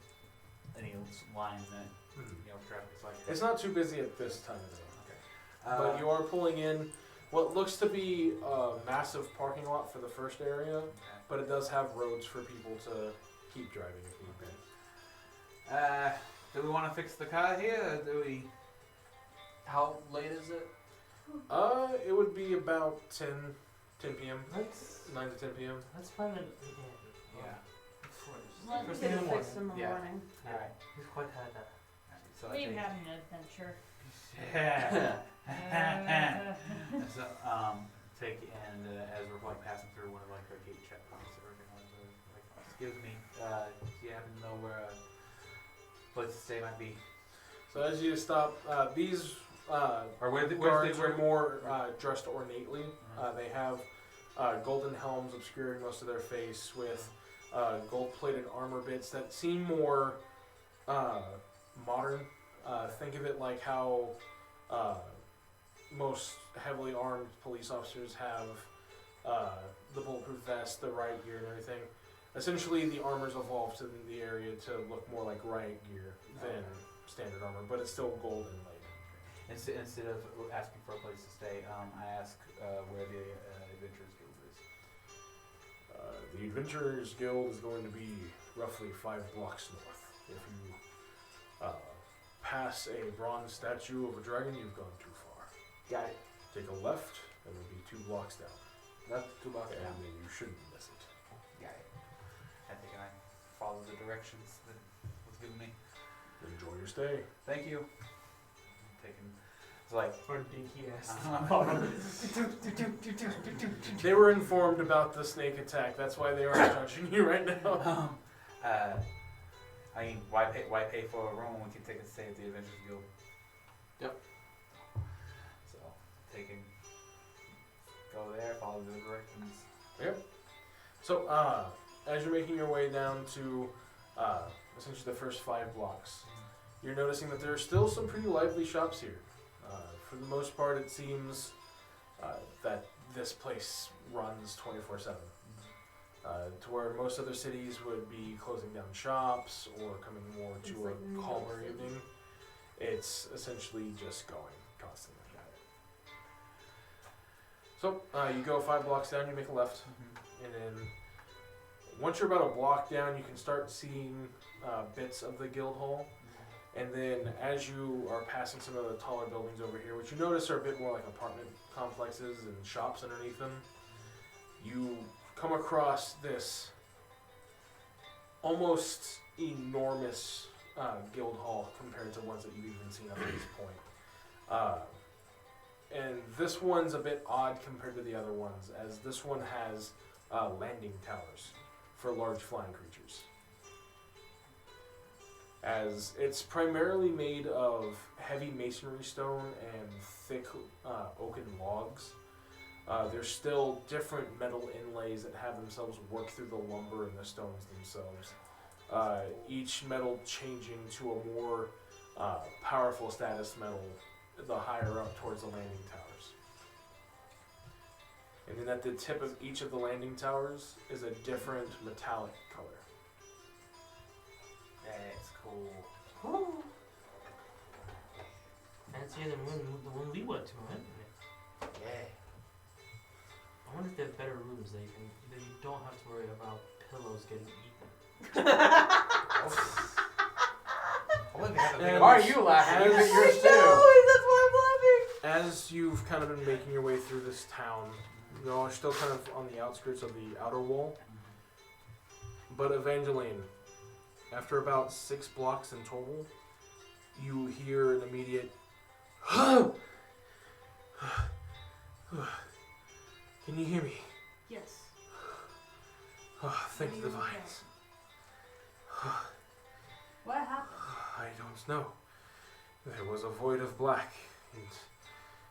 any line that traffic is like.
It's not too busy at this time of day.
Okay.
But you are pulling in what looks to be a massive parking lot for the first area, but it does have roads for people to keep driving if need be.
Do we want to fix the car here, or do we?
How late is it?
It would be about 10 p.m.
Let's
9 to 10 p.m.
let's find it.
Yeah.
Let's
First
Get
thing in
it
the
fixed
morning.
in the
Yeah.
morning.
Alright.
We've quite had that.
So I
We've
think-
had an adventure.
Yeah.
Uh,
So, take and as we're like passing through one of like our gate checkpoints, or like, excuse me, do you happen to know where a place to stay might be?
So as you stop, these
Or where the
guards are more dressed ornately. They have golden helms obscuring most of their face with gold-plated armor bits that seem more modern. Think of it like how most heavily armed police officers have the bulletproof vest, the riot gear, and everything. Essentially, the armor's evolved in the area to look more like riot gear than standard armor, but it's still gold inlaid.
Instead of asking for a place to stay, I ask where the Adventurers Guild is.
The Adventurers Guild is going to be roughly 5 blocks north. If you pass a bronze statue of a dragon, you've gone too far.
Got it.
Take a left, and it'll be 2 blocks down.
That's 2 bucks
And
down.
then you shouldn't miss it.
Got it. I think I follow the directions that was given me.
Enjoy your stay.
Thank you. Taking. It's like.
Or dinky ass.
They were informed about the snake attack. That's why they aren't touching you right now.
I mean, why pay for a room when we can take a stay at the Adventurers Guild?
Yep.
So, go there, follow the directions.
So, as you're making your way down to essentially the first 5 blocks, you're noticing that there are still some pretty lively shops here. For the most part, it seems that this place runs 24/7. To where most other cities would be closing down shops or coming more
It's
to
like
a
New York
calmer
City.
evening, it's essentially just going constantly. So you go 5 blocks down, you make a left, and then once you're about a block down, you can start seeing bits of the guild hall. And then as you are passing some of the taller buildings over here, which you notice are a bit more like apartment complexes and shops underneath them, you come across this almost enormous guild hall compared to ones that you've even seen up to this point. And this one's a bit odd compared to the other ones, as this one has landing towers for large flying creatures. As it's primarily made of heavy masonry stone and thick oaken logs. There's still different metal inlays that have themselves work through the lumber and the stones themselves. Each metal changing to a more powerful status metal the higher up towards the landing towers. And then at the tip of each of the landing towers is a different metallic color.
That's cool.
Ooh. Fancier than the one we went to, huh?
Yeah.
I wonder if they have better rooms that you don't have to worry about pillows getting eaten.
And
Why are you laughing? You
as-
get yours too.
That's why I'm laughing.
As you've kind of been making your way through this town, you know, still kind of on the outskirts of the outer wall. But Evangeline, after about 6 blocks in total, you hear an immediate Can you hear me?
yes.
Oh, thank
Are
the
you
divines.
What happened?
I don't know. There was a void of black, and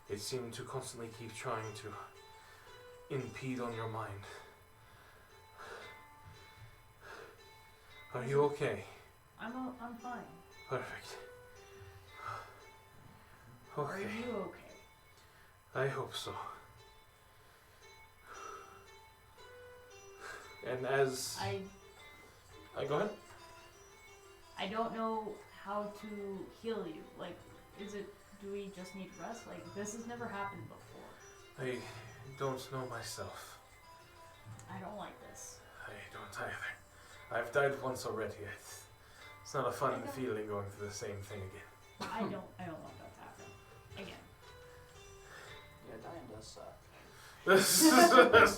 it seemed to constantly keep trying to impede on your mind. Are you okay?
I'm fine.
Perfect.
Are
Okay,
you okay?
I hope so. And as
I
go ahead.
I don't know how to heal you. Like, do we just need rest? Like, this has never happened before.
I don't know myself.
I don't like this.
I don't either. I've died once already. It's not a fun feeling going through the same thing again.
I don't want that to happen. Again.
Yeah, dying does suck.
This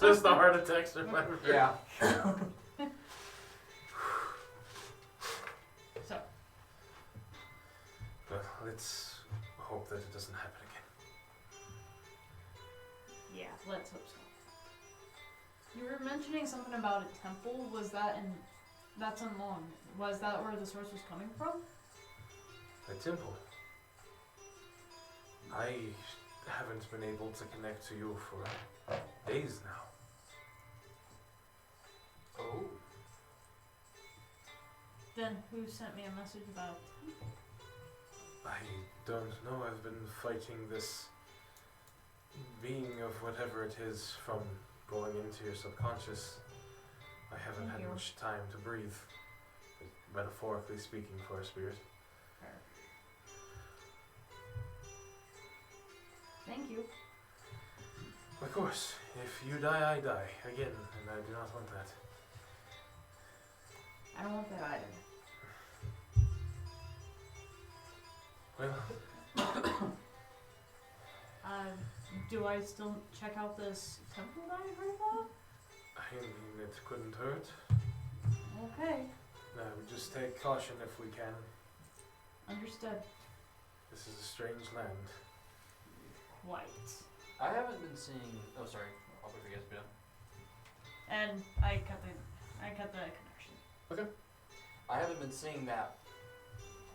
is the heart attacks of my
Yeah.
So,
But let's hope that it doesn't happen again.
yeah, let's hope so. You were mentioning something about a temple. That's in Long. Was that where the source was coming from?
A temple. I haven't been able to connect to you for days now.
Oh.
Then who sent me a message about?
I don't know. I've been fighting this being of whatever it is from going into your subconscious. I haven't had
Thank you.
much time to breathe, metaphorically speaking, for a spirit.
Thank you.
Of course, if you die, I die. Again, and I do not want that.
I don't want that either.
Well,
Do I still check out this temple that I heard about?
I mean, it couldn't hurt.
Okay,
Just take caution if we can.
understood.
This is a strange land.
Quite.
I haven't been seeing. Oh, sorry. I'll wait for you guys to be done.
And I cut the connection.
I haven't been seeing that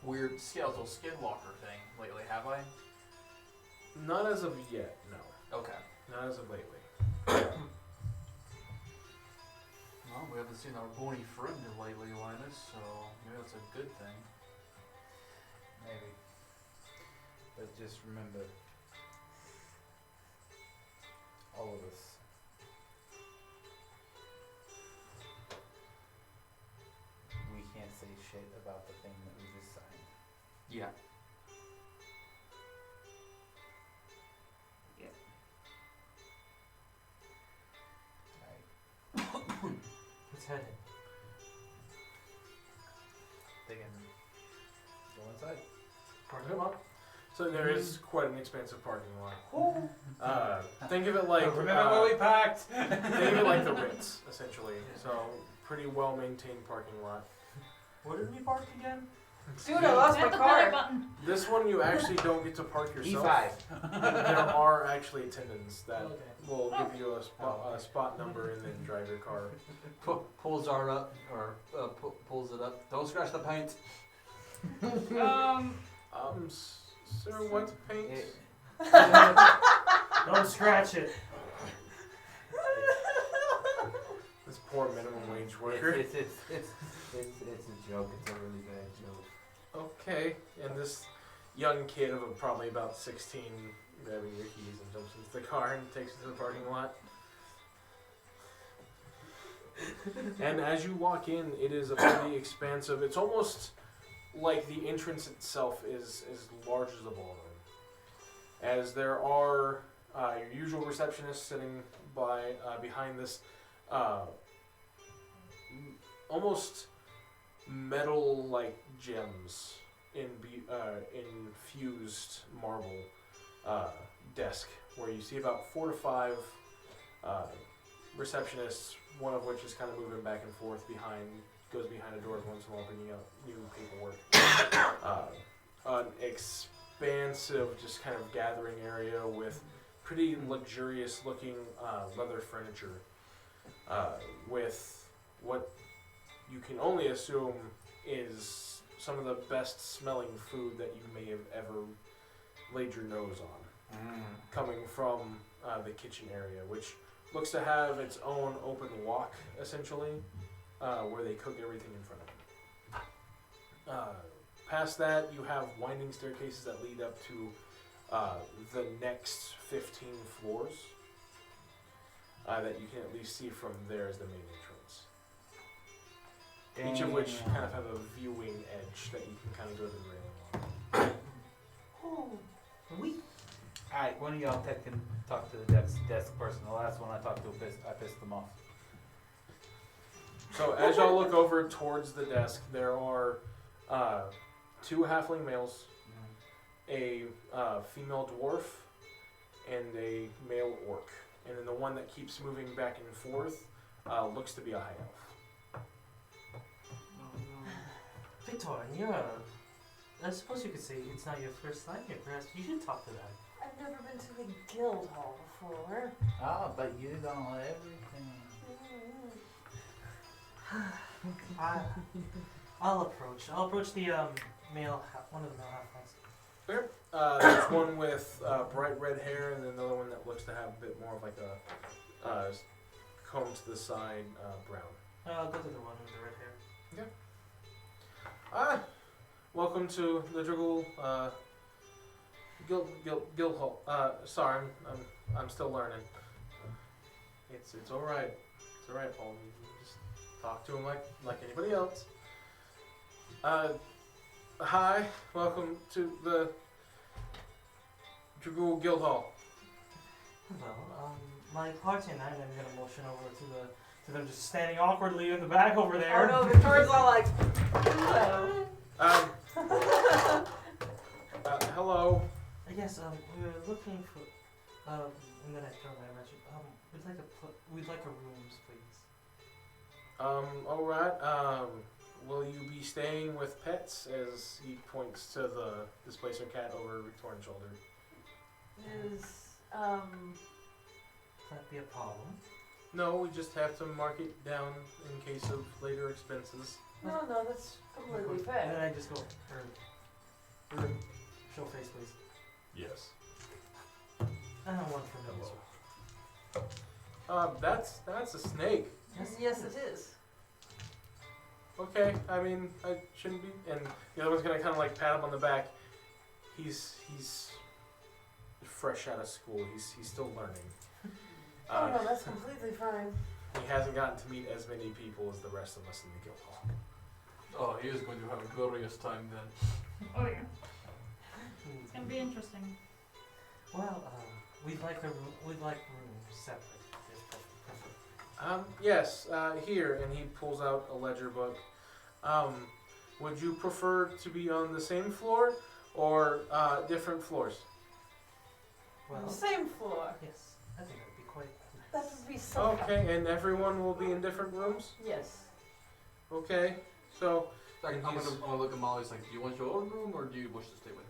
weird skeletal skinwalker thing lately, have I?
Not as of yet, no.
Okay.
Not as of lately.
Well, we haven't seen our bony friend lately, Linus, so maybe that's a good thing.
Maybe. But just remember, all of us. We can't say shit about the thing that we just signed.
Yeah.
Who's headed?
They can go inside.
Parking lot? So there is quite an expansive parking lot. Think of it like
Remember where we parked?
think of it like the Ritz, essentially. So pretty well maintained parking lot.
Where did we park again?
Dude, I lost my
Hit the belly
car.
button.
This one you actually don't get to park yourself.
E5.
There are actually attendants that
Okay.
will give you a spot number and then drive your car.
Pulls our up, or pulls it up. Don't scratch the paint.
Sir, what paint?
Don't scratch it.
This poor minimum wage worker.
It's a joke. It's a really bad joke.
Okay, and this young kid of probably about 16 grabbing your keys and jumps into the car and takes it to the parking lot. And as you walk in, it is a pretty expansive. It's almost like the entrance itself is as large as the ballroom. As there are your usual receptionists sitting behind this almost metal-like gems infused marble desk, where you see about 4 to 5 receptionists, one of which is kind of moving back and forth goes behind a door every once in a while, bringing out new paperwork. An expansive, just kind of gathering area with pretty luxurious-looking leather furniture, with what you can only assume is some of the best-smelling food that you may have ever laid your nose on, coming from the kitchen area, which looks to have its own open wok, essentially, where they cook everything in front of them. Past that, you have winding staircases that lead up to the next 15 floors that you can at least see from there as the main entrance. Each of which kind of have a viewing edge that you can kind of go to the railing on.
We.
Alright, one of y'all can talk to the desk person. The last one I talked to, I pissed them off.
So as y'all look over towards the desk, there are 2 halfling males, a female dwarf, and a male orc. And then the one that keeps moving back and forth looks to be a high elf.
Victor, you're I suppose you could say it's not your first time here. Perhaps you should talk to that.
I've never been to the guild hall before.
Ah, but you don't know everything.
I'll approach the male one of the male halflings.
There's one with bright red hair, and then another one that looks to have a bit more of like a comb to the side brown.
I'll go to the one with the red hair.
Welcome to the Dragul Guild Hall. Sorry, I'm still learning. It's all right. It's all right, Paul. You just talk to him like anybody else. Hi, welcome to the Dragul Guild Hall.
Hello. My party and I'm gonna motion over to them just standing awkwardly in the back over there.
Oh no, Victoria's all like, hello.
Hello.
Yes, we're looking for and then I told her I mentioned we'd like a rooms, please.
All right. Will you be staying with pets? As he points to the displacer cat over Victorian's shoulder.
Is
That'd be a problem.
No, we just have to mark it down in case of later expenses.
no, that's completely
And
fair.
then I just go, show face, please.
Yes.
I don't want from
Hello. That's a snake.
Yes, it is.
Okay, I mean, I shouldn't be. And the other one's gonna kind of like pat him on the back. He's fresh out of school. He's still learning.
Oh no, that's completely fine.
He hasn't gotten to meet as many people as the rest of us in the guild hall.
Oh, he is going to have a glorious time then.
Oh yeah. It's gonna be interesting.
Well, we'd like rooms separate. Yes, perfect.
Yes, here, and he pulls out a ledger book. Would you prefer to be on the same floor or different floors?
Well,
Same floor.
yes, I think that'd be quite
That
nice.
would be so.
Okay, and everyone will be in different rooms?
Yes.
Okay, so
I'm gonna look at Molly. It's like, do you want your own room or do you wish to stay with me?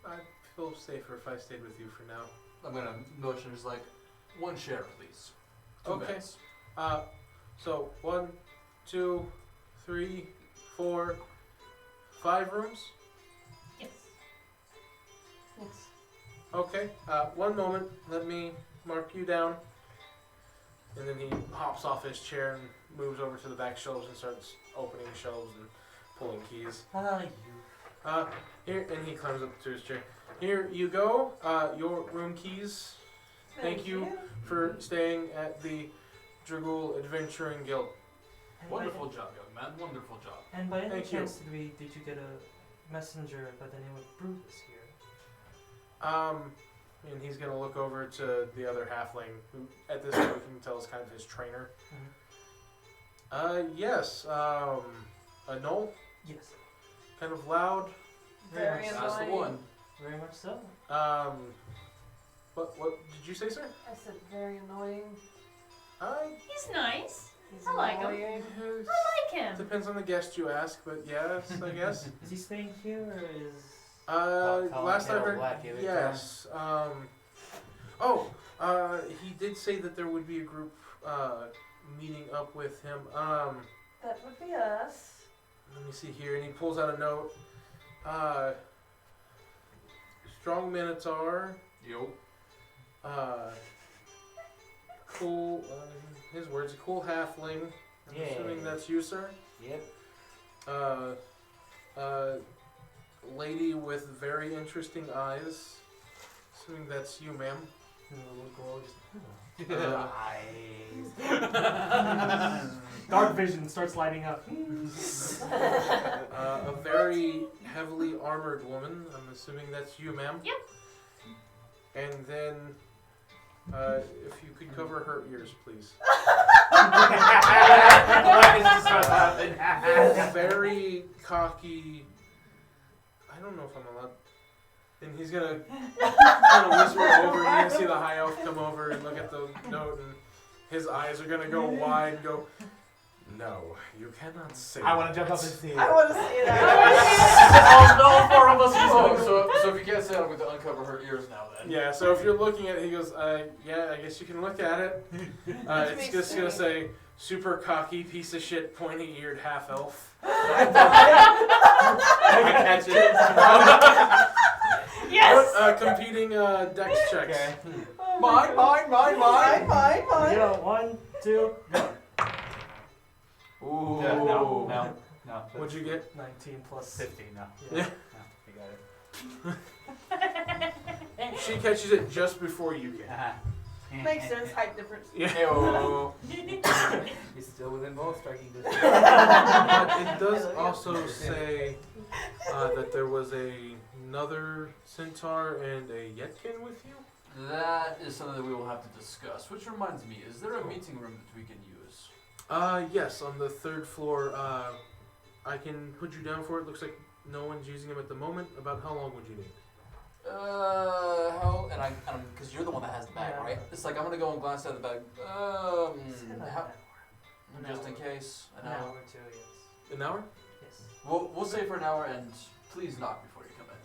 I'd feel safer if I stayed with you for now.
I'm gonna motion. It's like, one share, please. Two
Okay.
beds.
So 1, 2, 3, 4, 5 rooms?
Yes.
Yes.
Okay, one moment, let me mark you down. And then he hops off his chair and moves over to the back shelves and starts opening shelves and pulling keys.
You.
Here, and he climbs up to his chair. Here you go, your room keys. Thank you for staying at the Dragul Adventuring Guild.
And
Wonderful job, young man. Wonderful job.
And by any
Thank you.
chance, did you get a messenger by the name of Brutus here?
And he's gonna look over to the other halfling, who at this point we can tell is kind of his trainer. Yes, a Knoll,
Yes.
kind of loud.
Very
much so.
That's the
annoying.
one.
Very much so.
What did you say, sir?
I said very annoying.
He's nice.
He's
I like him.
annoying.
I like him.
Depends on the guest you ask, but yes, I guess.
Is he staying here or is?
Last I heard,
Black every
yes. He did say that there would be a group meeting up with him.
That would be us.
Let me see here, and he pulls out a note. Strong Minotaur.
Yo.
Cool. His words. Cool halfling. I'm
Yeah.
assuming that's you, sir.
Yep.
Lady with very interesting eyes. Assuming that's you, ma'am.
And the little girl just, dark vision starts lighting up.
A very heavily armored woman. I'm assuming that's you, ma'am.
Yep.
And then, if you could cover her ears, please. Very cocky. I don't know if I'm allowed. And he's gonna kind of whisper over. You're gonna see the high elf come over and look at the note, and his eyes are gonna go wide and go, "No, you cannot say."
I want to jump up and see it.
I want to see that.
All four of us
So if you can't say it, I'm going to uncover her ears now then.
Yeah, so if you're looking at it, he goes, yeah, I guess you can look at it. It's just gonna say, super cocky, piece of shit, pointy-eared half-elf.
I can catch it.
Yes!
Competing dex checks.
Okay.
Mine.
Fine.
Yeah, 1, 2,
Ooh.
Yeah, no.
What'd you get?
19 plus
50, no.
Yeah.
No, you got it.
She catches it just before you can.
Makes sense. Height difference.
Yeah.
Ew.
He's still within ball striking distance.
But it does also say that there was another centaur and a yetkin with you.
That is something that we will have to discuss. Which reminds me, is there a meeting room that we can use?
Yes, on the 3rd floor. I can put you down for it. Looks like no one's using them at the moment. About how long would you need?
Because you're the one that has the bag,
Yeah.
right? It's like I'm gonna go and glance at the bag. Just in case. An hour.
or 2, yes.
An hour?
Yes.
We'll say for an hour, and please knock before you come in.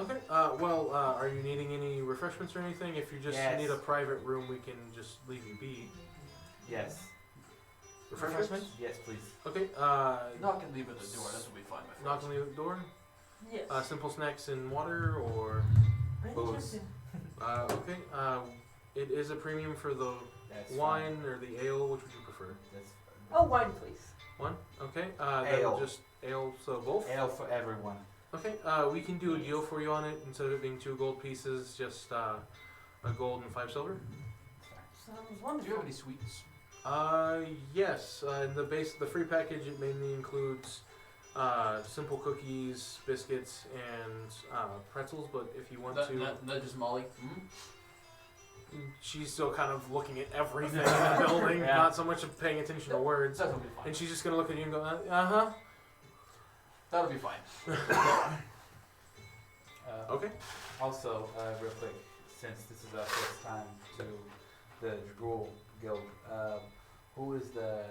Okay. Are you needing any refreshments or anything? If you just
Yes.
need a private room, we can just leave you be.
Yes.
Refreshments?
Yes, please.
Okay.
Knock and leave at the door. That will be fine, my friend.
Knock on the door.
Yes.
Simple snacks and water, or
Booze.
okay. It is a premium for the
That's
wine or the ale. Which would you prefer?
Fine. That's
Oh, wine, please.
One. Okay.
Ale.
Then just ale. So both.
ale for everyone.
Okay. We can do a deal for you on it. Instead of it being 2 gold pieces, just a gold and 5 silver.
Sounds
Do you
wonderful.
have any sweets?
Yes. In the free package, it mainly includes simple cookies, biscuits, and pretzels. But if you want to,
Not just Molly.
she's still kind of looking at everything in the building,
Yeah.
not so much of paying attention to words.
That'll be fine.
And she's just gonna look at you and go, uh-huh.
That'll be fine.
Okay.
Also, real quick, since this is our first time to the Drool Guild, who is the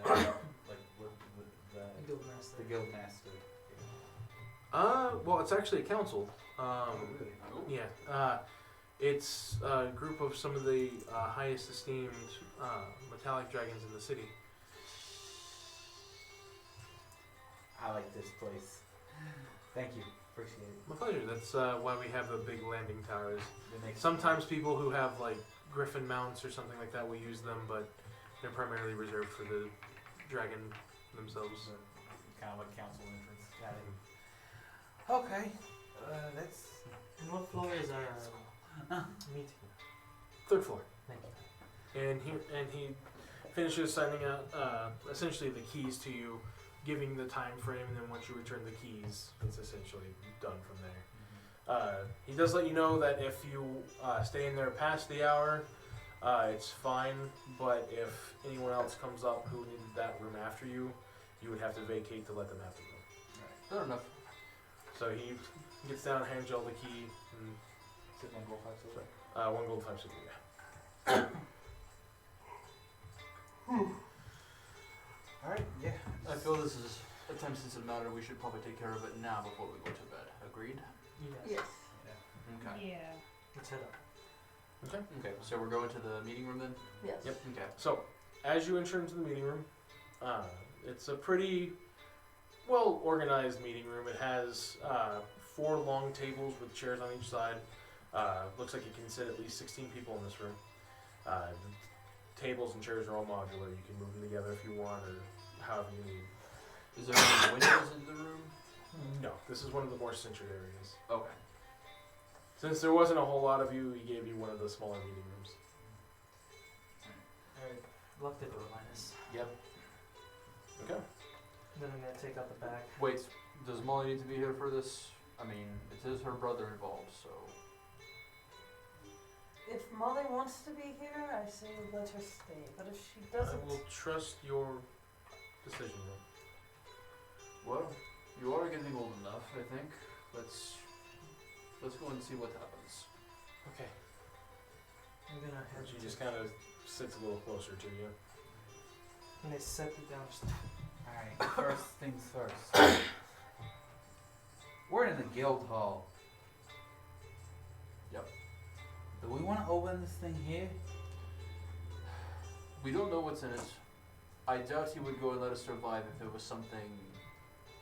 the guild master?
Well, it's actually a council.
Really?
Yeah. It's a group of some of the highest esteemed metallic dragons in the city.
I like this place. Thank you. Appreciate it.
My pleasure. That's why we have a big landing towers.
It makes
Sometimes people who have like griffin mounts or something like that will use them, but they're primarily reserved for the dragon themselves.
kind of like council entrance. Got it. Okay. That's.
And what floor is our meeting?
3rd floor.
Thank you.
And he finishes signing out essentially the keys to you, giving the time frame, and then once you return the keys, it's essentially done from there. He does let you know that if you stay in there past the hour, it's fine, but if anyone else comes up who needed that room after you, you would have to vacate to let them have the room.
Fair enough.
So he gets down, hands you all the key, and
Is it 1 gold 5 silver?
1 gold, 5 silver, yeah.
Alright, yeah.
I feel this is a time-sensitive matter. We should probably take care of it now before we go to bed. Agreed?
Yes.
Okay.
Yeah.
Let's head up.
Okay, so we're going to the meeting room then?
Yes.
Yep.
Okay.
So, as you enter into the meeting room, it's a pretty well organized meeting room. It has 4 long tables with chairs on each side. Looks like it can sit at least 16 people in this room. The tables and chairs are all modular. You can move them together if you want, or however you need.
Is there any windows into the room?
No, this is one of the more centered areas.
Okay.
Since there wasn't a whole lot of you, he gave you one of the smaller meeting rooms.
locked the door, Linus.
Yep.
Okay.
Then I'm gonna take out the bag.
Wait, does Molly need to be here for this? I mean, it is her brother involved, so.
If Molly wants to be here, I say let her stay. But if she
I
doesn't,
will trust your decision.
Well, you are getting old enough, I think. Let's go and see what happens.
Okay.
I'm gonna head
She
to
just kind of sits a little closer to you.
and I set it down.
Alright, first things first. We're in the guild hall.
Yep.
Do we want to open this thing here?
We don't know what's in it. I doubt he would go and let us survive if it was something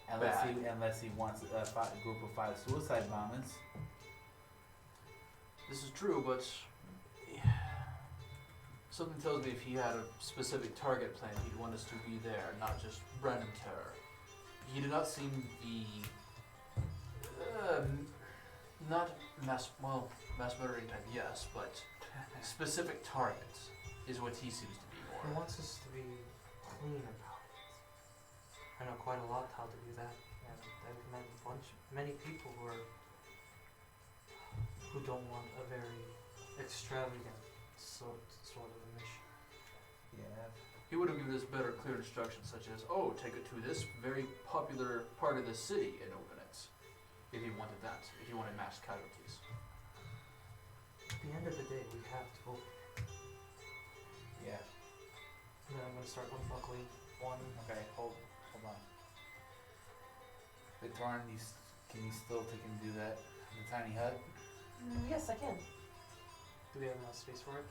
bad.
Unless he wants a group of 5 suicide bombers.
This is true, but something tells me if he had a specific target plan, he'd want us to be there, not just random terror. He did not seem the not mass murdering type, yes, but specific target is what he seems to be
He
more.
wants us to be clean about it. I know quite a lot how to do that, and I've met many people who don't want a very extravagant sort of a mission.
Yeah.
He would have given us better, clear instructions, such as, "Oh, take it to this very popular part of the city and open it." If he wanted that, if he wanted mass casualties.
At the end of the day, we have to open.
Yeah.
And then I'm gonna start unbuckling one.
Okay, hold on. Victorin, can you still take and do that in the tiny hut?
yes, I can.
Do we have enough space for it?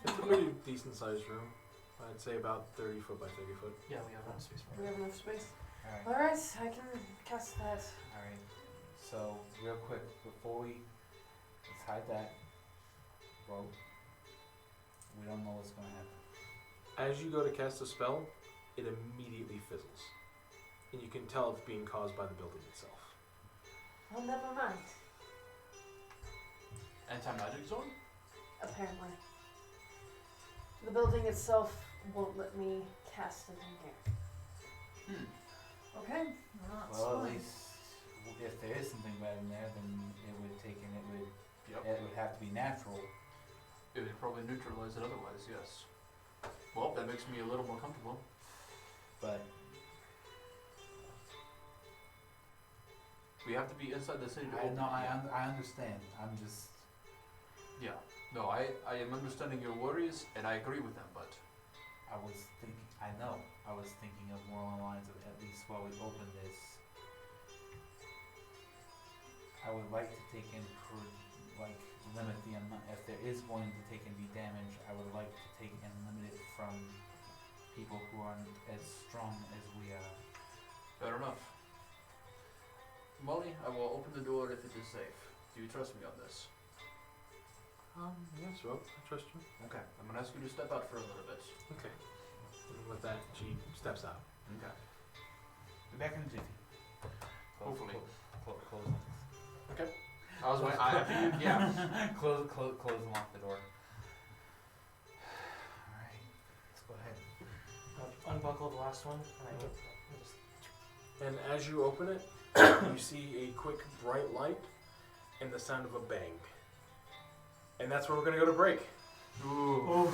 It's a pretty decent sized room. I'd say about 30 foot by 30 foot.
Yeah, we have enough space for
We
it.
have enough space.
Alright.
All right, I can cast that.
Alright. So, real quick, before let's hide that rope. We don't know what's gonna happen.
As you go to cast a spell, it immediately fizzles. And you can tell it's being caused by the building itself.
Well, never mind.
Anti-magic zone?
Apparently, the building itself won't let me cast it in here.
Okay. Well, that's
Well, at
fine.
least if there is something bad in there, then it would
Yep.
it would have to be natural.
It would probably neutralize it otherwise, yes. Well, that makes me a little more comfortable.
But
We have to be inside the city to
I
open
know
it, yeah.
I understand. I'm just
Yeah. No, I am understanding your worries, and I agree with them, but
I was thinking of more along the lines of at least while we open this, I would like to take in limit the amount, if there is going to take and be damage, I would like to take and limit it from people who aren't as strong as we are.
fair enough. Molly, I will open the door if it is safe. Do you trust me on this?
Yes, well, I trust you.
Okay. I'm gonna ask you to step out for a little bit.
Okay. And with that, she steps out.
Okay.
Be back in a jiffy.
Hopefully.
Close.
I was waiting. After you, yeah.
Close and lock the door. Alright, let's go ahead.
I'll unbuckle the last one, and I just
And as you open it, you see a quick bright light and the sound of a bang. And that's where we're going to go to break.
Ooh.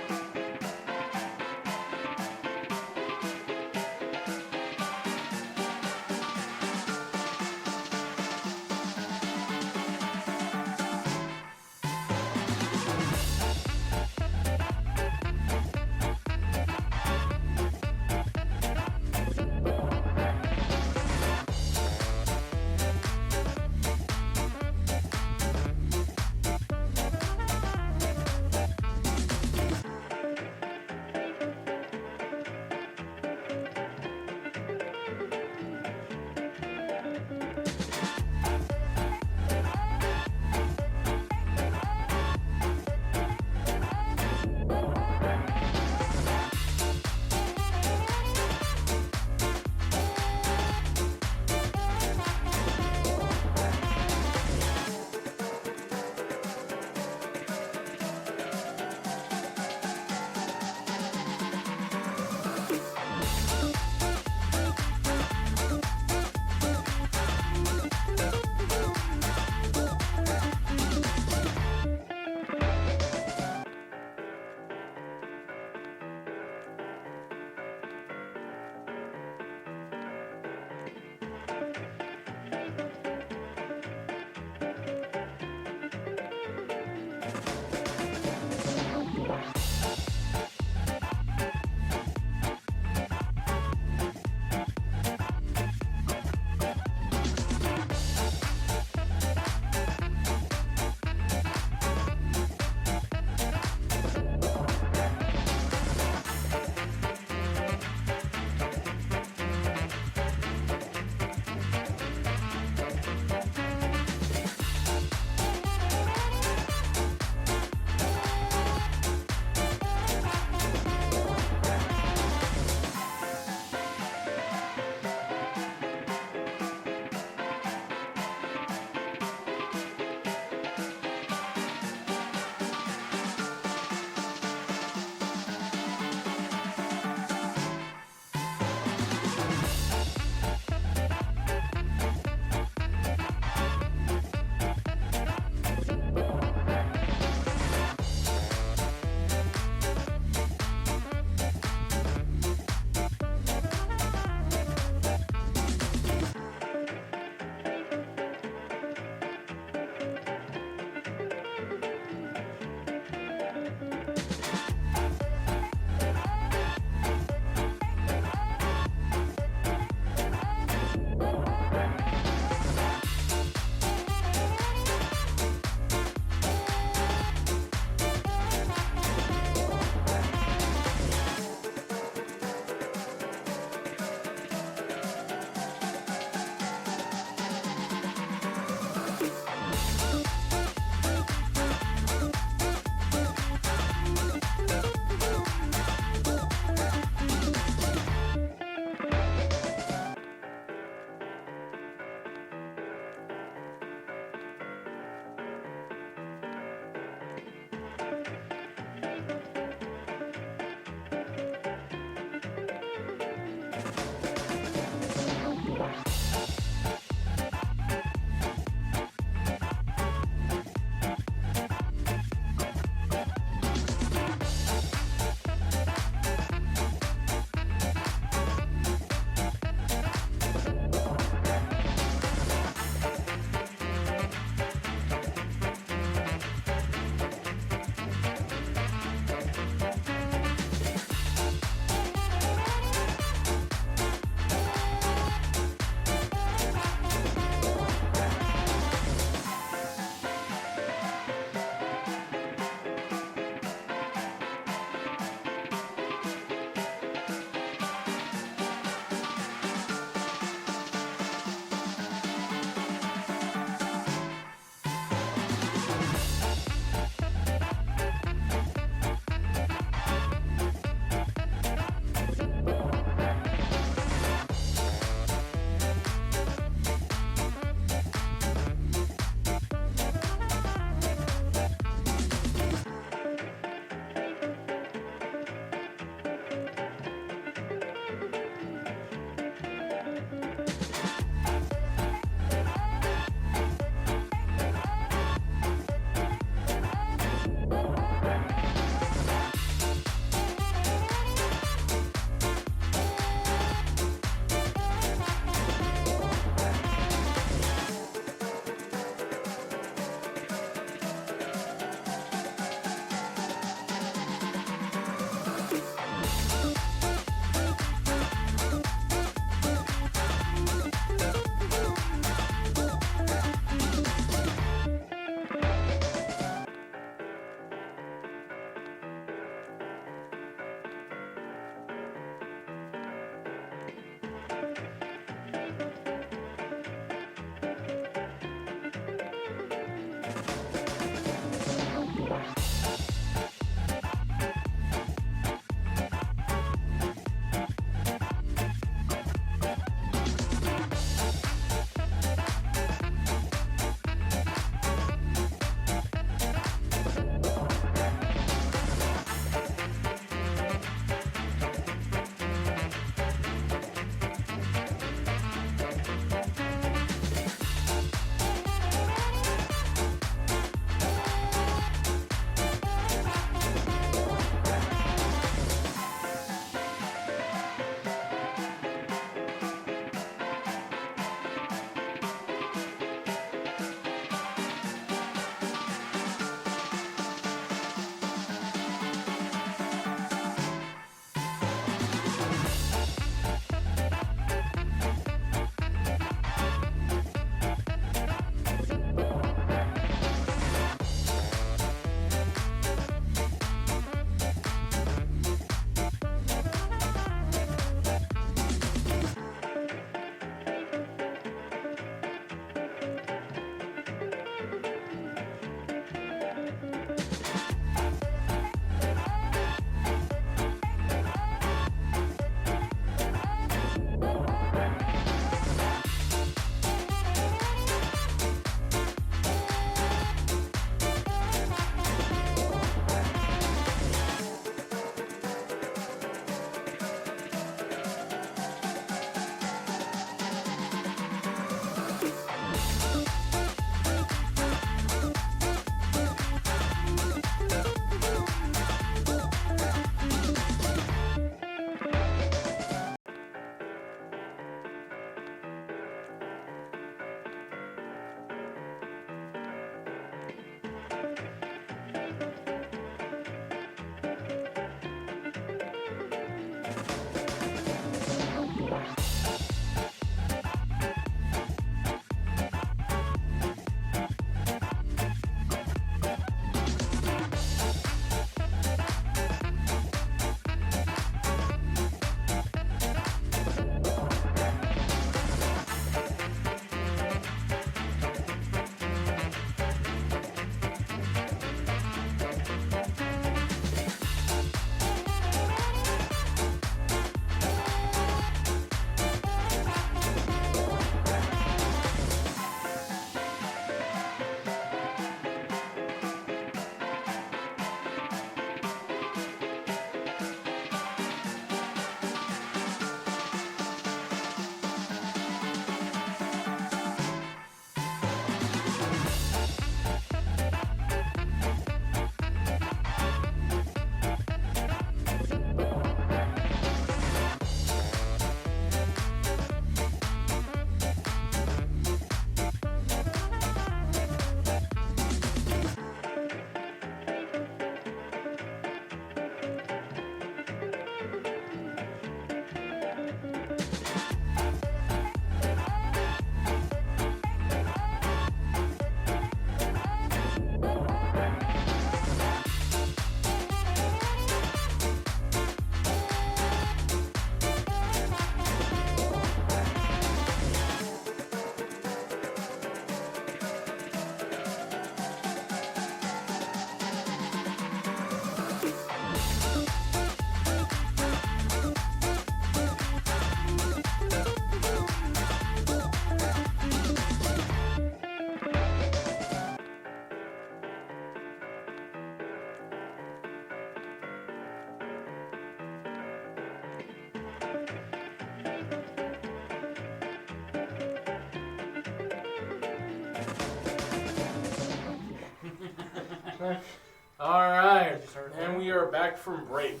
All right,
Did you start
and we are back from break.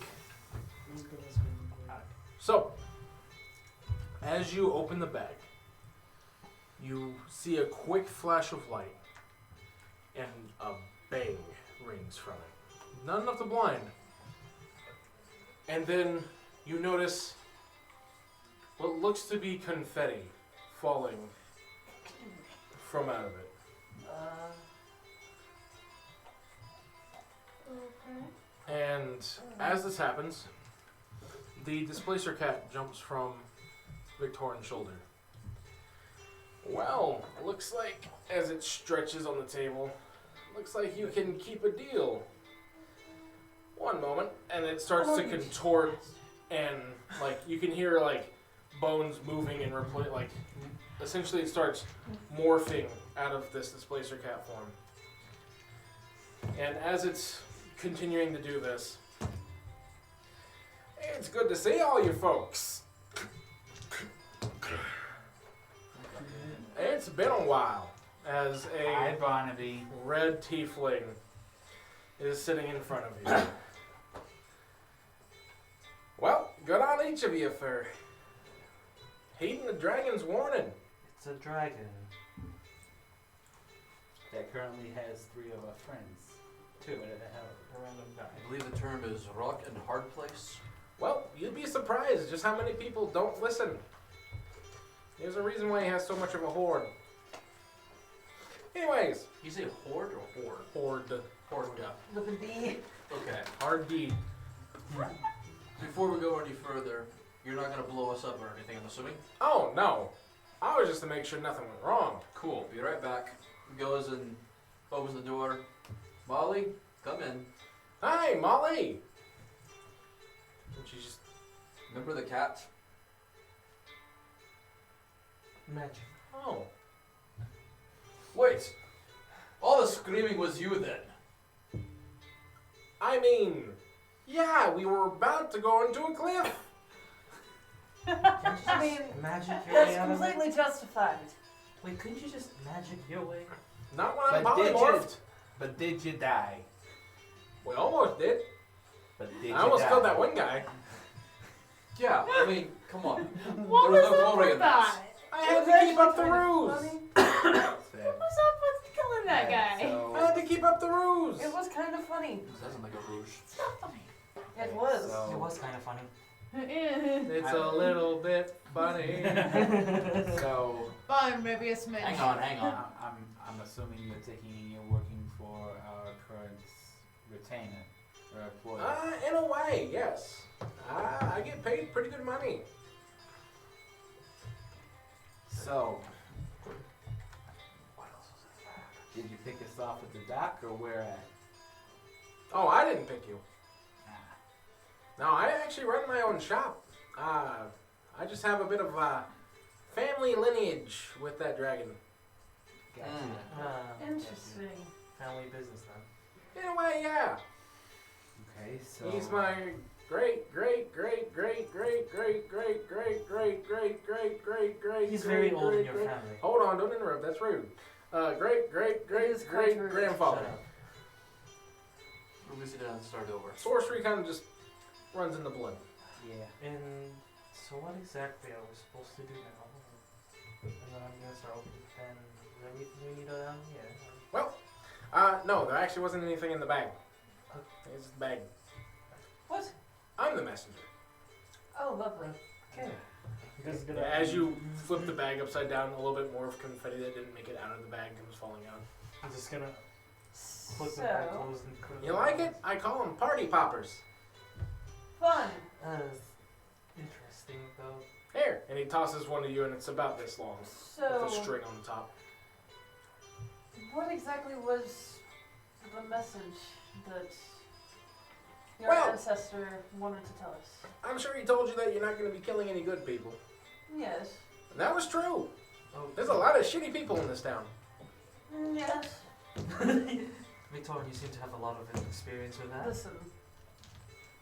Let's go.
So, as you open the bag, you see a quick flash of light, and a bang rings from it. Not enough to blind. And then you notice what looks to be confetti falling from out of it. And as this happens, the displacer cat jumps from Victorian's shoulder. Well, it looks like as it stretches on the table, looks like you can keep a deal. One moment, and it starts to contort, and like you can hear like bones moving and like essentially it starts morphing out of this displacer cat form. And as it's continuing to do this, it's good to see all you folks. It's been a while as
Hi,
a
Barnaby.
red tiefling is sitting in front of you. Well, good on each of you for heeding the dragon's warning.
It's a dragon.
That currently has 3 of our friends. 2 at a random
I
time.
believe the term is rock and hard place.
Well, you'd be surprised just how many people don't listen. There's a reason why he has so much of a horde. Anyways,
You say horde or horde?
horde,
Horde, yeah.
With a D.
Okay.
hard D.
Before we go any further, you're not gonna blow us up or anything, I'm assuming?
Oh no, I was just to make sure nothing went wrong.
Cool. Be right back. Goes and opens the door. Molly, come in.
Hi, Molly. And she just
Remember the cat?
Magic.
oh.
Wait. All the screaming was you then.
I mean, yeah, we were about to go into a cliff.
I mean,
Magic your way
that's
out of it?
completely justified.
Wait, couldn't you just magic your way?
Not when I'm
But did you?
polymorphed.
But did you die?
We almost did.
But did
I almost
you
killed
die?
that one guy.
Yeah, I mean, come on.
What
There
was
was no
up
glory
with
in
that?
I had to keep up the ruse.
That's fair.
What was up with killing that guy?
So,
I had to keep up the ruse.
It was kind of funny.
This doesn't like a rouge.
It's not funny.
It was.
So,
It was kind of funny.
It's a little bit funny.
so
Fine, maybe a smidge.
Hang on, hang on.
I'm assuming you're you're working for our current retainer or employee.
In a way, yes. I get paid pretty good money.
So, did you pick us off at the dock or where at?
Oh, I didn't pick you.
Ah,
No, I actually run my own shop. I just have a bit of family lineage with that dragon.
gotcha.
Interesting.
Family business then.
In a way, yeah.
Okay, so
He's my great, great, great, great, great, great, great, great, great, great, great, great, great.
He's very
great,
old in
great,
your
great-
family.
Hold on, don't interrupt. That's rude. Great, great, great,
is quite
great
rude.
grandfather.
Shut up.
We're gonna sit down and start over.
Sorcery kind of just runs in the blood.
yeah.
And so what exactly are we supposed to do now? And then I'm gonna start opening then everything we need down here.
No, there actually wasn't anything in the bag. It's the bag.
What?
I'm the messenger.
Oh, lovely.
Okay. This is gonna
As you flip the bag upside down, a little bit more of confetti that didn't make it out of the bag comes falling out.
I'm just gonna flip the bag closed and put it
You like it? I call them party poppers.
Fun.
Interesting though.
Here, and he tosses one to you, and it's about this long,
So,
with a string on the top.
what exactly was the message that your
Well-
ancestor wanted to tell us?
I'm sure he told you that you're not going to be killing any good people,
Yes.
and that was true.
Oh,
There's a lot of shitty people in this town.
Yes.
Victoria, you seem to have a lot of experience with that.
Listen,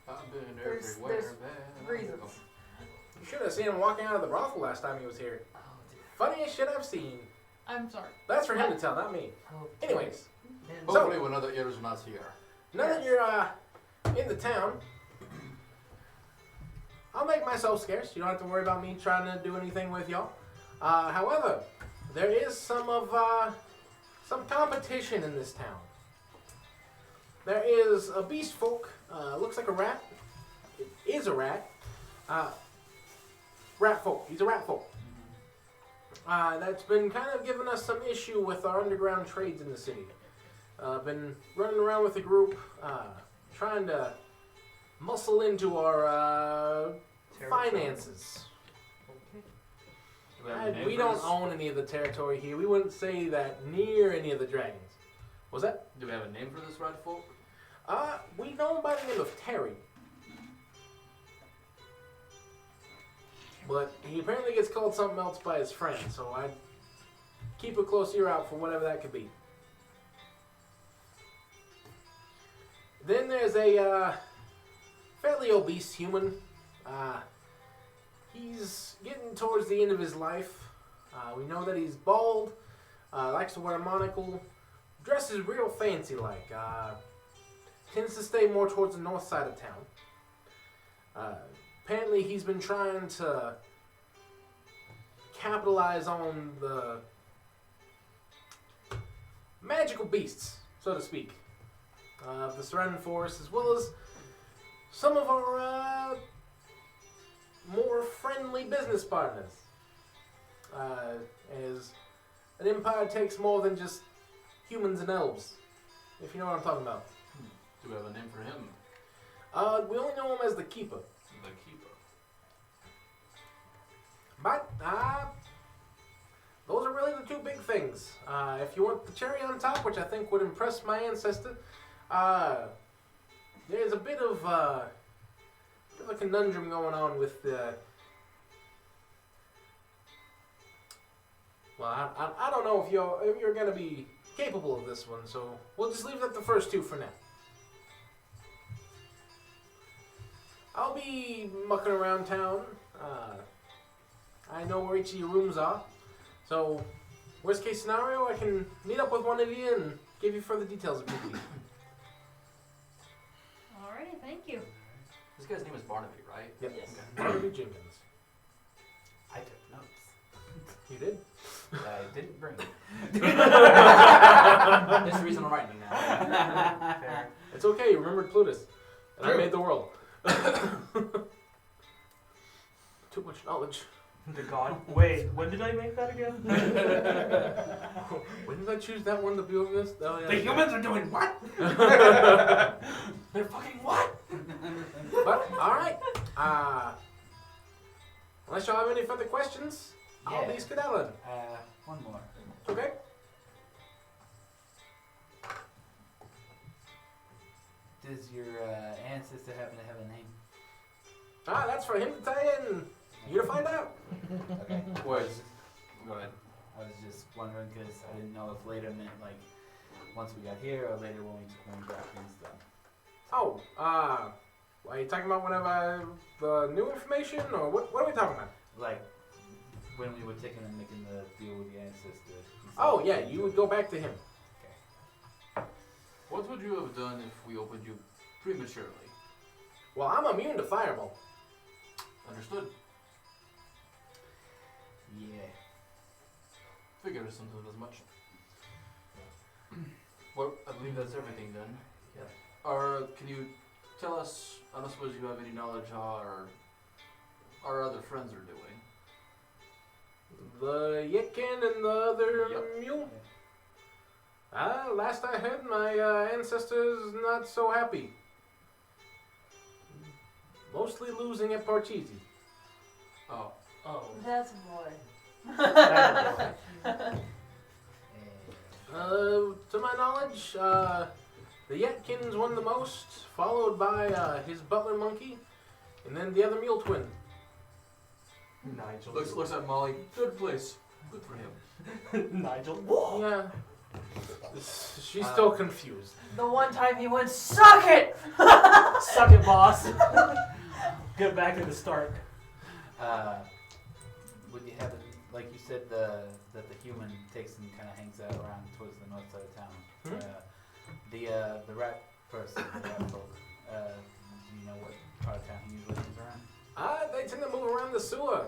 I've been
There's-
everywhere,
there's
man.
reasons.
You should have seen him walking out of the brothel last time he was here.
Oh dear.
Funniest shit I've seen.
I'm sorry.
That's for him to tell, not me.
Oh,
Anyways,
Hopefully when other ears are not here.
Now that you're in the town, I'll make myself scarce. You don't have to worry about me trying to do anything with y'all. However, there is some competition in this town. There is a beast folk, looks like a rat. It is a rat. Rat folk. He's a rat folk. That's been kind of giving us some issue with our underground trades in the city. Been running around with a group, trying to muscle into our finances.
Do we have a name
We
for
don't
this?
own any of the territory here. We wouldn't say that near any of the dragons. Was that?
Do we have a name for this red folk?
We know him by the name of Terry. But he apparently gets called something else by his friends, so I'd keep a close ear out for whatever that could be. Then there's a fairly obese human. He's getting towards the end of his life. We know that he's bald, likes to wear a monocle, dresses real fancy like. Tends to stay more towards the north side of town. Apparently he's been trying to capitalize on the magical beasts, so to speak, of the surrounding forest, as well as some of our more friendly business partners. As an empire takes more than just humans and elves, if you know what I'm talking about.
Do we have a name for him?
We only know him as the Keeper.
The Keeper.
But, those are really the two big things. If you want the cherry on top, which I think would impress my ancestor, there's a bit of a conundrum going on with the... Well, I don't know if you're going to be capable of this one, so we'll just leave it at the first two for now. I'll be mucking around town. I know where each of your rooms are. So, worst case scenario, I can meet up with one of you and give you further details if need be.
Alrighty, thank you.
This guy's name is Barnaby, right?
Yep.
Yes.
Barnaby Jenkins.
I took notes.
You did?
I didn't bring.
That's the reason I'm writing now.
Fair.
It's okay, you remembered Plutus. And I
True.
made the world. Too much knowledge.
The god.
Wait, when did I make that again?
When did I choose that one to be over this? Oh, yeah.
The humans are doing what?
They're fucking what? But, alright. Unless y'all have any further questions, I'll
Yeah.
be skedaddling.
One more.
Okay?
Does your ancestor happen to have a name?
That's for him to tell you and you to find out.
Okay.
Was. Go ahead.
I was just wondering because I didn't know if later meant like once we got here or later when we got things done.
Oh, are you talking about whenever the new information, or what are we talking about?
Like when we were taking and making the deal with the ancestor. he said
Oh,
we
yeah,
could
you
do
would
it.
go back to him.
What would you have done if we opened you prematurely?
Well, I'm immune to fireball.
Understood.
Yeah.
Figured as something as much. Well, I believe that's everything then.
Yeah.
Or can you tell us, I don't suppose you have any knowledge how our other friends are doing?
The Yitkin and the other
Yep.
mule? Last I heard, my ancestors not so happy. Mostly losing at Parcheesi.
Oh.
Oh.
That's a boy.
To my knowledge, the Yetkins won the most, followed by his butler monkey, and then the other mule twin.
Nigel.
Looks at Molly. Third place. Good for him.
Nigel.
Yeah. She's still confused.
The one time he went, suck it!
Suck it, boss. Get back to the start.
Would you have it like you said that the human takes and kind of hangs out around towards the north side of town?
Hmm?
The rat person, the rat folk. Do you know what part of town he usually moves around?
They tend to move around the sewer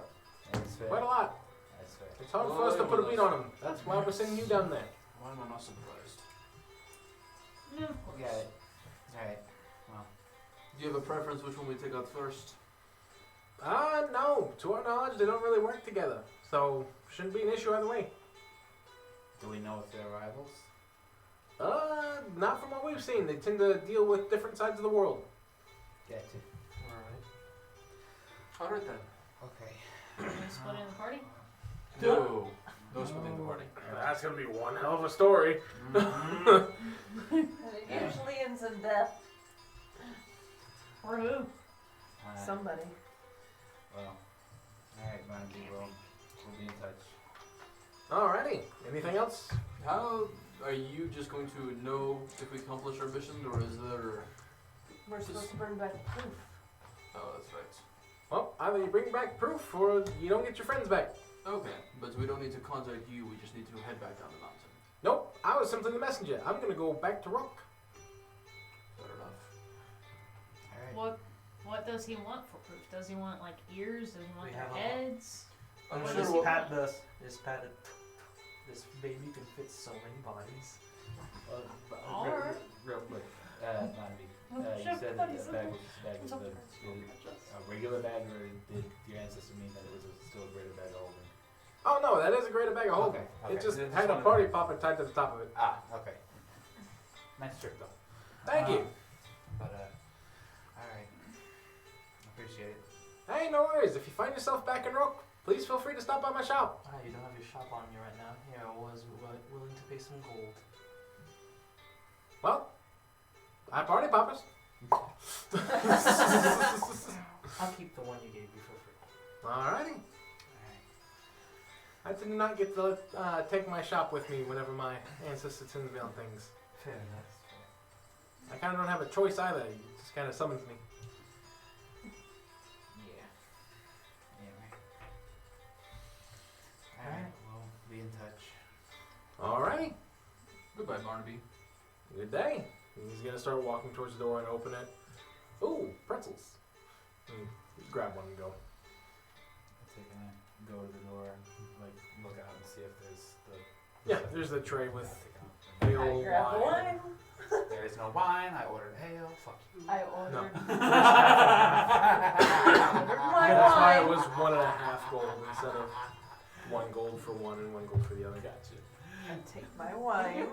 That's fair.
quite a lot.
That's fair.
It's hard for us to put a beat on them. That's why we're sending you down there.
Why am I not surprised?
No, of course.
Got it. Alright. Well,
Do you have a preference which one we take out first?
No. To our knowledge, they don't really work together. So, shouldn't be an issue either way.
do we know if they're rivals?
Not from what we've seen. They tend to deal with different sides of the world.
Gotcha.
Alright then.
Okay.
Are we splitting the party?
No. No splitting the party.
That's gonna be one hell of a story.
And it usually ends in death.
Or who?
Alright.
Somebody.
Well. Alright, Barnaby, we'll be in touch.
Alrighty. Anything else?
How are you just going to know if we accomplish our mission, or is there?
We're supposed to bring back proof.
Oh, that's right.
Well, either you bring back proof or you don't get your friends back.
Okay, but we don't need to contact you. We just need to head back down the mountain.
Nope. I was simply the messenger. I'm gonna go back to Rock.
Fair enough.
Alright.
What does he want for proof? Does he want like ears? Does he want
We
their
have a-
heads?
I'm
Well,
sure
this
we'll.
pat this. This pat it. This baby can fit so many bodies.
Alright.
Real quick, Barnaby. You said that the bag was a regular bag, or did your ancestor mean that it was still a greater bag of holding?
Oh no, that is a greater bag of holding.
Okay,
It just
Just
had a
wanted
party
to-
popper tied to the top of it.
Ah, okay. Nice trick, though.
Thank you.
But, alright. Appreciate it.
Hey, no worries. If you find yourself back in Rock, please feel free to stop by my shop.
Ah, you don't have your shop on you right now. Here, I was willing to pay some gold.
Well, I have party poppers.
I'll keep the one you gave me for free.
Alrighty. I did not get to take my shop with me whenever my ancestor sends me on things.
Fair enough.
I kind of don't have a choice either. He just kind of summons me.
Yeah. Anyway. Alright, we'll be in touch.
Alrighty.
Goodbye, Barnaby.
Good day. And he's gonna start walking towards the door and open it. Ooh, pretzels. And just grab one and go.
I'll take a go to the door, like look out and see if there's the.
Yeah, there's the tray with
I
ale,
I grab the
wine.
wine.
There is no wine. I ordered ale. Fuck you.
I ordered.
No.
My
That's why it
wine.
was 1.5 gold instead of 1 gold for one and 1 gold for the other.
Gotcha.
I take my wine.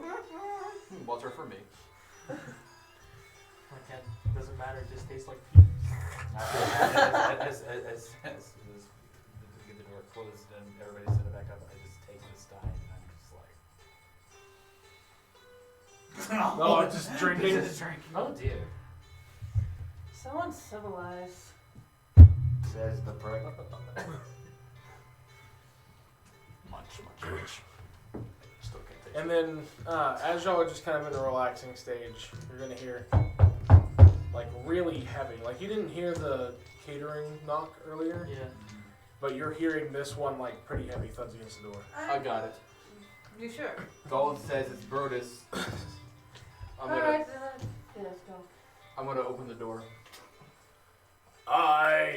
Water for me.
Like that doesn't matter. It just tastes like pee.
As we get the door closed and everybody set it back up, I just take this stein and I'm just like.
Oh, just drinking.
Just drinking.
Oh dear.
So uncivilized.
Says the prick.
Much. Still can't taste
And then, as y'all are just kind of in a relaxing stage, you're gonna hear, like, really heavy. Like, you didn't hear the catering knock earlier,
Yeah.
but you're hearing this one, like, pretty heavy thuds against the door.
I got it.
You sure?
Gold says it's Brutus.
Alright, let's go.
I'm gonna open the door.
Aye.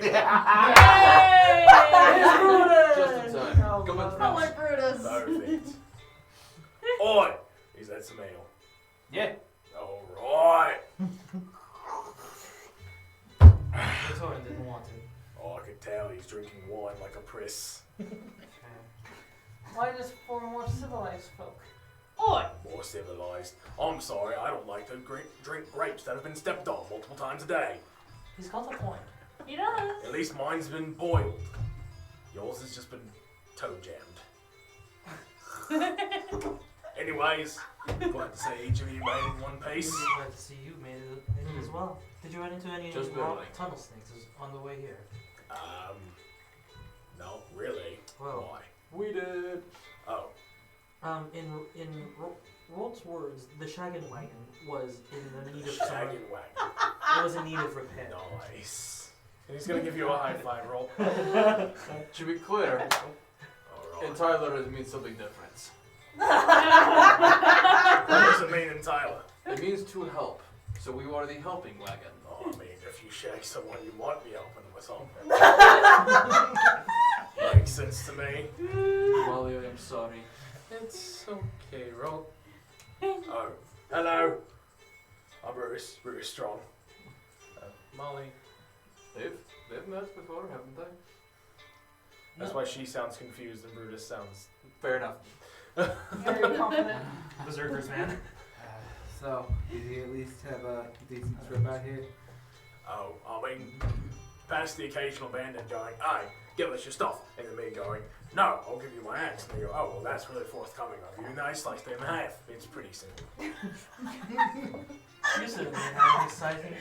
Just in time.
Oh,
Come
love
in,
Not
French.
like Brutus.
Perfect. Oi! Is that some ale?
Yeah.
Alright.
Victorian didn't want it.
Oh, I could tell he's drinking wine like a priss.
Why just for more civilized folk?
Oi!
More civilized. I'm sorry, I don't like to drink grapes that have been stepped on multiple times a day.
He's got a point.
He does.
At least mine's been boiled. Yours has just been toe jammed. Anyways, glad to say each of you made it in one piece.
Glad to see you made it as well. Did you run into any
Just
rock
barely.
tunnel snakes on the way here?
No, really.
Well,
Why?
We did.
Oh,
in Rolt's words, the Shaggin' Wagon was in the need of some.
shagging wagon.
It was in need of repair.
Nice. And he's gonna give you a high five roll.
To be clear, in
Alright.
Tyler it means something different.
What does it mean in Tyler?
It means to help. So we are the helping wagon.
Oh, I mean, if you shag someone, you might be helping with something. Makes sense to me.
Molly, I am sorry.
It's okay, roll. Oh, hello. I'm Bruce Strong. Molly.
They've met before, haven't they?
That's why she sounds confused and Brutus sounds...
Fair enough.
Very confident.
Berserkers, man.
So, did you at least have a decent trip out here?
Oh, I mean, past the occasional bandit going, "Hey, give us your stuff," and then me going, "No, I'll give you my axe." And they go, "Oh, well, that's really forthcoming of you. Nice, slice them in half." It's pretty simple.
You certainly had an exciting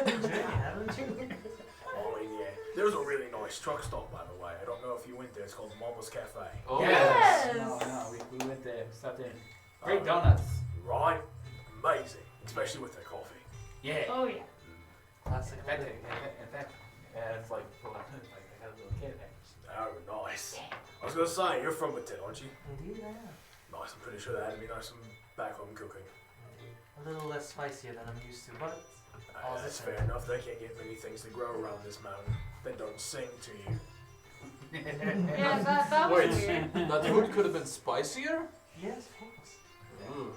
journey, haven't you?
I mean, yeah. There's a really nice truck stop, by the way. I don't know if you went there. It's called Mama's Cafe.
Oh,
Yes.
No, we went there. Stopped in. Great donuts.
Right? Amazing. Especially with their coffee.
Yeah.
Oh yeah.
Classic.
In fact,
Yeah, it's like I got a little kid
Oh, nice. I was going to say, you're from Wickton, aren't you?
Indeed, I am.
Nice. I'm pretty sure that'd be nice and back home cooking.
A little less spicier than I'm used to, but
Oh, that's fair enough. They can't get many things to grow around this mountain. They don't sing to you.
Yeah, that was
Wait,
weird.
that food could have been spicier?
yes, of course.
Ooh.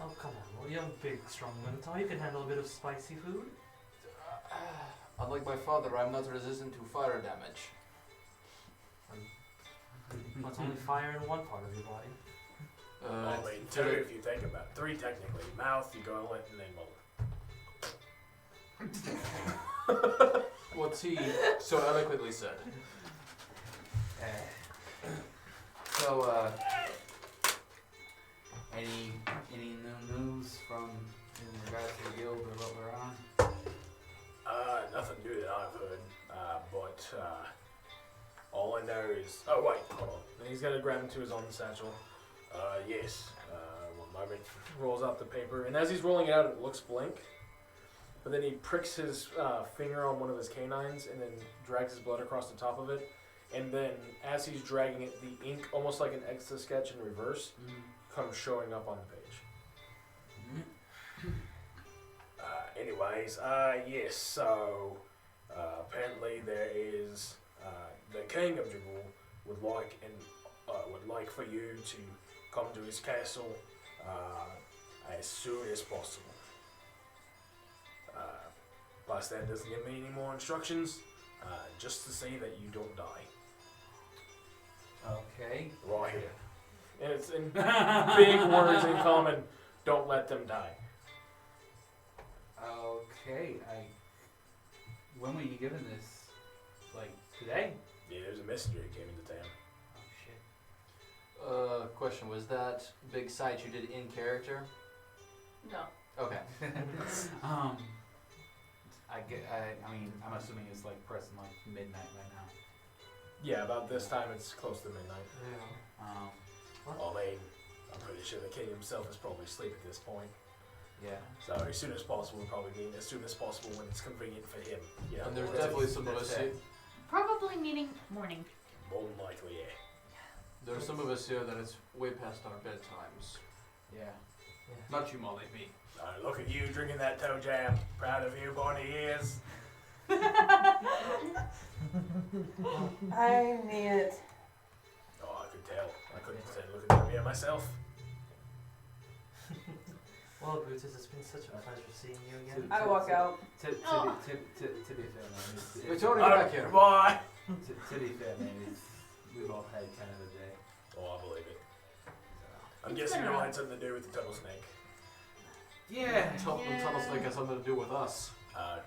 Oh, come on, well, you're a big, strong Minotaur. You can handle a bit of spicy food.
Unlike my father, I'm not resistant to fire damage.
But only fire in one part of your body.
I mean, two if you think about it. Three technically. Mouth, you gullet, and then mouth.
What's he so eloquently said?
So, any new news from in regards to the guild or what we're on?
Nothing new that I've heard. But all I know is... Oh, wait, hold on. And he's going to grab into his own satchel. Yes. One moment. Rolls out the paper. And as he's rolling it out, it looks blank. But then he pricks his finger on one of his canines and then drags his blood across the top of it. And then, as he's dragging it, the ink, almost like an Etch-a-Sketch in reverse, comes showing up on the page. Anyways, yes, so apparently there is the King of Jabul would like for you to come to his castle as soon as possible. Plus, that doesn't give me any more instructions, just to see that you don't die.
Okay.
Right here. And it's in big words in common. Don't let them die.
Okay. When were you given this? Like today?
Yeah, there's a messenger that came into town.
Oh shit.
Question, was that big sight you did in character?
No.
Okay.
I mean, I'm assuming it's like pressing like midnight right now.
Yeah, about this time it's close to midnight.
Yeah.
I mean, I'm pretty sure the king himself is probably asleep at this point.
Yeah.
So as soon as possible would probably mean as soon as possible when it's convenient for him. Yeah,
And there's
that's-
definitely some of us
that's
here.
Probably meaning morning.
more than likely, yeah.
There's some of us here that it's way past our bedtimes.
Yeah.
Not you, Molly, me.
Look at you drinking that toe jam. Proud of you, Bonnie ears.
I need it.
Oh, I could tell. I couldn't stand looking at the mirror myself.
Well, Brutus, it's been such a pleasure seeing you again.
I walk out.
To be fair, man,
Victoria, get back here.
Bye.
to be fair, man, we've all had kind of a day.
Oh, I believe it. I'm
It's
guessing
been
it
a
all
while.
had something to do with the tunnel snake.
Yeah.
Tunnel Snake has something to do with us.
Well,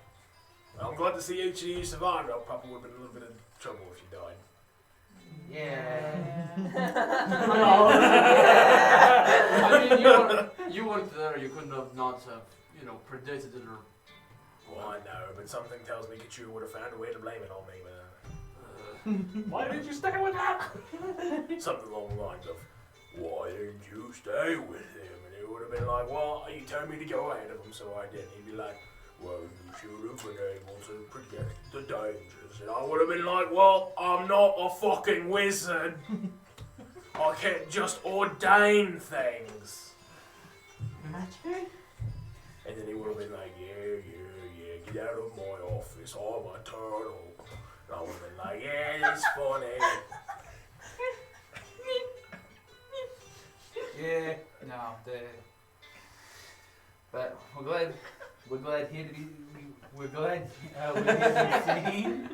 I'm glad to see each of you survived. I probably would have been in a little bit of trouble if you died.
Yeah.
I mean, you weren't there. You couldn't have not have, predicted it or.
Well, I know, but something tells me Kachu would have found a way to blame it on me,
Why did you stay with that?
but something along the lines of, "Why didn't you stay with him?" And it would have been like, "Well, you told me to go ahead of him, so I didn't." He'd be like, "Well, you should have been able to predict the dangers." And I would have been like, "Well, I'm not a fucking wizard." I can't just ordain things.
Magic?
And then he would have been like, yeah, get out of my office, I'm a turtle. And I would have been like, yeah, that's funny.
Yeah, no, but we're glad here to be. We're glad we're here to be seen.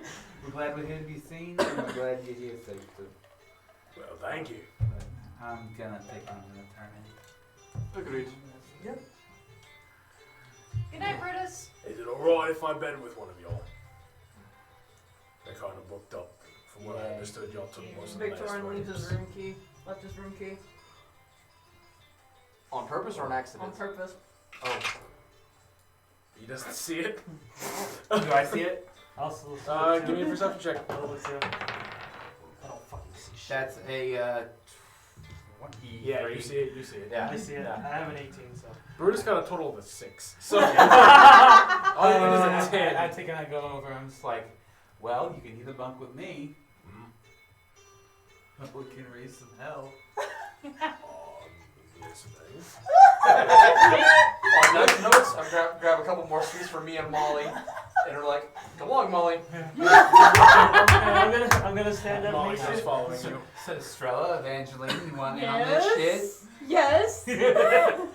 We're glad we're here to be seen, and we're glad you're here safe too.
Well, thank you.
But I'm gonna take on an turn in.
Agreed.
Yep.
Good night, Brutus.
Is it alright if I bed with one of y'all? They kind of booked up. From what I
Yeah.
understood, y'all took most of the last
Victorin leaves his
rooms.
room key. Left his room key
On purpose or an accident?
on purpose.
Oh.
He doesn't see it.
Do I see it?
I'll still
Give me a perception check.
I don't fucking see shit.
That's a 23.
Yeah, you see it. You see it.
Yeah.
I see it.
Yeah.
I have an 18, so.
Brutus got a total of a 6. So all you need
I
is a 10.
take and I go over. I'm just like, well, you can either bunk with me, or we can raise some hell.
Listening.
On those notes, I grab a couple more sweets for me and Molly, and we're like, "Come along, Molly."
I'm gonna stand up.
Molly's
Make
just
sure.
following you.
So Estrella, Evangeline, you want in on this shit?
Yes.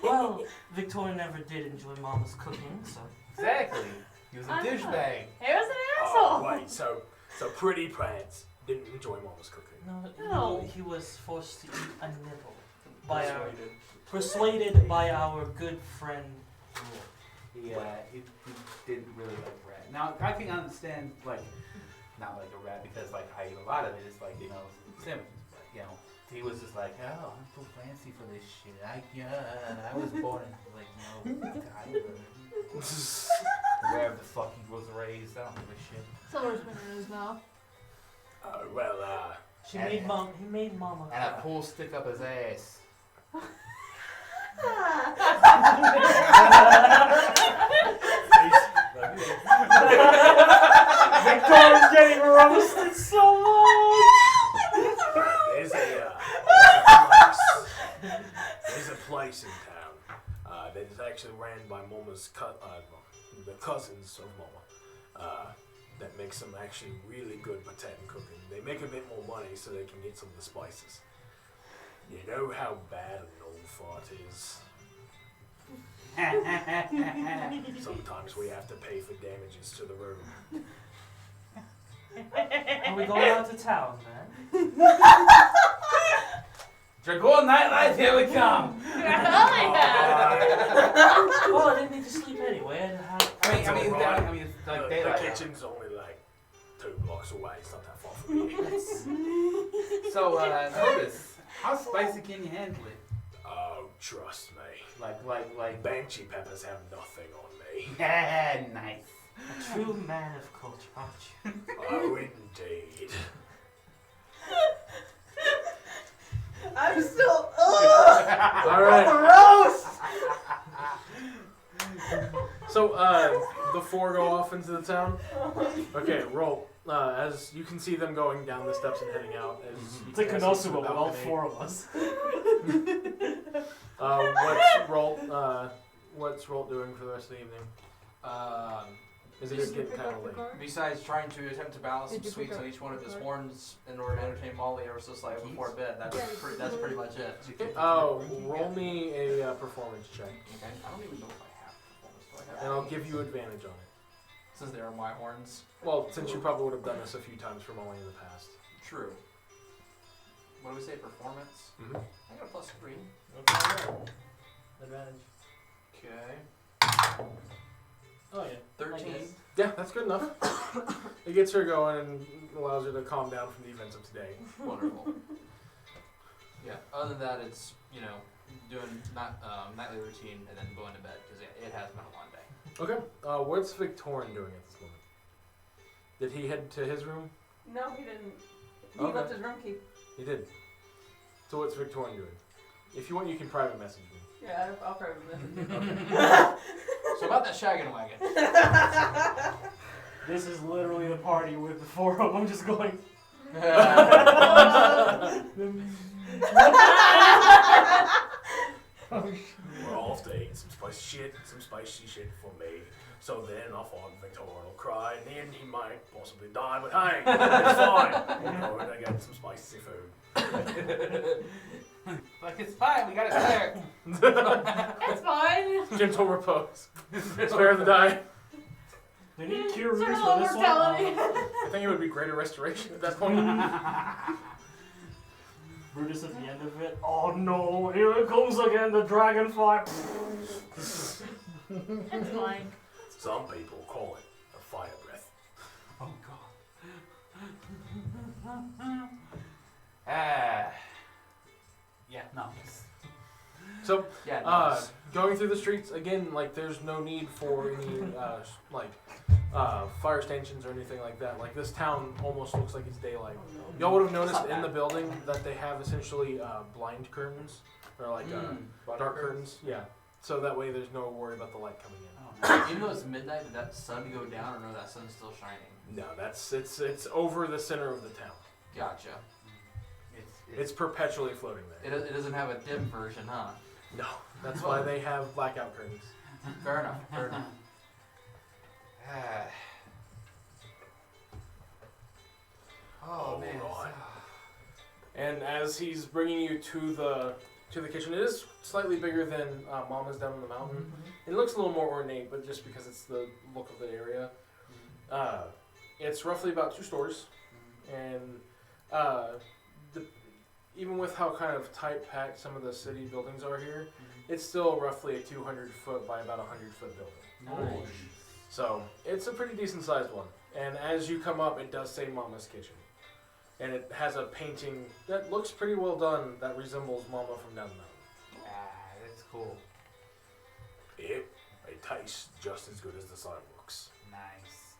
Well, Victoria never did enjoy Mama's cooking, so.
Exactly. He was a
I know.
douchebag.
He was an
Oh,
asshole.
wait. So Pretty Pants didn't enjoy Mama's cooking.
No.
He was forced to eat a nibble by persuaded by our good friend.
He didn't really like rat. Now I can understand like not like a rat because like I eat a lot of it. It's like sandwiches, but he was just like, oh, I'm too fancy for this shit. I was born in wherever the fuck he was raised. I don't give a shit.
Silver's been in his mouth.
He made Mama.
And I pull stick up his ass.
Victoria's getting roasted so much.
There's a place in town that is actually ran by Mama's the cousins of Mama. That makes some actually really good potato cooking. They make a bit more money so they can get some of the spices. You know how bad an old fart is? Sometimes we have to pay for damages to the room.
Are we going out to town, man?
Dragoon nightlife, here we come.
Oh, yeah.
Well, I didn't need to sleep anyway.
I mean, it's
The
like daylight.
kitchen's only like 2 blocks away. It's not that far from here.
So, notice, how spicy can you handle it?
Oh, trust me.
Like.
Banshee peppers have nothing on me.
Yeah, nice.
A true man of culture, aren't you?
Oh, indeed.
I'm still. Ugh!
All right.
Gross!
So, the 4 go off into the town. Okay, roll. As you can see them going down the steps and heading out. As you
It's like
can see
Konosuba with
the
all
balcony.
4 of us.
What's Rolt doing for the rest of the evening? Is it
Did
just
you
getting
pick
kind
up
of
the
late?
card?
Besides trying to attempt to balance some
Did you
sweets
pick
on
up
each one of his
the card?
horns in order to entertain Molly ever so slightly before bed, that's pretty much it.
Oh, roll me a performance check,
Okay. I don't even know if I have performance. Do I have
and I'll give you advantage on it.
Since they are my horns.
Well, since you probably would have done this a few times for Molly in the past.
True. What do we say? Performance?
Mm-hmm.
I got a +3.
Advantage.
Okay.
Oh yeah.
13.
Yeah, that's good enough. It gets her going and allows her to calm down from the events of today.
Wonderful. Yeah. Other than that, it's doing nightly routine and then going to bed because it has been a long day.
Okay, what's Victorian doing at this moment? Did he head to his room?
No, he didn't. He
Okay.
left his room key.
He did. So what's Victorian doing? If you want, you can private message me.
Yeah, I'll probably message him.
So about that shaggin' wagon.
This is literally the party with the 4 of them just going.
We're off to eat some spicy shit for me. So then I thought Victor will cry, and then he might possibly die, but hey, it's fine. We're gonna get some spicy food.
Like, it's fine, we got it there.
It's fine.
Gentle repose. Spare the dying.
We need cure roots
Eternal
for this one.
immortality.
I think it would be greater restoration at that point.
Brutus at the end of it. Oh no, here it comes again, the dragonfly.
It's fine.
Some people call it a fire breath.
Oh god. Yeah, no.
So,
Yeah, nice.
going through the streets again, like there's no need for any fire stanchions or anything like that. Like this town almost looks like it's daylight. Y'all would have noticed in the building that they have essentially blind curtains or like dark curtains. Yeah. So that way there's no worry about the light coming in.
Even though it's midnight, did that sun go down, or no, that sun's still shining?
No, it's over the center of the town.
Gotcha.
It's perpetually floating there.
It doesn't have a dim version, huh?
No, that's why they have blackout curtains.
Fair enough. Fair enough. Oh man.
Alright. And as he's bringing you to the kitchen, it is slightly bigger than Mama's down on the mountain. It looks a little more ornate, but just because it's the look of the area. It's roughly about 2 stories, and even with how kind of tight-packed some of the city buildings are here, it's still roughly a 200-foot by about 100-foot building.
Nice.
So it's a pretty decent-sized one. And as you come up, it does say Mama's Kitchen. And it has a painting that looks pretty well done that resembles Mama from down the mountain.
That's cool.
It tastes just as good as the sign looks.
Nice.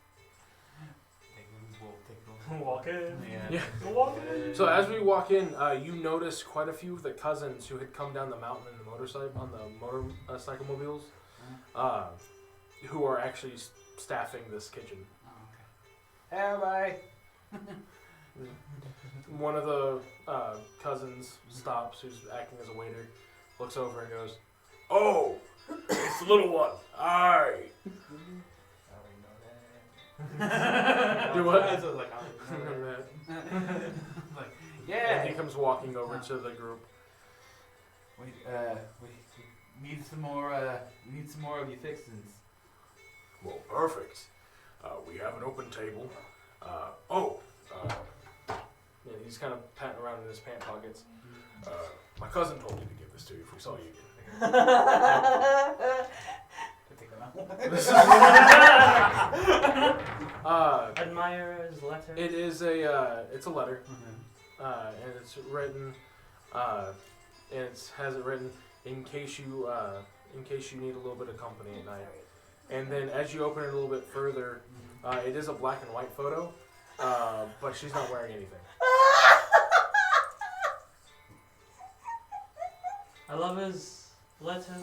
Walk in.
Yeah.
Walk in.
So as we walk in, you notice quite a few of the cousins who had come down the mountain in the motorcycle mobiles, who are actually staffing this kitchen.
Oh, okay. Hey, bye.
One of the cousins stops, who's acting as a waiter, looks over and goes, "Oh, it's the little one. Aye." Do what?
I was like, like, yeah.
And he comes walking over to the group.
We need some more. We need some more of your fixins.
Well, perfect. We have an open table. Yeah, he's kind of patting around in his pant pockets. My cousin told me to give this to you if we saw you again.
Admirer's letter.
It is it's a letter, and it's written, and it has it written in case you need a little bit of company at night. And then as you open it a little bit further, it is a black and white photo, but she's not wearing anything.
I love his letter.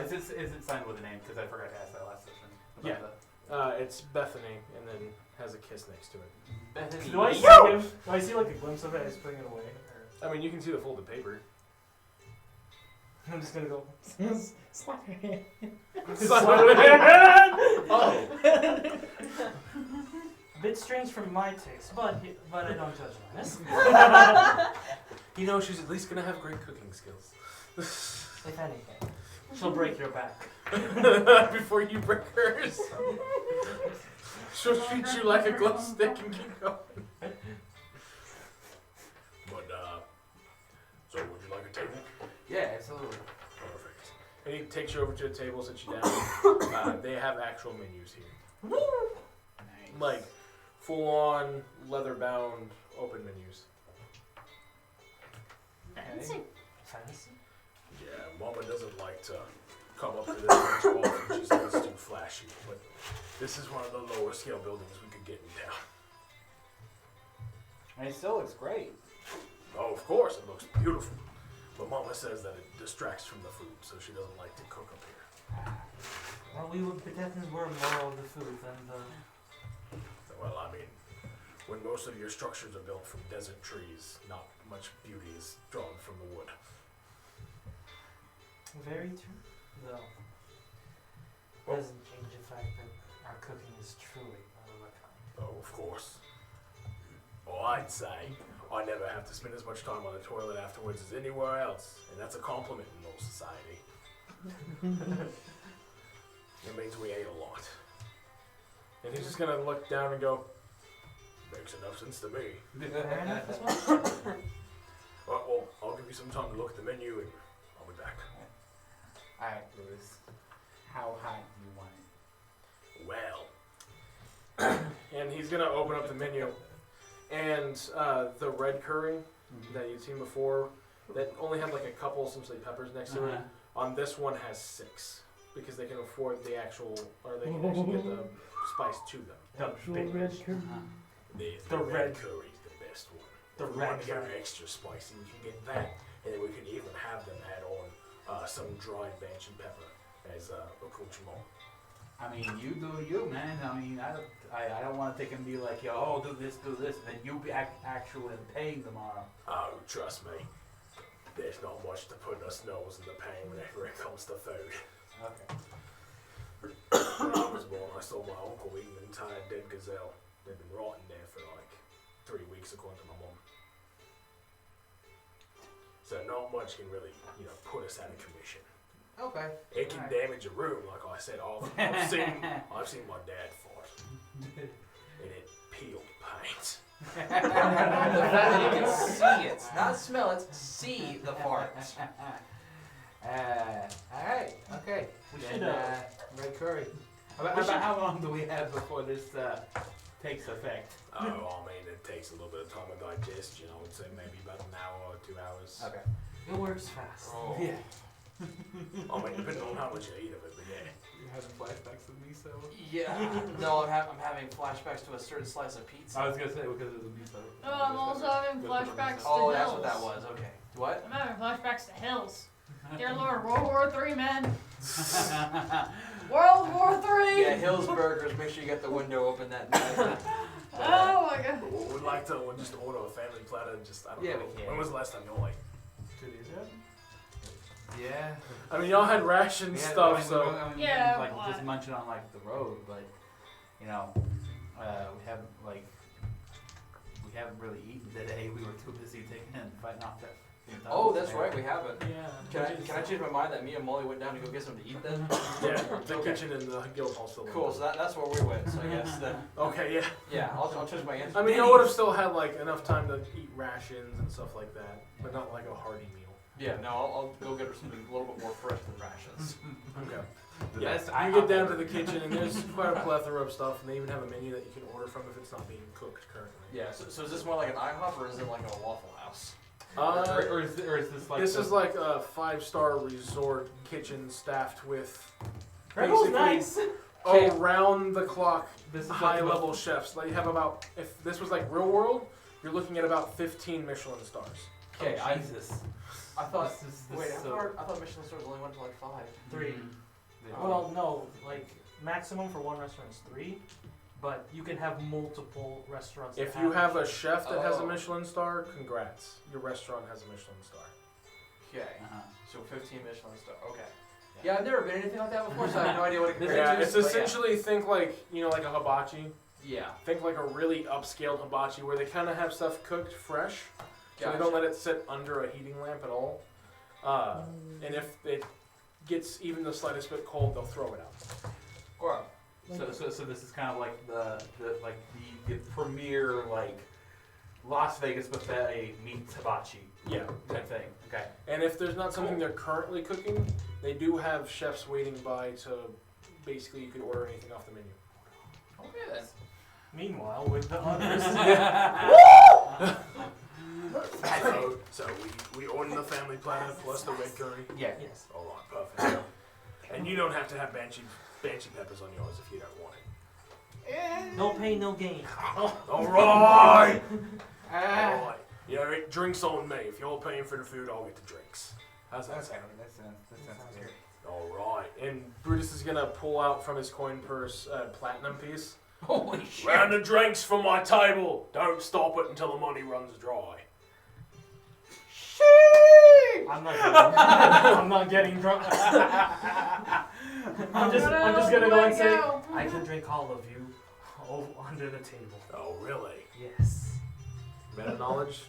Is it signed with a name? Because I forgot to ask that last session.
Yeah. It's Bethany, and then has a kiss next to it.
Bethany.
Do I see him? Do I see like a glimpse of it as putting it away? Or?
I mean, you can see the folded paper.
I'm just gonna go.
Slap your hand.
Oh.
A bit strange for my taste, but I don't judge Linus.
You know, she's at least gonna have great cooking skills.
If anything, she'll break your back.
Before you break hers. She'll treat you like a glow stick and keep going. But, so would you like a table?
Yeah, absolutely.
Perfect. And he takes you over to a table, sits you down. They have actual menus here.
Nice.
Like, full-on, leather-bound, open menus.
Fancy.
Fancy?
Yeah, Mama doesn't like to come up to this much often. She says it's too flashy. But this is one of the lower scale buildings we could get in town.
And it still looks great.
Oh, of course, it looks beautiful. But Mama says that it distracts from the food, so she doesn't like to cook up here.
Well, we would definitely were more of the food than the.
Well, I mean, when most of your structures are built from desert trees, not much beauty is drawn from the wood.
Very true. Though. Doesn't change the fact that our cooking is truly one of a kind.
Oh, of course. Well, I'd say I never have to spend as much time on the toilet afterwards as anywhere else, and that's a compliment in no society. It means we ate a lot. And he's just gonna look down and go, makes enough sense to me.
Fair enough as well.
Alright, well, I'll give you some time to look at the menu and I'll be back.
Alright, Lewis. How hot do you want it?
Well. And he's gonna open up the menu. And the red curry that you'd seen before, that only had like a couple essentially peppers next to it, on this one has 6. Because they can afford the actual, or they can actually get the spice to them.
The big
red curry.
The red curry's the best one.
The
If we
red
want to get
curry.
extra spicy, we can get that, and then we can even have them add on some dried banshee pepper as accoutrement.
I mean, you do you, man. I mean, I don't want to take and be like, yo, oh, do this, and then you be actually paying tomorrow.
Oh, trust me, there's not much to put us nose in the pain whenever it comes to food.
Okay.
When I was born, I saw my uncle eating an entire dead gazelle. They'd been rotting there for like 3 weeks, according to my mom. So not much can really, put us out of commission.
Okay.
It can damage a room, like I said. I've seen my dad fight, and it peeled paint.
The fact that you can see it, not smell it, see the fart.
Alright, okay.
We
Then,
should,
red curry. About how long do we have before this takes effect?
Oh, I mean, it takes a little bit of time to digest. I would say maybe about an hour or 2 hours.
Okay.
It works fast.
Oh.
Yeah.
I mean, depending on how much you eat of it, but yeah.
You're having flashbacks of miso?
Yeah. No, I'm having flashbacks to a certain slice of pizza.
I was gonna say because of the miso.
Oh, I'm also having flashbacks to
Oh,
Hills.
that's what that was. Okay. What?
I'm having flashbacks to Hills. Dear Lord, World War III, man. World War III.
Yeah, Hills Burgers. Make sure you get the window open that night.
Oh my god.
We'd like to just order a family platter and just, I don't
Yeah,
know.
we can.
When was the last time y'all ate?
2 days ago? Yeah.
I mean, y'all had ration
Yeah,
stuff,
I mean,
so.
I mean,
Yeah,
like
but-
just munching on like the road, but we haven't really eaten today. We were too busy taking and fighting off that.
Oh, that's right. We haven't.
Yeah.
Can I change my mind that me and Molly went down to go get something to eat then?
Yeah, the kitchen and the guild hall still.
Cool. So that's where we went. So I guess then.
Okay, yeah.
Yeah, I'll change my answer.
I mean, y'all would have still had like enough time to eat rations and stuff like that, but not like a hearty meal.
Yeah, no, I'll go get her something a little bit more fresh than rations.
Okay.
The
Yeah,
best-
you get down to the kitchen and there's quite a plethora of stuff, and they even have a menu that you can order from if it's not being cooked currently.
Yeah. So is this more like an IHOP or is it like a Waffle House?
or is this like
This
the-
is like a 5-star resort kitchen staffed with
Rebel's
basically
nice.
around the clock
this is
high
like
level chefs. They have about, if this was like real world, you're looking at about 15 Michelin stars.
Okay,
Oh, Jesus.
I thought.
This
Wait,
is
I thought Michelin stars only went to like 5.
3.
Yeah.
Well, no, like maximum for one restaurant is 3, but you can have multiple restaurants.
If
that
you have a chef that has a
Oh.
Michelin star, congrats. Your restaurant has a Michelin star.
Okay.
Uh-huh.
So 15 Michelin star. Okay. Yeah, I've never been anything like that before, so I have no idea what it compares
Yeah,
to.
it's
but
essentially think like, like a hibachi.
Yeah.
Think like a really upscaled hibachi where they kind of have stuff cooked fresh. So they
Gotcha.
don't let it sit under a heating lamp at all. And if it gets even the slightest bit cold, they'll throw it out.
Or
So this is kind of like the premier like Las Vegas buffet meets hibachi
Yeah.
type thing. Okay.
And if there's not something they're currently cooking, they do have chefs waiting by to basically you can order anything off the menu.
okay then.
Meanwhile, with the others.
So we order the family platter plus the red curry.
Yeah.
Yes.
All right, perfect. And you don't have to have banshee peppers on yours if you don't want it.
No pain, no gain.
All right. All right. Drinks on me. If you're paying for the food, I'll get the drinks. How's that sound?
That sounds good.
All right. And Brutus is gonna pull out from his coin purse a platinum piece
Holy shit.
Round of drinks from my table. Don't stop it until the money runs dry.
I'm not getting drunk. I'm just gonna go and say, I can drink all of you under the table.
Oh, really?
Yes.
Meta knowledge.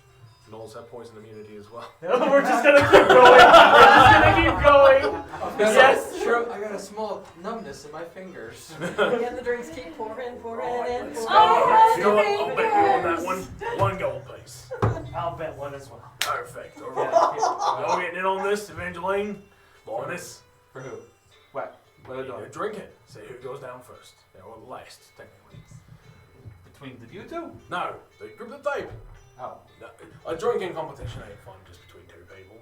Gnolls have poison immunity as well.
We're just gonna keep going. We're just gonna keep going. Yes.
Sure, I got a small numbness in my fingers.
And the drinks keep pouring and pouring and pouring.
Oh,
You know what? I'll bet you on that one. 1 gold piece.
I'll bet one as well.
Perfect. All right. Y'all getting in on this, Evangeline? Linus?
For who? What? What are they doing?
You're drinking. Say who goes down first. Or last, technically.
Between you two?
No, the group at the table.
Oh.
No, a drinking competition ain't fun just between 2 people.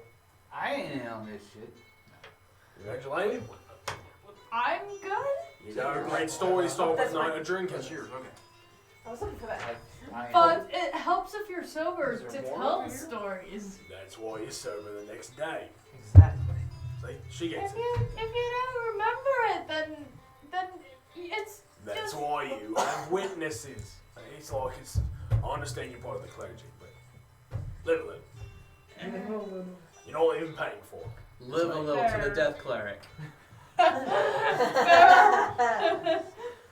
I ain't in on this shit.
Evangeline?
I'm good.
You know, great stories start with
That's
night of drinking.
That's yours, okay.
I was looking for that.
I ain't
But it helps if you're sober
Is
to
there more
tell
over here?
stories.
That's why you're sober the next day.
Exactly.
See, she gets
If
it.
you don't remember it, then it's
That's
just
why you have witnesses. It's like it's. I understand you're part of the clergy, but live a little. You're not even paying for it.
Live a little to the death cleric.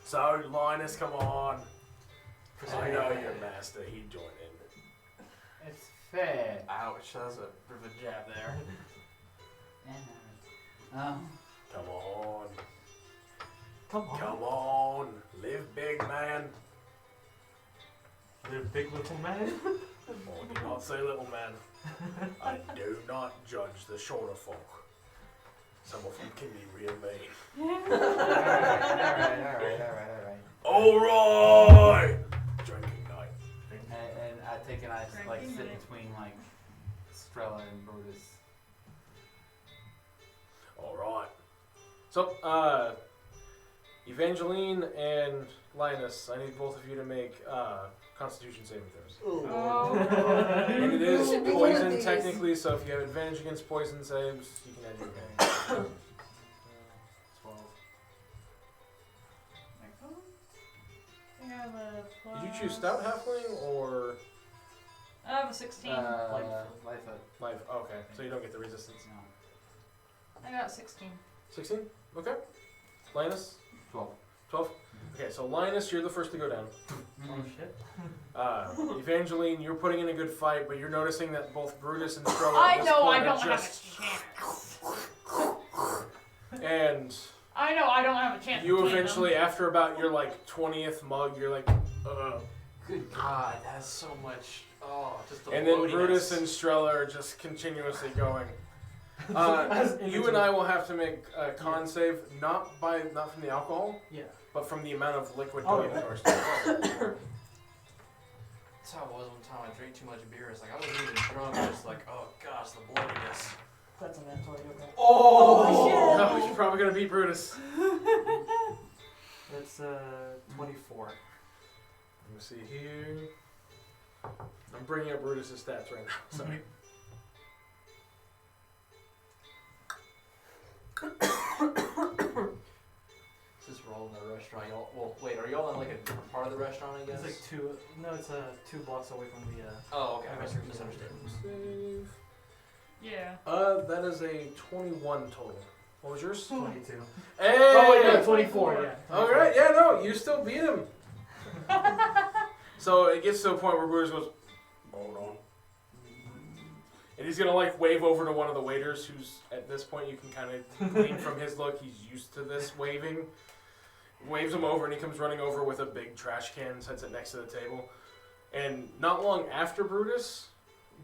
So, Linus, come on. I know you're a master. He'd join in.
It's fair.
Ouch, that was a bit of a jab there.
Come on.
Come on.
Come on. Live big, man.
The big little man.
Oh, do not say little man. I do not judge the shorter folk. Some of them can be real mean.
Alright.
Alright! Drinking night.
And I take and I like sit between like Strella and Brutus.
Alright. So, Evangeline and Linus, I need both of you to make Constitution saving throws.
oh.
And it is
Should be one of
poison
these.
technically, so if you have advantage against poison saves, you can add your advantage.
12.
I have a plus.
Did you choose Stout Halfling or
I have a 16.
Life at
Life? Okay, so you don't get the resistance.
no.
I got 16.
16? Okay. Linus?
12.
12? Okay, so Linus, you're the first to go down.
Oh shit.
Evangeline, you're putting in a good fight, but you're noticing that both Brutus and Strella
I
at this
know I
point
don't
are
have
just...
a chance.
And
I know I don't have a chance.
you
between
eventually, after about your like 20th mug, you're like,
Good God, that's so much. Oh, just the
and then
bloatiness.
Brutus and Strella are just continuously going.
As in
You and I will have to make a con save, not from the alcohol,
Yeah.
but from the amount of liquid
Oh,
going
yeah.
into our stomach.
That's how it was one time I drank too much beer. It's like I wasn't even drunk. I was like, oh gosh, the bloatiness.
That's an Antoine, okay.
Oh,
No, you're probably gonna beat Brutus.
That's 24.
Let me see here. I'm bringing up Brutus's stats right now. Sorry.
This is we're all in the restaurant. Y'all, well, wait, are y'all in like a different part of the restaurant? I guess.
It's like two. No, it's 2 blocks away from the.
Oh, okay. I
Western
misunderstood.
Save.
Yeah.
That is a 21 total. What was yours?
22.
Hey!
Oh wait, no, 24. Yeah.
All right, yeah, no, you still beat him. So it gets to a point where Brutus goes, hold on. And he's gonna like wave over to one of the waiters who's at this point you can kind of glean from his look, he's used to this waving. Waves him over and he comes running over with a big trash can, sets it next to the table. And not long after Brutus,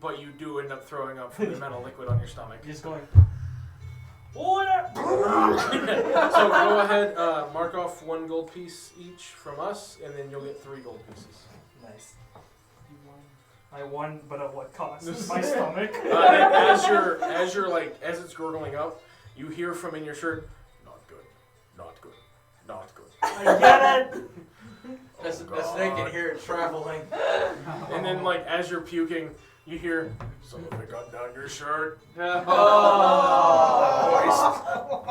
but you do end up throwing up from the amount of liquid on your stomach.
Just going.
So go ahead, mark off 1 gold piece each from us, and then you'll get 3 gold pieces.
Nice. You won. I won, but at what cost? My stomach.
And as you're like, as it's gurgling up, you hear from in your shirt, not good, not good, not good.
I get it.
That's
Oh,
that's they can
God.
hear it traveling.
And then like as you're puking, you hear, some of it got down your shirt.
Oh.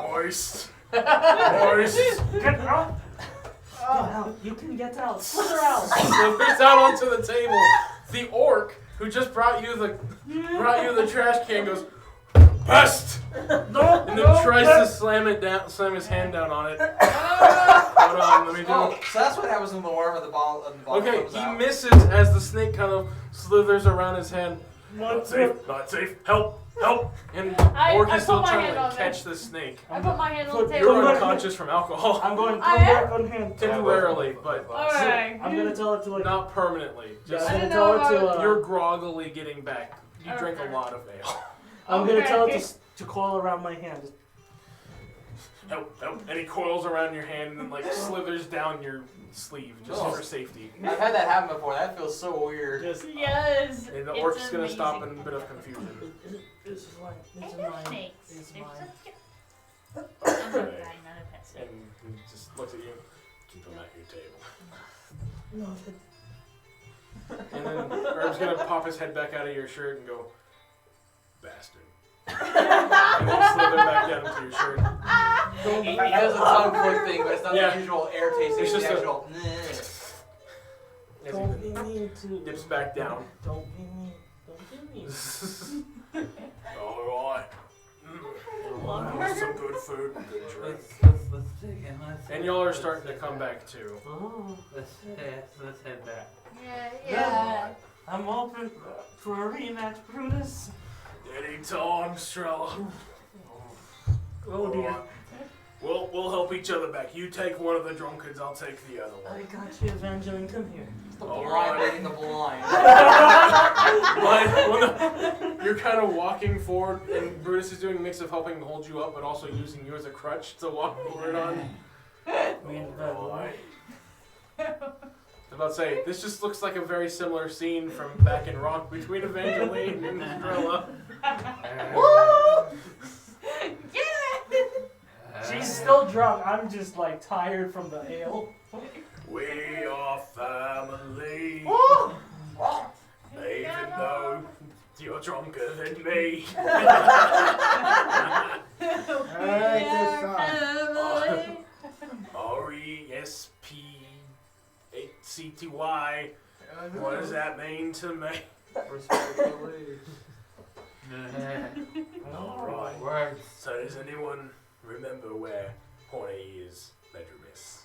Moist, moist, moist.
Get out.
out. You can get out. Slither out.
Slithers out onto the table. The orc who just brought you the trash can goes, "Pest!"
No,
and then tries to slam his hand down on it. Hold on, let me do
Oh,
it.
so that's what happens when the worm at the bottom
Okay,
comes
he
out.
misses as the snake kind of slithers around his hand. Not safe, not safe. Help, help! And orc
I
is still
put my
trying
hand
to
on there.
catch the snake.
I put my hand on the table.
You're
Come back.
unconscious from alcohol.
I'm going to
I
come
am?
back on hand.
Temporarily, but
Alright.
I'm gonna tell it to like.
not permanently.
Yeah,
Just
I'm
I
gonna
didn't
tell
know
it to.
about
you're groggily getting back. You drink a
Okay.
lot of ale.
I'm gonna tell it
Okay.
to coil around my hand. Just
Help, help. And he coils around your hand and then like slithers down your sleeve just
Oh.
for safety.
I've had that happen before. That feels so weird.
Yes.
And the
it's
orc's gonna
amazing.
stop in a bit of confusion.
This is mine. This is
And they're
mine.
snakes.
It's
They're
mine.
so cute. I'm not a guy, not a pet snake.
And he just looks at you. Keep him at your table.
No,
And then Herb's gonna pop his head back out of your shirt and go, "Bastard." And then slither back down into your shirt.
He has a tongue flick thing, but it's not
Yeah.
the usual air tasting.
It's
It's
just
the
a-
actual.
As
don't
he
be mean to.
dips back down.
Don't be mean. Don't be mean.
Alright. Some good food, good drink.
Let's take it.
And y'all are starting to come back too.
Oh,
Let's head back.
Yeah.
I'm open for a rematch, Brutus.
Anytime, Strella.
Oh dear.
Alright. We'll help each other back. You take one of the drunkards, I'll take the other
I
one.
got you, Evangeline. Come here.
The blind leading the blind.
You're kind of walking forward, and Brutus is doing a mix of helping hold you up, but also using you as a crutch to walk forward on.
Me and the bad boy.
I was about to say, this just looks like a very similar scene from back in Rock between Evangeline and Strella.
She's still drunk. I'm just like tired from the ale.
We are family. Even though you're drunker than me. R-E-S-P-8-C-T-Y. What does that mean to me? Alright.
Words.
So does anyone remember where Horny's bedroom is?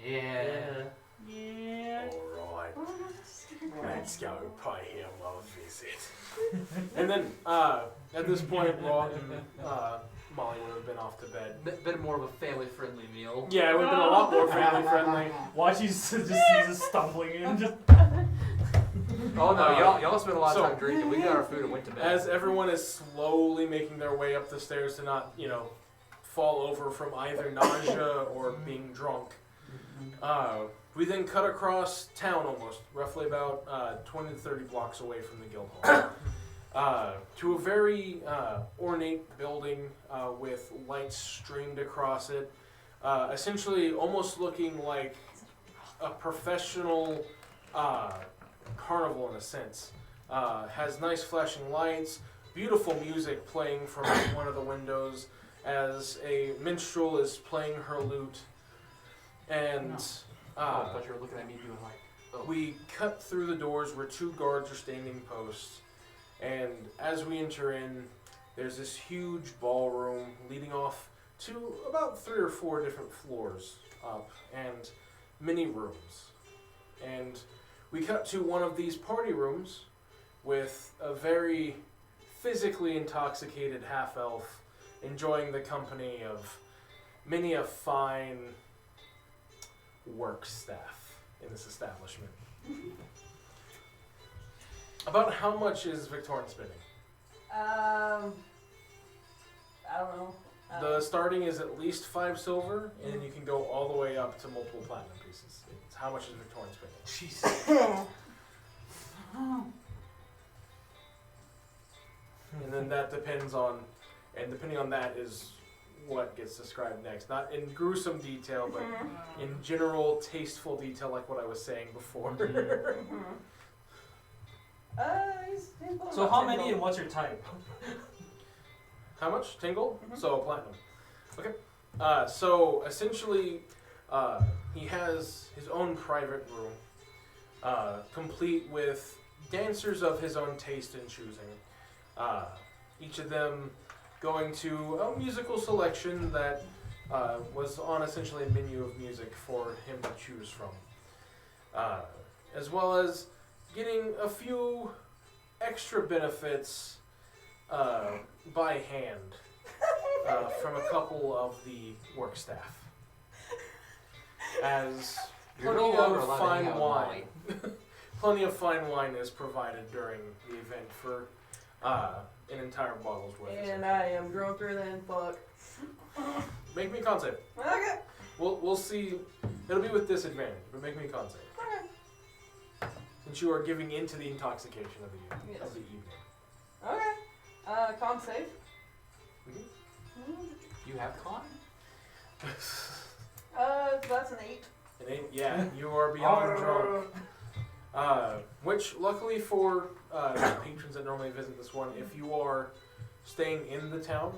Yeah.
Yeah.
Alright. Let's go pay him a visit. And then, at this point, Raw and Molly would have been off to bed.
Bit more of a family-friendly meal.
Yeah, it would have been a lot more family friendly.
Watch you just sees us stumbling in. Just
Oh no, y'all spent a lot of
So-
time drinking. We got our food and went to bed.
As everyone is slowly making their way up the stairs to not, fall over from either nausea or being drunk, we then cut across town almost, roughly about 20 to 30 blocks away from the guild hall, to a very ornate building with lights streamed across it, essentially almost looking like a professional carnival in a sense. Has nice flashing lights, beautiful music playing from one of the windows as a minstrel is playing her lute, and
I thought you were looking at me doing like. Oh.
we cut through the doors where two guards are standing posts, and as we enter in, there's this huge ballroom leading off to about 3 or 4 different floors up, and many rooms. And we cut to one of these party rooms with a very physically intoxicated half-elf enjoying the company of many a fine work staff in this establishment. About how much is Victorian spending?
I don't know.
The starting is at least 5 silver, and you can go all the way up to multiple platinum pieces. It's how much is Victorian spending?
Jesus.
And then that depends on, and depending on that is what gets described next. Not in gruesome detail, but in general, tasteful detail, like what I was saying before.
so how many and what's your type?
How much? Tingle? So platinum. Okay. So essentially, he has his own private room, complete with dancers of his own taste and choosing. Each of them going to a musical selection that was on essentially a menu of music for him to choose from. As well as getting a few extra benefits by hand from a couple of the work staff. As
You're
plenty
no longer
of
allowed to
fine
hang out
wine, plenty of fine wine is provided during the event for an entire bottle's worth.
And I am drunker than fuck.
Make me a con save.
Okay.
We'll see. It'll be with disadvantage, but make me a con save.
Okay.
Since you are giving into the intoxication of the
Yes.
evening.
Okay. Con save.
You have con?
That's an 8.
An 8? Yeah, you are beyond drunk. Which, luckily for the patrons that normally visit this one, if you are staying in the town,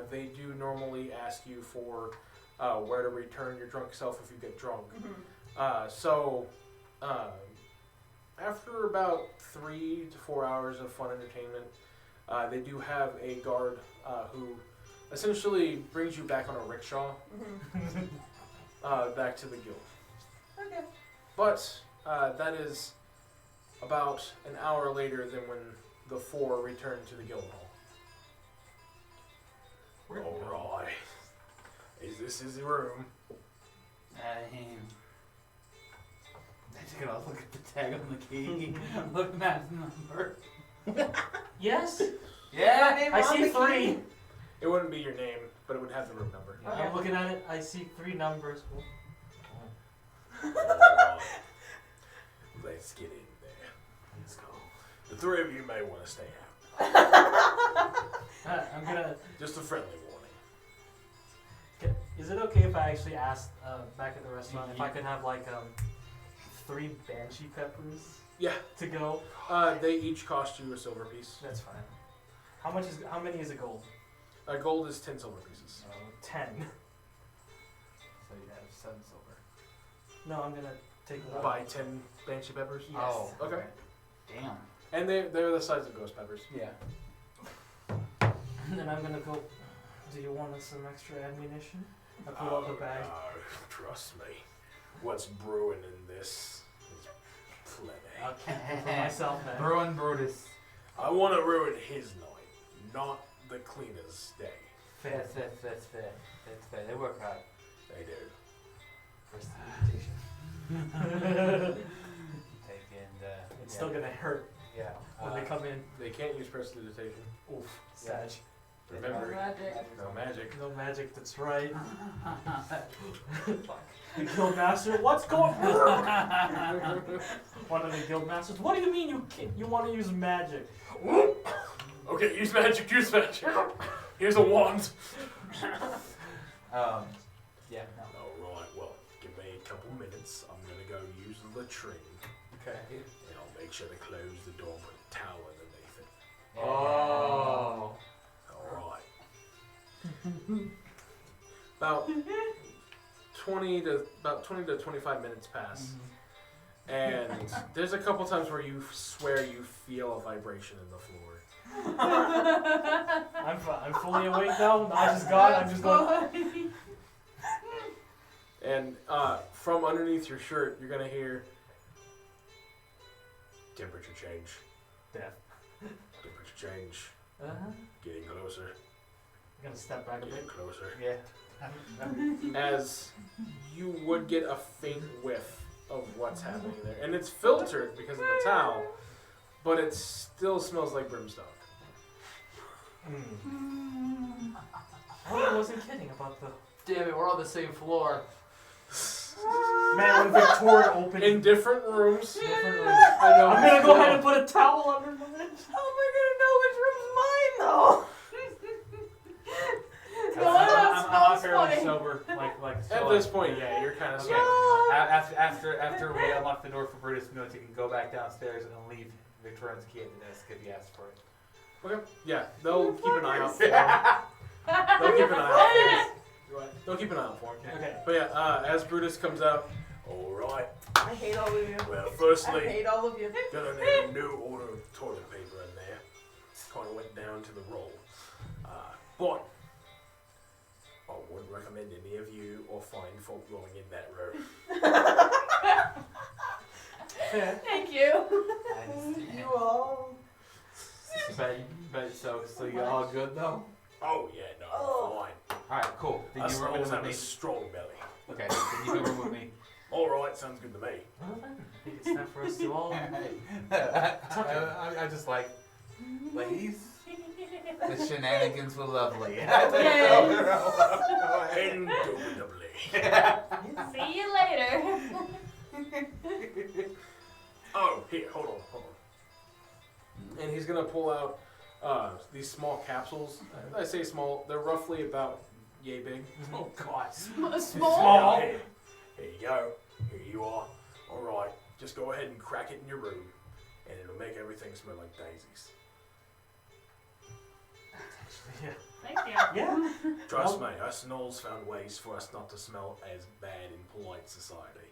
they do normally ask you for where to return your drunk self if you get drunk. So, after about 3 to 4 hours of fun entertainment, they do have a guard who essentially brings you back on a rickshaw back to the guild.
Okay.
But that is about an hour later than when the 4 return to the guild hall. Alright. This is the room.
I'm gonna look at the tag on the key. Look at that number.
Yes?
Yeah!
I see 3.
It wouldn't be your name, but it would have the room number.
I'm looking at it. I see 3 numbers.
Alright. Let's get in there. Let's go. The 3 of you may want to stay out.
I'm gonna.
Just a friendly warning.
Is it okay if I actually asked back at the restaurant if I could have like 3 banshee peppers?
Yeah.
To go.
They each cost you a silver piece.
That's fine. How many is a gold?
Gold is 10 silver pieces.
10.
So you have 7 silver.
No, I'm gonna take one.
Buy 10 banshee peppers.
Yes.
Oh,
Okay.
damn.
And they're the size of ghost peppers.
Yeah.
And then I'm gonna go. Do you want some extra ammunition? I pull out the bag.
Trust me. What's brewing in this is plenty.
Okay. For myself, man.
Bruin Brutus.
I want to ruin his night, not the cleaner's day.
Fair.
That's fair. That's fair. They work hard.
They do.
First invitation.
Take and
It's still gonna hurt
yeah.
when they come in.
They can't use prestidigitation.
Oof. Sag.
Remember,
Magic.
no magic.
No magic. That's right. The guild master. What's going on? One of the guild masters. What do you mean you want to use magic?
Okay, use magic, use magic. Here's a wand.
Yeah, no.
Alright, well, give me a couple minutes. I'm gonna go use the latrine.
Okay.
And I'll make sure to close the door and put a towel underneath it.
Oh.
Alright. About 20 to 25 minutes pass. And there's a couple times where you swear you feel a vibration in the floor.
I'm fully awake now. Naj is gone. I'm just going.
And from underneath your shirt, you're gonna hear temperature change.
Death.
Temperature change.
Uh-huh.
Getting closer.
I'm gonna step back a
Getting
bit.
closer.
Yeah.
As you would get a faint whiff of what's happening there. And it's filtered because of the towel, but it still smells like brimstone.
I wasn't kidding about the.
Damn it, we're on the same floor.
Man, when Victoria opened.
In different rooms.
different rooms.
I know.
I'm gonna go ahead and put a towel under my head.
How am I gonna know which room's mine though?
No, that
I'm
smells
fairly
funny.
sober. Like
At this point, yeah, you're kind of
Okay. After we unlock the door for Brutus Mills, you can go back downstairs and leave Victoria's key at the desk if he asks for it.
Okay. Yeah, they'll keep an eye out for you. They'll keep an eye out for you. Don't keep an eye out for him.
Okay.
But yeah, as Brutus comes out, all right.
I hate all of you.
Well,
I
firstly,
hate all of you.
gonna need a new order of toilet paper in there. Kind of went down to the roll. But I wouldn't recommend any of you or find folk going in that room.
Thank you.
You all.
But so you're all good though?
Oh yeah, no,
Oh.
fine.
Alright, cool. Then
Us
you room
Normals
with
have a
me.
strong belly.
Okay, then you can room with me.
All right, sounds good to me.
I think it's time for us to all.
I'm just like, ladies, the shenanigans were lovely.
Indubitably.
See you later.
Oh, here, hold on. And he's gonna pull out these small capsules. I say small; they're roughly about yay big.
Oh God.
Small.
Here you go. Here you are. All right, just go ahead and crack it in your room, and it'll make everything smell like daisies.
Thank you.
Yeah.
Trust me, us Knolls found ways for us not to smell as bad in polite society.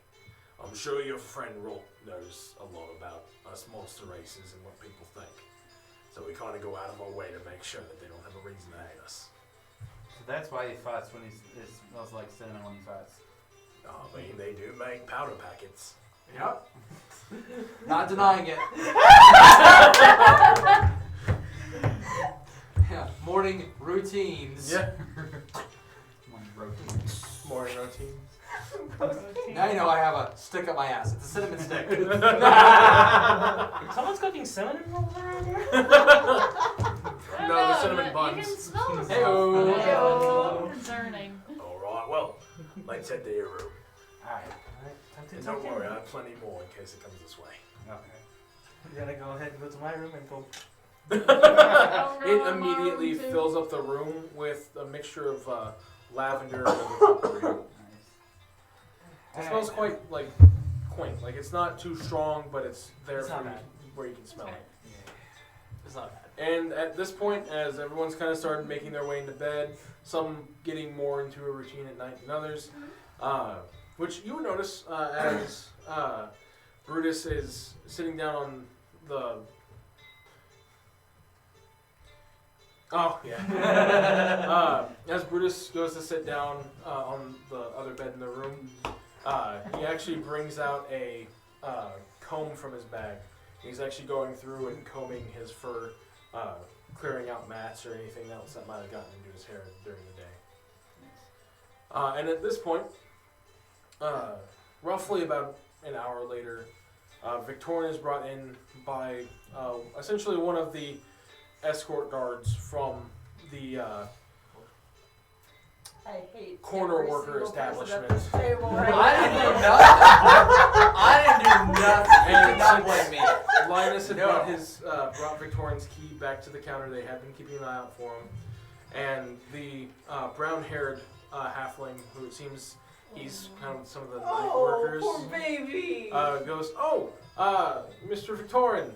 I'm sure your friend Rolt knows a lot about us monster races and what people think. So we kind of go out of our way to make sure that they don't have a reason to hate us.
So that's why he farts when it smells like cinnamon when he farts.
I mean, they do make powder packets.
Yep. Not denying it. Yeah, morning routines.
Yeah.
Morning routines.
Morning routine.
Now you know I have a stick up my ass. It's a cinnamon stick.
Someone's cooking cinnamon rolls around here.
No, the cinnamon
but
buns.
You can smell them.
Heyo.
That's a little concerning.
All right, well, let's head to your room.
Alright.
And don't worry, I have plenty more in case it comes this way.
Okay.
I'm gonna go ahead and go to my room and go.
It immediately fills up the room with a mixture of lavender and potpourri. It smells quite like quaint. Like it's not too strong, but it's there
It's
for
not
you,
bad.
where you can smell it.
It's not bad.
And at this point, as everyone's kind of started making their way into bed, some getting more into a routine at night than others, which you would notice as Brutus is sitting down on the. Oh yeah. As Brutus goes to sit down on the other bed in the room, he actually brings out a comb from his bag. He's actually going through and combing his fur, clearing out mats or anything else that might have gotten into his hair during the day. And at this point, roughly about an hour later, Victorian is brought in by essentially one of the escort guards from the
I hate
corner
every
worker
single person
establishment.
at this table right
I
now.
didn't do nothing. I didn't do nothing. You cannot blame me.
Linus had
No.
brought Victorian's key back to the counter. They had been keeping an eye out for him. And the brown-haired halfling, who it seems he's kind of some of the night workers,
poor baby.
goes, Mr. Victorian,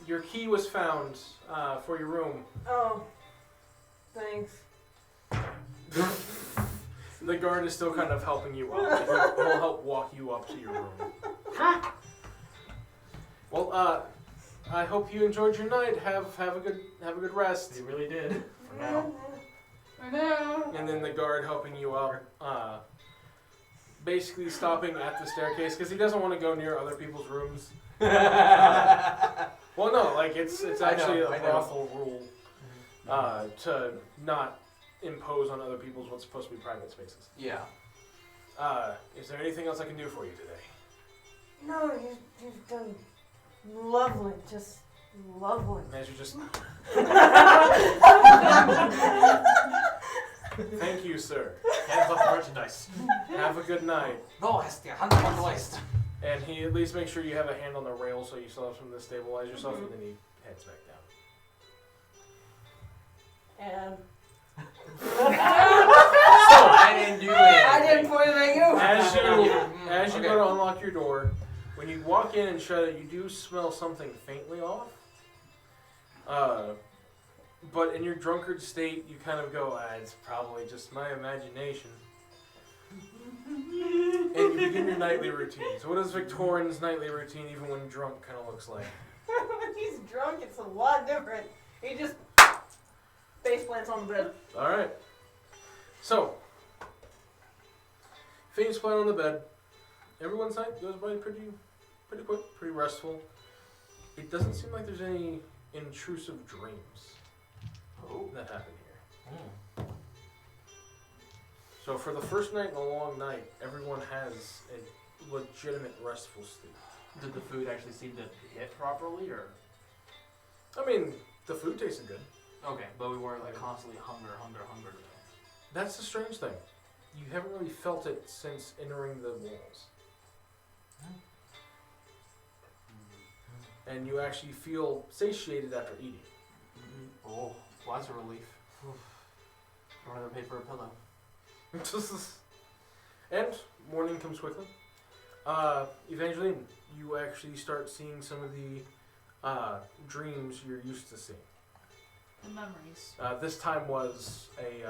your key was found for your room.
Oh, thanks.
The guard is still kind of helping you up. He'll help walk you up to your room. Well, I hope you enjoyed your night. Have a good rest.
They really did. For now.
And then the guard helping you up, basically stopping at the staircase because he doesn't want to go near other people's rooms. Well, no, like it's actually a brothel rule to not impose on other people's what's supposed to be private spaces.
Yeah.
Is there anything else I can do for you today?
No, you've done lovely, just lovely.
And as you just thank you, sir.
Hands off merchandise.
Have a good night.
No, it's the 100 list.
And he at least makes sure you have a hand on the rail so you still have something to stabilize yourself, and then he heads back down.
And
I didn't do anything.
I didn't point it at you.
As you
Okay.
go to unlock your door, when you walk in and shut it, you do smell something faintly off. but in your drunkard state, you kind of go, it's probably just my imagination. And you begin your nightly routine. So what does Victorian's nightly routine, even when drunk, kind of looks like?
When he's drunk, it's a lot different. He just face plants on the bed.
Alright. So, face plant on the bed. Everyone's night goes by pretty quick, pretty restful. It doesn't seem like there's any intrusive dreams that happen here. So for the first night in a long night, everyone has a legitimate restful sleep.
Did the food actually seem to hit properly, or?
I mean, the food tasted good.
Okay, but we weren't like constantly hunger.
That's the strange thing. You haven't really felt it since entering the walls. And you actually feel satiated after eating.
Oh, well, that's a relief. I'd rather pay for a pillow.
And morning comes quickly. Evangeline, you actually start seeing some of the dreams you're used to seeing.
The memories.
This time was a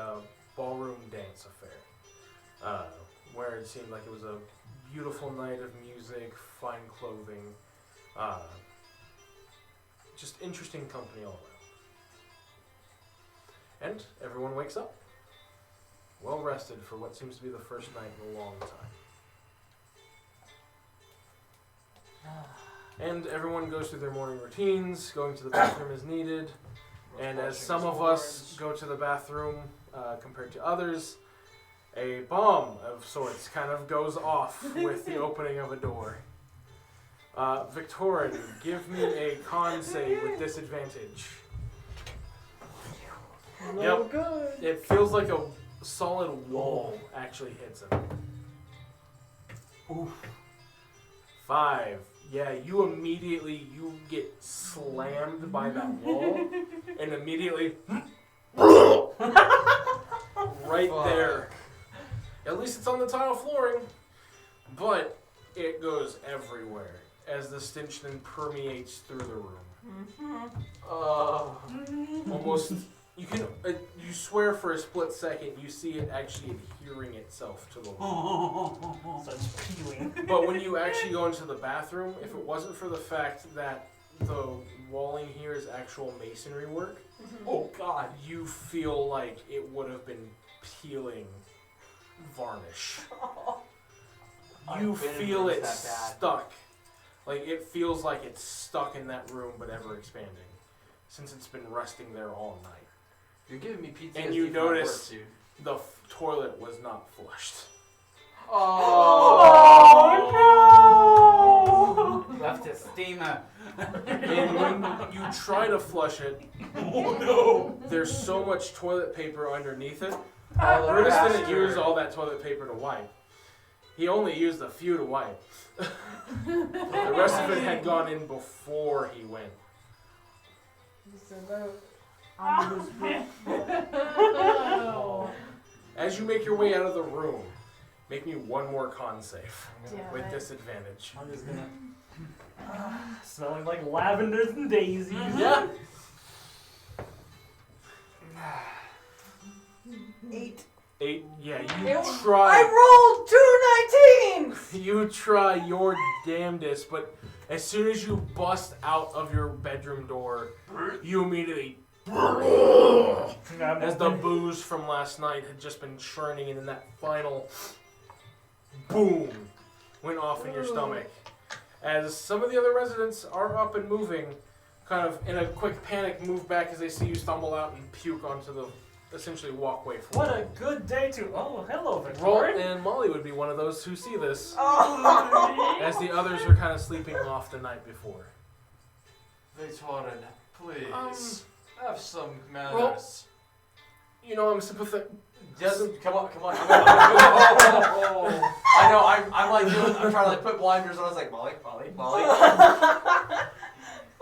ballroom dance affair, where it seemed like it was a beautiful night of music, fine clothing, just interesting company all around. And everyone wakes up, well rested for what seems to be the first night in a long time. And everyone goes through their morning routines, going to the bathroom as needed. And as some of us go to the bathroom compared to others, a bomb of sorts kind of goes off with the opening of a door. Victorian, give me a con save with disadvantage.
No good.
It feels like a solid wall actually hits him. Oof. 5. Yeah, you get slammed by that wall, and immediately, right there. At least it's on the tile flooring, but it goes everywhere as the stench then permeates through the room. Almost, you can, you swear for a split second you see it actually adhering itself to the wall.
Such peeling.
But when you actually go into the bathroom, if it wasn't for the fact that the walling here is actual masonry work,
Oh God!
you feel like it would have been peeling varnish. You feel it stuck. Like it feels like it's stuck in that room but ever expanding. Since it's been resting there all night.
You're giving me PTSD.
And you
from my work,
notice
dude.
the toilet was not flushed.
Oh no!
Left a steamer.
And when you try to flush it, there's so much toilet paper underneath it. Brutus didn't use all that toilet paper to wipe. He only used a few to wipe. The rest of it had gone in before he went. As you make your way out of the room, make me one more con save with disadvantage.
I'm just gonna. Smelling like lavenders and daisies.
Yeah.
8.
8. Yeah,
I
you try.
rolled 2 19s!
You try your damnedest, but as soon as you bust out of your bedroom door, you immediately. As the booze from last night had just been churning, and then that final boom went off in your stomach. As some of the other residents are up and moving, kind of in a quick panic, move back as they see you stumble out and puke onto the essentially walkway floor.
What a good day to. Oh, hello,
Roll
Victoria.
and Molly would be one of those who see this,
Oh.
as the others are kind of sleeping off the night before.
Victorian, please have some manners.
well- You know, I'm sympathetic.
Just come on. I know. I'm like doing. I'm trying to like put blinders on. I was like, Molly.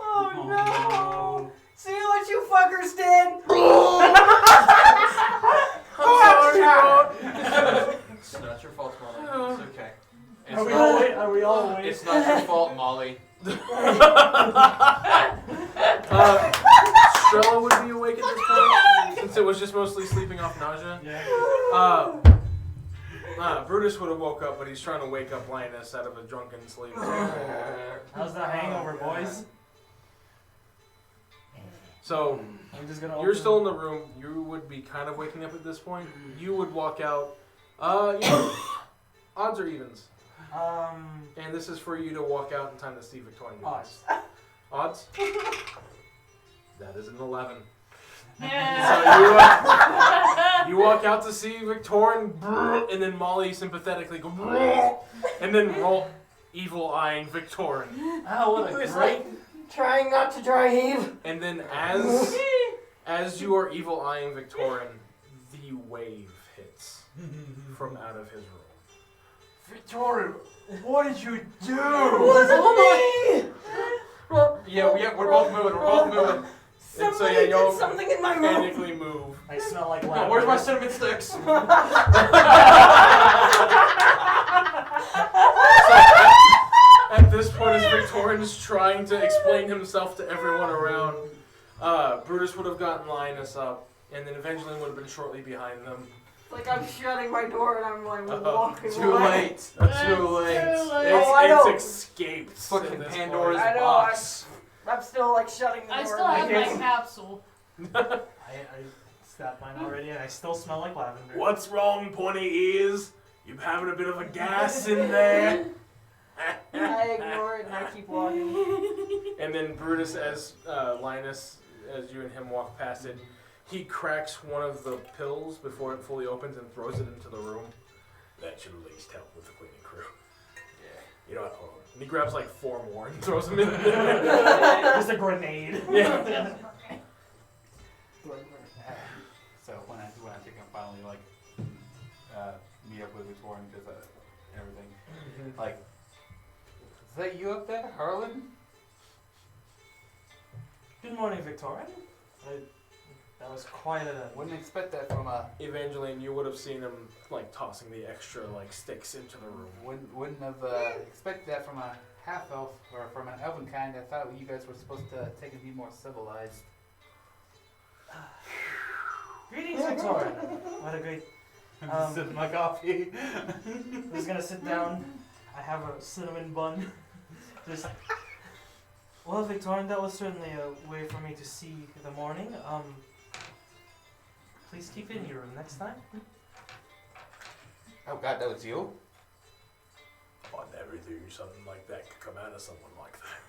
Oh no! See what you fuckers did?
It's not your fault, Molly. It's okay.
Are we all wait? Are we all wait?
It's not your fault, Molly.
Estrella would be awake at this point, since it was just mostly sleeping off nausea.
Yeah.
Brutus would have woke up, but he's trying to wake up Linus out of a drunken sleep.
How's the hangover, boys?
So,
I'm just gonna.
you're
open-
still in the room. You would be kind of waking up at this point. You would walk out. You know, odds or evens. And this is for you to walk out in time to see Victorian.
Odds.
Odds? That is an 11.
Yeah.
So you walk out to see Victorian, and then Molly sympathetically go, and then roll evil eyeing Victorian.
Oh, what a
Who's
great.
Trying not to dry heave.
And then as you are evil eyeing Victorian, the wave hits from out of his room.
Victoria, what did you do?
Yeah, we're both moving. We're both moving.
And so
Somebody
y'all
did something in my room.
frantically move.
I smell like
No,
lavender.
where's my cinnamon sticks?
At this point, as Victorian's trying to explain himself to everyone around, Brutus would have gotten Linus up, and then Evangeline would have been shortly behind them.
Like I'm shutting my door and I'm like
Uh-oh.
walking
Too
away.
late.
Too late.
Oh, I know.
It's escaped. at
Fucking
this
Pandora's
point.
I know,
box.
I'm still like shutting the door.
I still have my
Yes.
capsule.
I snapped mine already, and I still smell like lavender.
What's wrong, pointy ears? You having a bit of a gas in there?
I ignore it and I keep walking.
And then Brutus, as Linus, as you and him walk past it, he cracks one of the pills before it fully opens and throws it into the room. That should at least help with the cleaning crew. Yeah. You know what? Hold on. And he grabs like 4 more and throws them in there.
Just a grenade.
Yeah.
So when I think I'm finally like meet up with Victorian because everything, like, is that you up there, Harlan?
Good morning, Victorian. That was quite a.
Wouldn't expect that from a.
Evangeline, you would have seen him like tossing the extra like sticks into the room.
Wouldn't have expected that from a half elf or from an elven kind. I thought you guys were supposed to take and be more civilized.
Greetings, Victorian. What a great.
I'm sipping my coffee.
I'm just gonna sit down. I have a cinnamon bun. Just. Well, Victorian, that was certainly a way for me to see the morning. Please keep it in your room next time.
Oh God, that was you.
I never knew something like that could come out of someone like that.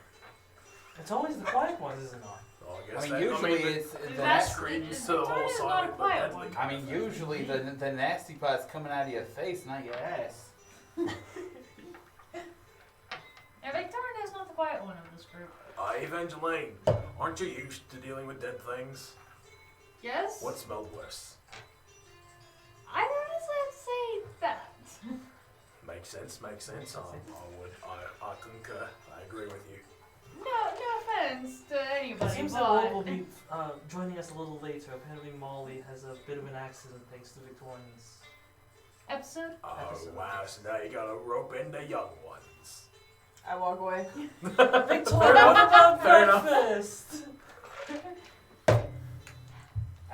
It's always the quiet ones, isn't it?
Oh, I
I
guess
mean,
that,
usually
the-
it's the
that
That's-
screams to the whole
Victoria's not a
silent but
quiet
deadly.
one.
I mean, usually the nasty part's coming out of your face, not your ass.
Yeah, Victoria is not the quiet one of this group.
Evangeline, aren't you used to dealing with dead things?
Yes?
What smelled worse?
I honestly have to say that.
Makes sense. I concur. I agree with you.
No offense to anybody,
It seems that
but
Will will be joining us a little later. Apparently, Molly has a bit of an accident thanks to Victorian's.
episode.
Oh,
Episode.
wow. So now you gotta rope in the young ones.
I walk away.
Victoria, what about
Fair enough.
breakfast?
I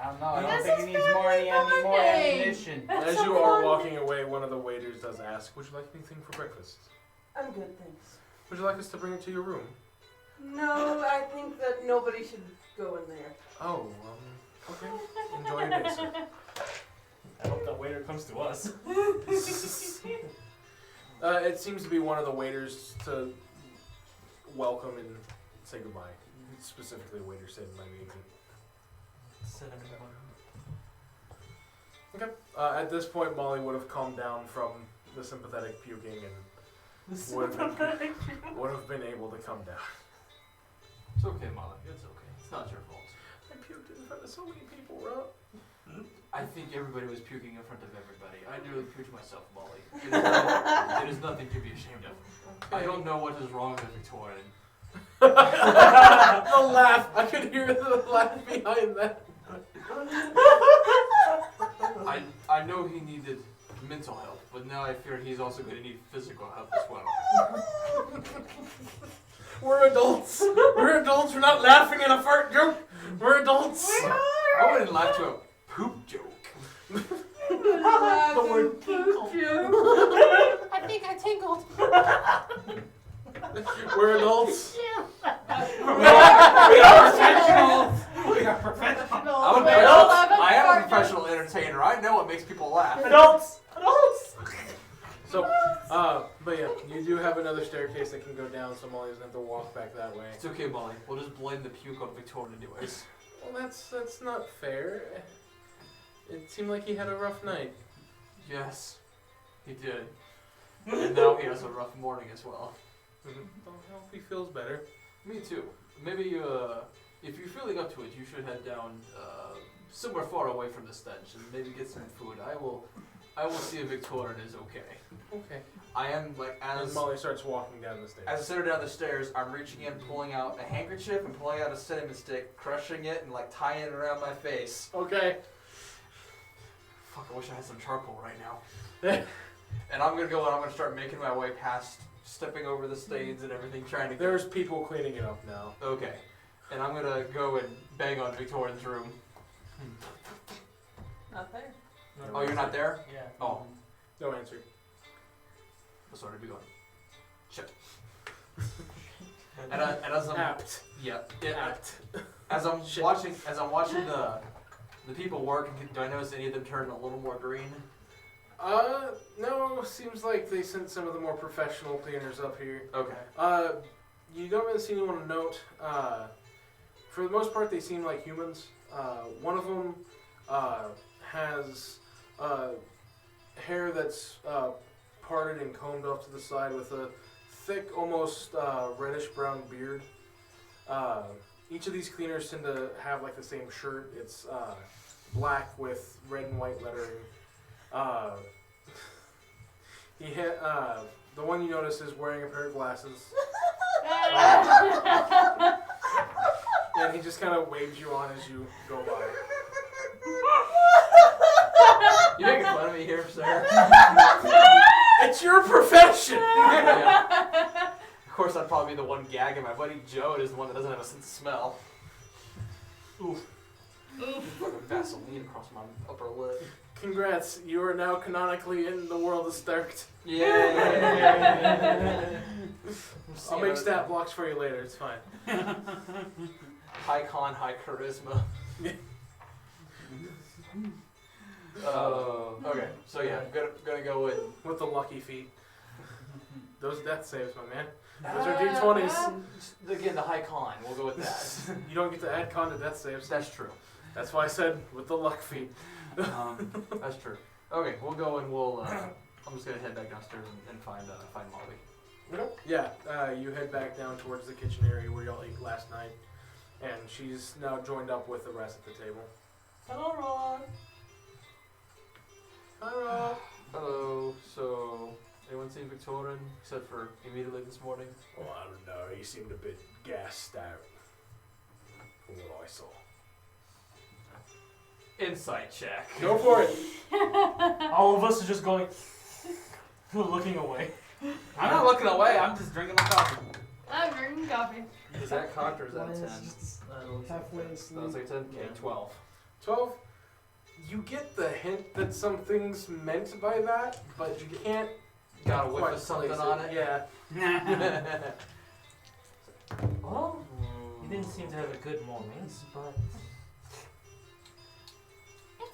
don't know. I don't
This
think
is
he needs more
Family Bonding.
ammunition.
As you are walking away, one of the waiters does ask, would you like anything for breakfast?
I'm good, thanks.
Would you like us to bring it to your room?
No, I think that nobody should go in there.
Oh, okay. Enjoy your day, sir.
I hope that waiter comes to us.
It seems to be one of the waiters to welcome and say goodbye. Specifically, a waiter said my name.
Cinnamon bun.
Okay. At this point, Molly would have calmed down from the sympathetic puking and
The
would have
cinnamon
been,
bun.
would have been able to come down.
It's okay, Molly. It's okay. It's not your fault.
I puked in front of so many people, Rob.
I think everybody was puking in front of everybody. I nearly puked myself, Molly. It is nothing to be ashamed of. I don't know what is wrong with Victorian.
The laugh. I could hear the laugh behind that.
I know he needed mental help, but now I fear he's also going to need physical help as well.
We're adults. We're adults. We're not laughing at a fart joke. We're adults.
I wouldn't laugh to a poop joke.
The word tinkle.
I think I tingled.
We're adults.
We are professionals. We are professionals.
I am a professional entertainer. I know what makes people laugh.
Adults! Adults!
So, but yeah, you do have another staircase that can go down, so Molly doesn't have to walk back that way.
It's okay, Molly. We'll just blame the puke on Victoria anyways.
Well, that's not fair. It seemed like he had a rough night.
Yes, he did. And now he has a rough morning as well.
Well, I hope he feels better.
Me too. Maybe, if you're feeling up to it, you should head down somewhere far away from the stench and maybe get some food. I will see if Victorian is okay.
Okay.
I am like
As Molly starts walking down the stairs.
as I sit her down the stairs, I'm reaching in, pulling out a handkerchief and pulling out a cinnamon stick, crushing it and like tying it around my face.
Okay.
Fuck, I wish I had some charcoal right now. And I'm gonna go and I'm gonna start making my way past, stepping over the stains and everything, trying to.
There's people cleaning it up now.
Okay. And I'm gonna go and bang on Victorian's room.
Not there.
Oh, you're not there?
Yeah.
Oh,
No answer.
sorry to be gone. Shit. And as I'm
Apt.
apt. As I'm
Shit.
watching the people work, do I notice any of them turn a little more green?
No, seems like they sent some of the more professional cleaners up here.
Okay.
You don't really see anyone to note. For the most part, they seem like humans. One of them has hair that's parted and combed off to the side with a thick, almost reddish-brown beard. Each of these cleaners tend to have like the same shirt. It's black with red and white lettering. The one you notice is wearing a pair of glasses. And he just kind of waves you on as you go by.
You making fun of me here, sir?
It's your profession!
Yeah. Of course, I'd probably be the one gagging. My buddy Joe is the one that doesn't have a sense of smell. Oof. Fucking Vaseline across my upper lip.
Congrats, you are now canonically in the world of Starked.
Yeah.
I'll make stat blocks for you later, it's fine.
High con, high charisma. Okay, so yeah, I'm gonna go in.
With the lucky feet. Those death saves, my man. Those are D20s.
Again, the high con. We'll go with that.
You don't get to add con to death saves.
That's true.
That's why I said with the luck feet.
That's true. Okay, we'll go and we'll. I'm just gonna head back downstairs and find Molly.
Yeah, you head back down towards the kitchen area where y'all ate last night. And she's now joined up with the rest at the table.
Hello, Ron.
Hi,
Hello. So, anyone seen Victorian except for immediately this morning?
Well, I don't know. He seemed a bit gassed out from what I saw.
Insight check.
Go for it.
All of us are just going, looking away.
I'm not looking away. I'm just drinking my coffee.
I'm drinking coffee.
Is that cocked or is that
Mine
a 10?
is just halfway asleep.
That was like 10? Okay, 12.
12. You get the hint that some things meant by that, but you can't
Got a whiff
quite
of something
place
on it?
Yeah.
Well, you didn't seem to have a good morning, but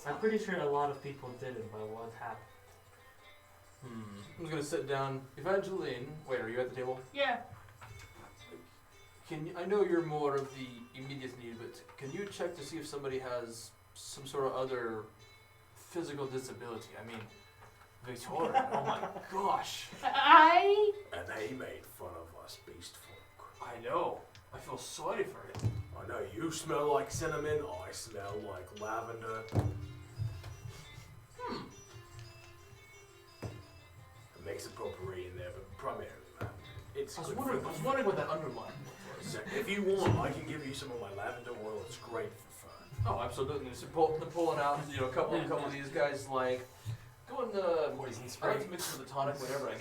I'm pretty sure a lot of people didn't by what happened.
I'm just gonna sit down. Evangeline, wait, are you at the table?
Yeah.
I know you're more of the immediate need, but can you check to see if somebody has some sort of other physical disability? I mean, Victoria, oh my gosh.
And they made fun of us beast folk.
I know. I feel sorry for him.
I know you smell like cinnamon, I smell like lavender. It makes a potpourri in there, but primarily lavender. It's
I was
good
wondering what that underline was.
If you want, I can give you some of my lavender oil. It's great for fun.
Oh, absolutely. So pull it out. You know, a couple of these guys like
Go in the
Poison
I
spray.
like to mix it with the tonic whenever I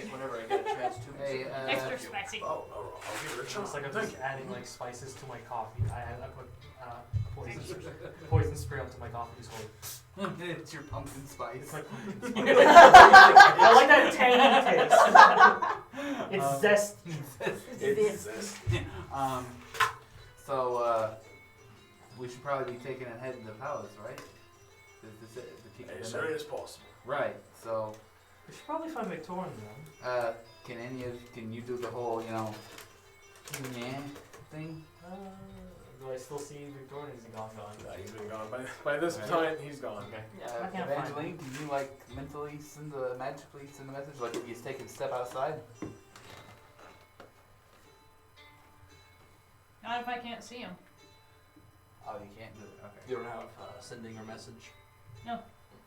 get a chance to.
Hey,
Extra spicy.
Oh, I'll give it a
It's
chance.
like I'm just adding like spices to my coffee. I put poison spray onto my coffee. Just going.
it's your pumpkin spice.
It's like pumpkin spice. I like that tangy taste. It's zesty.
It's this.
So, we should probably be taking it heading to the palace, right?
As soon as possible.
Right, so,
We should probably find Victorian then.
can you do the whole, yeah thing?
Do I still see Victorian? Is he gone?
He's been gone. By this
Right.
time, he's gone.
I
Yeah,
can't find
Evangeline, can you magically send the message, like if he's taking a step outside?
Not if I can't see him.
Oh, you can't do it. Okay.
You don't have sending or message?
No.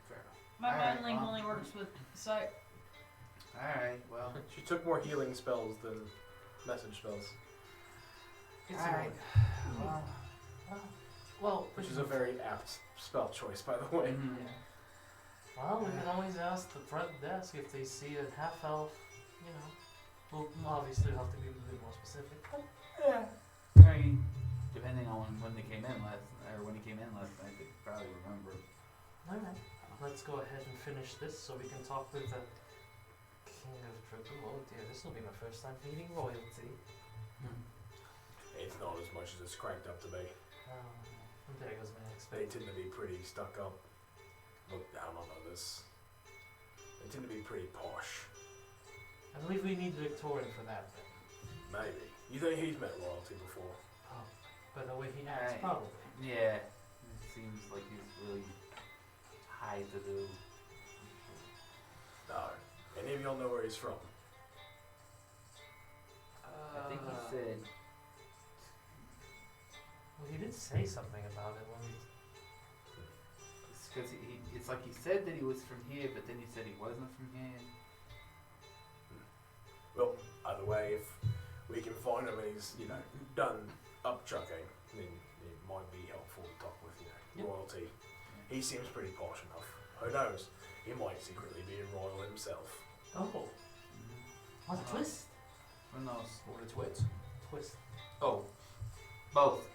Fair enough.
My
Alright,
mind link
well.
only works with sight.
All right. Well.
She took more healing spells than message spells,
It's
All right.
Well,
which is a very apt spell choice, by the way.
Mhm.
yeah. Well, we can always ask the front desk if they see a half elf. We'll obviously have to be a bit more specific. But
Yeah. I mean, depending on when he came in last night, they could probably remember.
all right, let's go ahead and finish this so we can talk with the King of Triple. Oh dear, this will be my first time meeting royalty.
It's not as much as it's cracked up to be.
There goes my
They
expectation.
tend to be pretty stuck up, look down on others. They tend to be pretty posh.
I believe we need Victorian for that then.
Maybe. You think he's met royalty before?
Oh, by the way he acts,
Alright.
probably.
Yeah. It seems like he's really high to do.
No. Any of y'all know where he's from?
I think he said.
Well, he did say something about it when we.
It's because it's like he said that he was from here, but then he said he wasn't from here.
Well, either way, if we can find him and he's, done upchucking, then it might be helpful to talk with, royalty. He seems pretty posh enough. Who knows? He might secretly be a royal himself.
Oh, what a twist!
Who knows?
What a twits.
Twist.
Oh.
Both.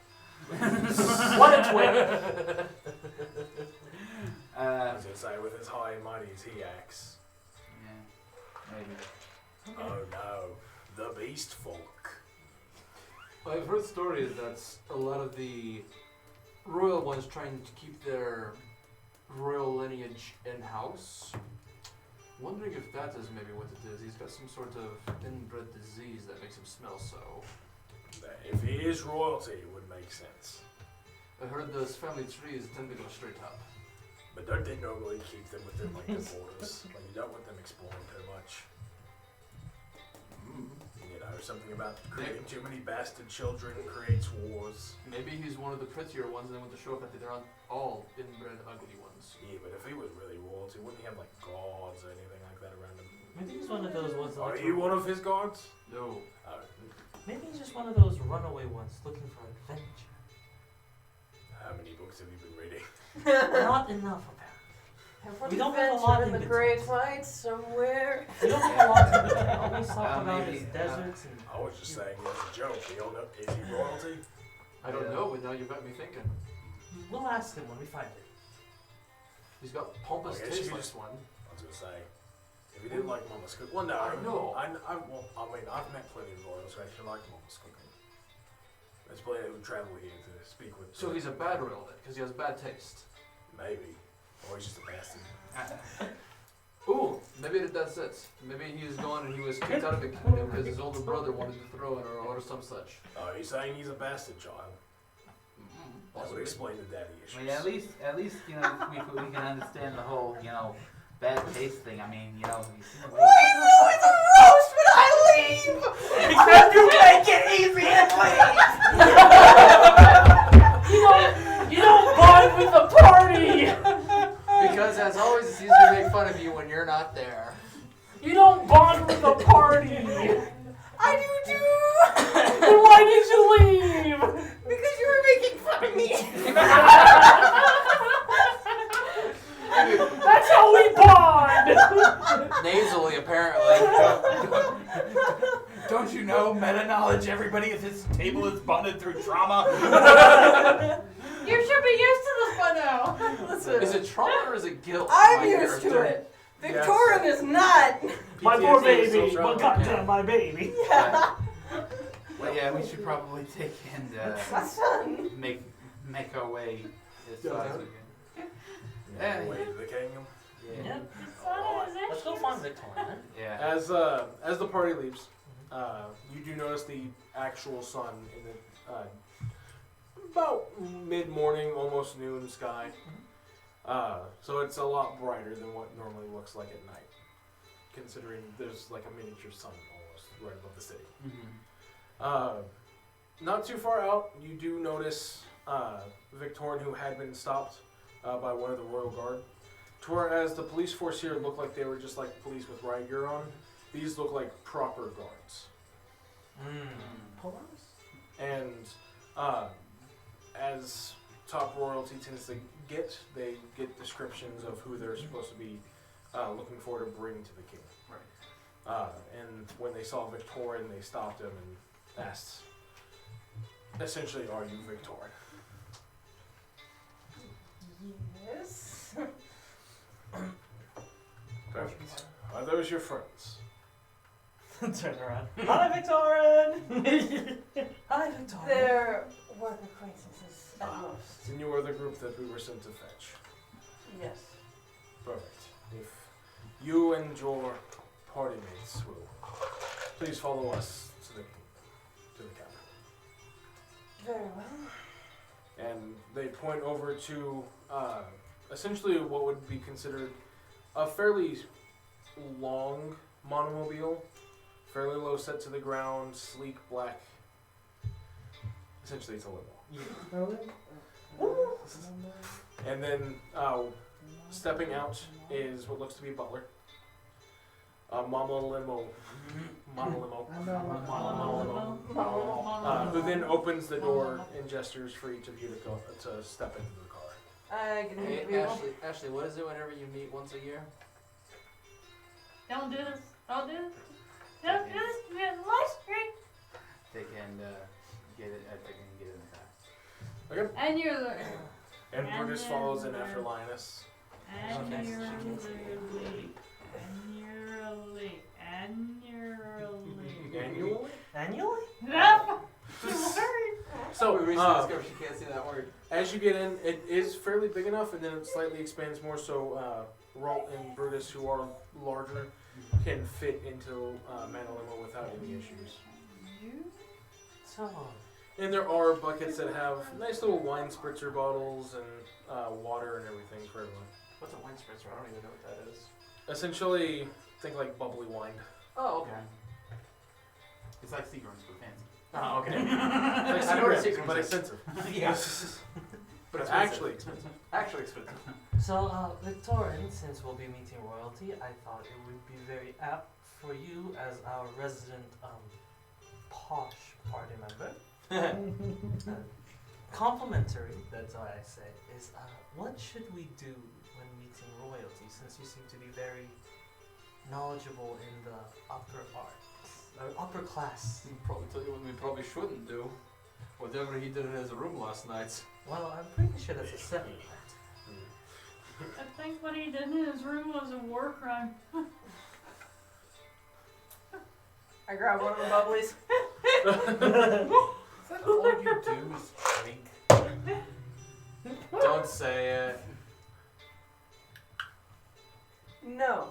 What a twist!
I was going to say, with as high and mighty as he acts.
Yeah. Maybe.
Oh no, the beast folk.
I've heard stories that a lot of the royal ones trying to keep their royal lineage in-house. Wondering if that is maybe what it is. He's got some sort of inbred disease that makes him smell so.
If he is royalty, it would make sense.
I heard those family trees tend to go straight up.
But don't they normally keep them within the borders? Like you don't want them exploring too much. Something about creating too many bastard children creates wars.
Maybe he's one of the prettier ones and they want to show off that they're not all inbred ugly ones.
Yeah, but if he was really royalty, wouldn't he have like gods or anything like that around him?
Maybe he's one of those ones that
Are
like
you
to-
one of his gods?
No.
Maybe he's just one of those runaway ones looking for adventure.
How many books have you been reading?
Not enough, apparently.
Have
We don't have a lot
in
in
the
between.
Great Light somewhere.
We don't have a lot to do. All we talk about
maybe,
is deserts and.
I was just saying it's a joke. You don't know, is he royalty?
I don't
Yeah.
know, but now you've got me thinking.
We'll ask him when we find it.
He's got pompous
I guess you
taste
could
like
just-
one.
I was gonna say, if you didn't like Mama's cooking, well, no,
I know.
I've met plenty of royals who actually like Mama's cooking. There's plenty who travel here to speak with.
So he's a bad royal then, because he has bad taste.
Maybe, or he's just a bastard.
Ooh, maybe that's it. Maybe he's gone and he was kicked out of the kingdom because his older brother wanted to throw it or some such.
Oh, you're saying he's a bastard child? That would explain the daddy
I
issues.
mean, at least we can understand the whole bad taste thing. I mean, you see the way.
roast when I leave!
Because you make it easy and leave! You don't bond with the party!
Because as always, it's easier to make fun of you when you're not there.
You don't bond with the party!
I do too!
Then why did you leave?
Because you were making fun of me!
That's how we bond!
Don't you know? Meta knowledge. Everybody at this table is bonded through trauma.
You should be used to this by now.
Listen,
Is it trauma or is it guilt?
I'm
my
used to
character?
it. Victorin is not.
My poor
PTSD is still
baby.
trauma.
Well, goddamn, my baby.
Yeah.
Well, yeah, we should probably take and
My son.
make our way as far as we can.
Yeah, way to the kingdom.
Yeah.
Son is
Let's go find Victoria.
Yeah.
As the party leaves, you do notice the actual sun in the about mid-morning, almost noon sky. So it's a lot brighter than what normally looks like at night, considering there's like a miniature sun almost right above the city. Not too far out, you do notice Victorin, who had been stopped by one of the royal guard. To whereas the police force here looked like they were just like police with riot gear on, these look like proper guards. And as top royalty tends to get, they get descriptions of who they're supposed to be looking for to bring to the king.
Right.
And when they saw Victorin, they stopped him and asked, essentially, "Are you Victorin?"
Yes.
Perfect. Are those your friends?
Turn around. Hi, Victorin! Hi, Victorin.
They're work acquaintances at most.
And you are the group that we were sent to fetch.
Yes.
Perfect. If you and your party mates will please follow us to the camp.
Very well.
And they point over to essentially what would be considered a fairly long monomobile, fairly low set to the ground, sleek black. Essentially, it's a limo. And then stepping out is what looks to be Butler. Mama Limo. Who then opens the door and gestures for each of you to go to step into the car.
I can
Hey,
hear you.
Ashley, what is it whenever you meet once a year?
Don't do this. Don't do this. Don't do this. We have live stream.
They can get it. They can get it in the car.
Okay.
And you're the.
And Brutus follows in after Linus.
Annually.
Annually?
Annually?
That
So,
we recently discovered she can't say that word.
as you get in, it is fairly big enough, and then it slightly expands more. So, Ralt and Brutus, who are larger, can fit into Manalimo without any issues.
So,
And there are buckets that have nice little wine spritzer bottles and water and everything for everyone.
What's a wine spritzer? I don't even know what that is.
Essentially, think like bubbly wine.
Oh, okay.
It's like Seagram's but fancy.
Oh, okay.
Like
I know what a
cigarettes,
secret
but
is.
expensive.
Yeah.
But
it's
actually expensive.
Actually expensive.
so Victorin, since we'll be meeting royalty, I thought it would be very apt for you as our resident posh party member. Complimentary, that's why I say, is what should we do when meeting royalty, since you seem to be very knowledgeable in the upper arts, upper class?
I'll probably tell you what we probably shouldn't do. Whatever he did in his room last night.
Well, I'm pretty sure that's a separate night.
I think what he did in his room was a war crime.
I grab one of the bubblies.
Is that all you do is drink?
Don't say it.
No.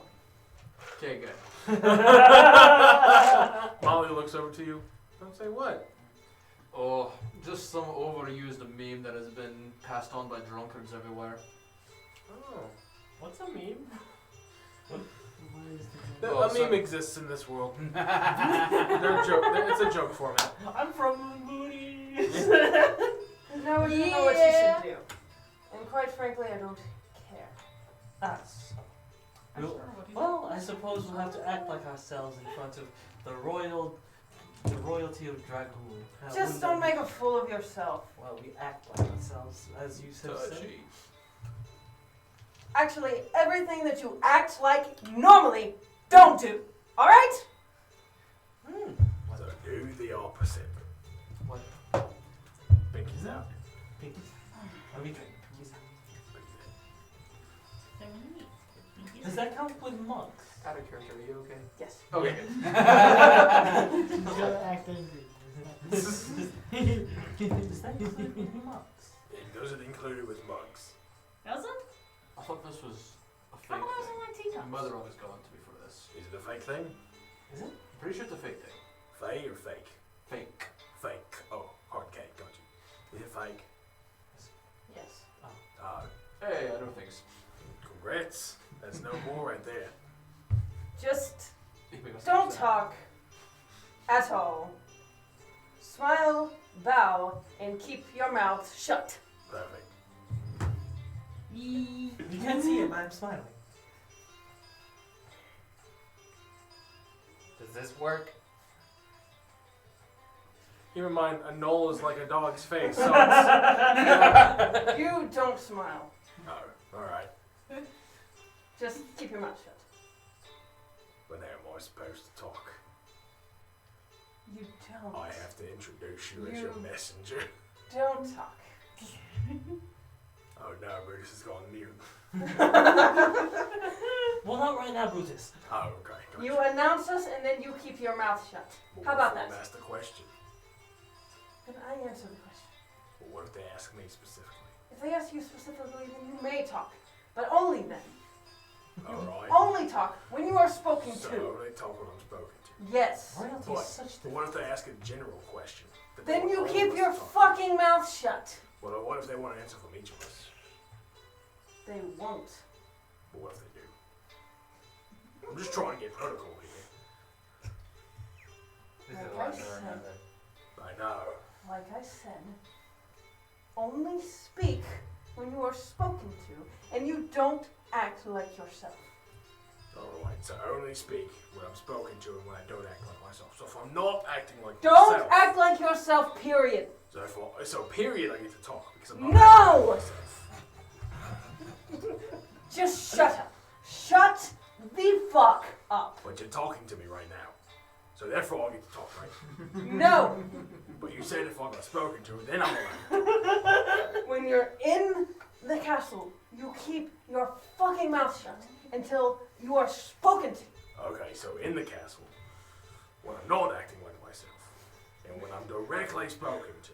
Okay, good.
Molly looks over to you. Don't say what?
Oh, just some overused meme that has been passed on by drunkards everywhere.
Oh.
What's a meme?
Oh,
A
so-
meme exists in this world. It's a joke format.
I'm from Moody's.
No, you know what you should do. And quite frankly, I don't care.
Us.
I'm sure what he
Well, I suppose we'll have to act like ourselves in front of the royalty of Dragoon.
Just
wouldn't
don't
that
make a fool of yourself.
be- Well, we act like ourselves, as you said.
Touchy.
Actually, everything that you act like you normally don't do. Alright?
Hmm.
So opposite.
What?
Pinky's out.
Pinkies? Are we drinking pinkies? Does that count with mugs?
Out of character, are you okay?
Yes.
Okay.
He's gonna act angry.
Does that include mugs?
Those are included with mugs.
Does it?
I thought this was a
How
fake
come I was
thing.
only
My
teacups?
mother always got on to me for this.
Is it a fake thing?
Is it?
I'm pretty sure it's a fake thing.
Fake or fake?
Fake.
Fake. Oh, hard cake, got you. Is it fake?
Yes.
Hey, I know things.
Congrats. That's no more right there.
Just
You make us
don't
understand.
talk at all. Smile, bow, and keep your mouth shut.
Perfect.
You can't see it, but I'm smiling.
Does this work?
Keep in mind, a knoll is like a dog's face, so it's...
You don't smile.
Oh, alright.
Just keep your mouth shut.
When am I supposed to talk?
You don't.
I have to introduce you as your
You-
messenger.
Don't talk.
Oh no, Brutus has gone mute.
Well, not right now, Brutus.
Oh, okay. Gotcha.
You announce us and then you keep your mouth shut.
Well,
How about
before
that?
I ask the question.
Then I answer the question.
Well, what if they ask me specifically?
If they ask you specifically, then you may talk. But only then.
Alright.
Only talk when you are spoken
So
to.
they talk when I'm spoken to.
Yes.
Royalty
But
is such the.
what if they ask a general question? that they
Then
want
you
all of
keep
us
your
to talk?
fucking mouth shut.
Well, what if they want to answer from each of us?
They won't.
But what if they do? I'm just trying to get protocol here.
This is
Like
a lot
I
to
said.
remember.
I know.
Like I said, only speak when you are spoken to, and you don't act like yourself.
Alright, so only speak when I'm spoken to and when I don't act like myself. So if I'm not acting like
Don't
myself,
act like yourself, period.
so period I get to talk because I'm not
No!
acting like myself.
Just shut up. Shut the fuck up.
But you're talking to me right now. So therefore I get to talk, right?
No.
But you said if I got spoken to, then I'm allowed.
When you're in the castle, you keep your fucking mouth shut until you are spoken to.
Okay, so in the castle, when I'm not acting like myself, and when I'm directly spoken to,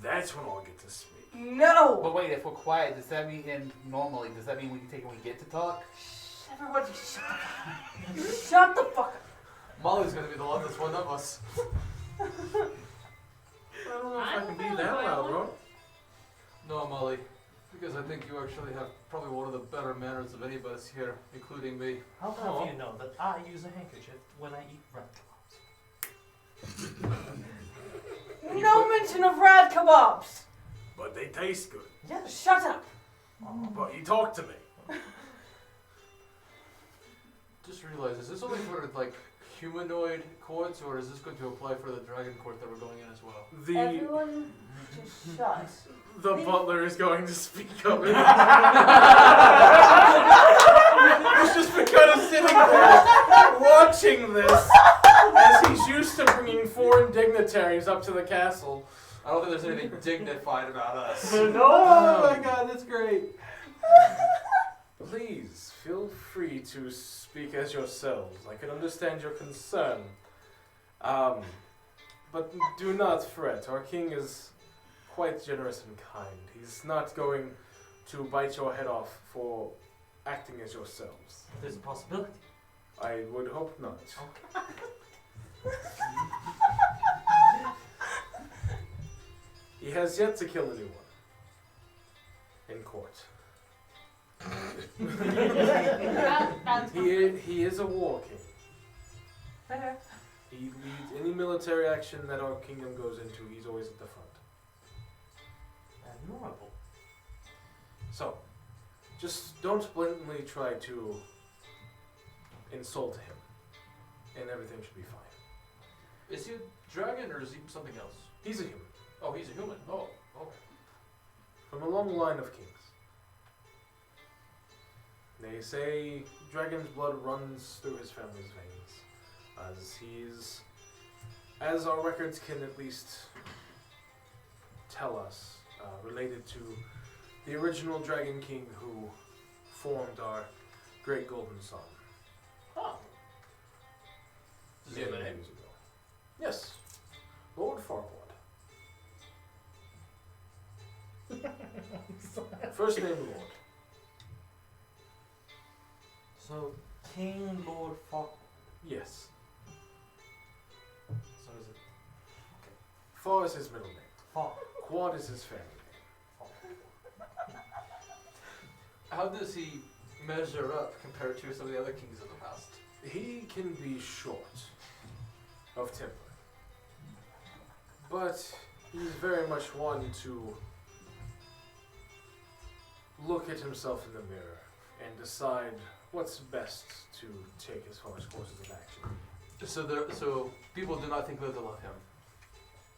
that's when I'll get to speak.
No.
But wait, if we're quiet, does that mean, and normally, does that mean we get to talk?
Everybody shut the fuck up. Shut the fuck up.
Molly's gonna be the one that's one of us.
I don't know if I
I'm
can be
fairly
that loud,
violent.
bro.
No, Molly, because I think you actually have probably one of the better manners of any of us here, including me.
How
Aw.
have you know that I use a handkerchief when I eat rat kebabs?
No mention of rad kebabs.
But they taste good.
Yes.
Shut up.
But you talk to me.
Just realized, is this only for like humanoid courts, or is this going to apply for the dragon court that we're going in as well?
Everyone, just shut.
The butler is going to speak up. He's just been kind of sitting there watching this as he's used to bringing foreign dignitaries up to the castle.
I don't think there's anything dignified about us.
Oh my god, that's great. Please feel free to speak as yourselves. I can understand your concern. But do not fret. Our king is quite generous and kind. He's not going to bite your head off for acting as yourselves.
There's a possibility.
I would hope not. He has yet to kill anyone in court.
That's
He is a war king.
Fair.
He leads any military action that our kingdom goes into. He's always at the front.
Admirable.
So, just don't blatantly try to insult him, and everything should be fine.
Is he a dragon or is he something else?
He's a human,
Oh, he's a human. Oh, okay.
from a long line of kings. They say dragon's blood runs through his family's veins, as he's as our records can at least tell us, related to the original Dragon King who formed our great Golden Sun.
Huh. Does he have a
many
name?
years ago. Yes, Lord Farquaad. First name Lord.
So, King Lord Falk.
Yes.
So is it
Far is his middle name.
Falk?
Quad is his family name.
How does he measure up compared to some of the other kings of the past?
He can be short of temper, but he's very much one to look at himself in the mirror and decide what's best to take as far as courses of action.
So people do not think little of him.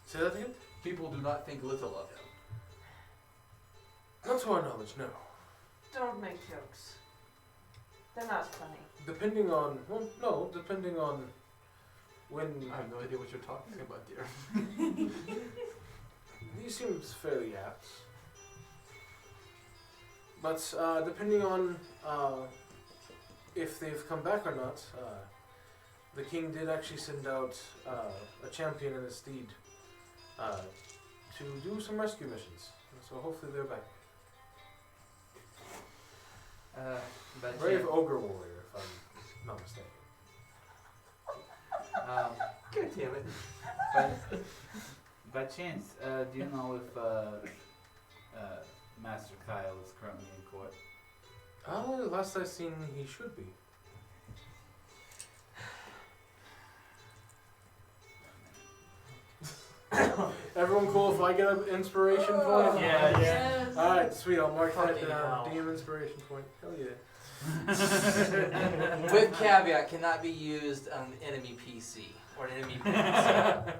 Say that again?
People do not think little of him.
Not to our knowledge, no.
Don't make jokes. They're not funny.
Depending on, well, no, depending on when
I have no idea what you're talking about, dear.
he seems fairly apt. But depending on if they've come back or not, the king did actually send out a champion and a steed to do some rescue missions. So hopefully they're back.
But
Brave ogre warrior, if I'm not mistaken.
God damn it.
By chance, do you know if Master Kyle is currently in court?
Last I seen, he should be. Everyone cool if I get an inspiration point?
Yeah,
Yes.
Alright, sweet, I'll mark that
Fucking
down.
hell.
DM inspiration point. Hell yeah.
With caveat, cannot be used on an enemy PC or an enemy PC.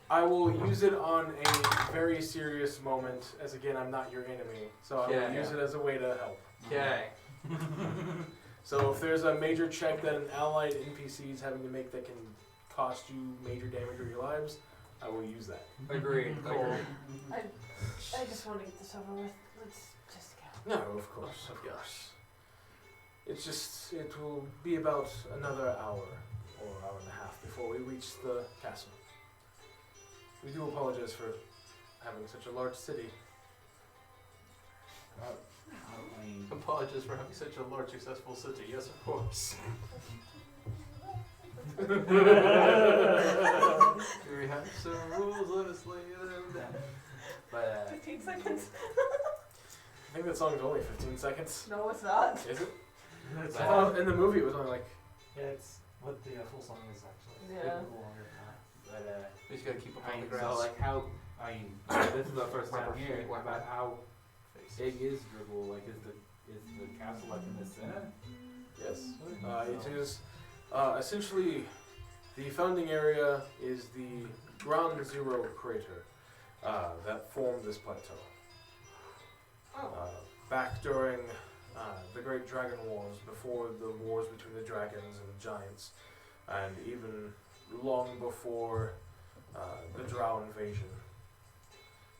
I will use it on a very serious moment, as again, I'm not your enemy. So I will
Yeah,
use
yeah.
it as a way to help.
Okay.
So if there's a major check that an allied NPC is having to make that can cost you major damage or your lives, I will use that.
Agreed. Cool.
I just want to get this over with. Let's just go.
No, of course, of course. It's just, it will be about another hour or hour and a half before we reach the castle. We do apologize for having such a large city.
I mean,
Apologies for having such a large, successful city. Yes, of course. We have some rules, let us lay them down.
but
15 seconds?
I think that song is only 15 seconds.
No, it's not.
Is it?
It's
I thought in the movie it was only like.
Yeah, it's what the full song is actually.
Yeah.
A little longer than that.
but
We just gotta keep up
I
on the
mean,
grass.
so like how I mean, this is our first time
Rubber
here.
feet, what
About how
Face.
big is Dribble? Like, is the castle like in the center?
Yes. It is essentially the founding area is the Ground Zero crater that formed this plateau. Back during the Great Dragon Wars, before the wars between the dragons and giants, and even long before the Drow invasion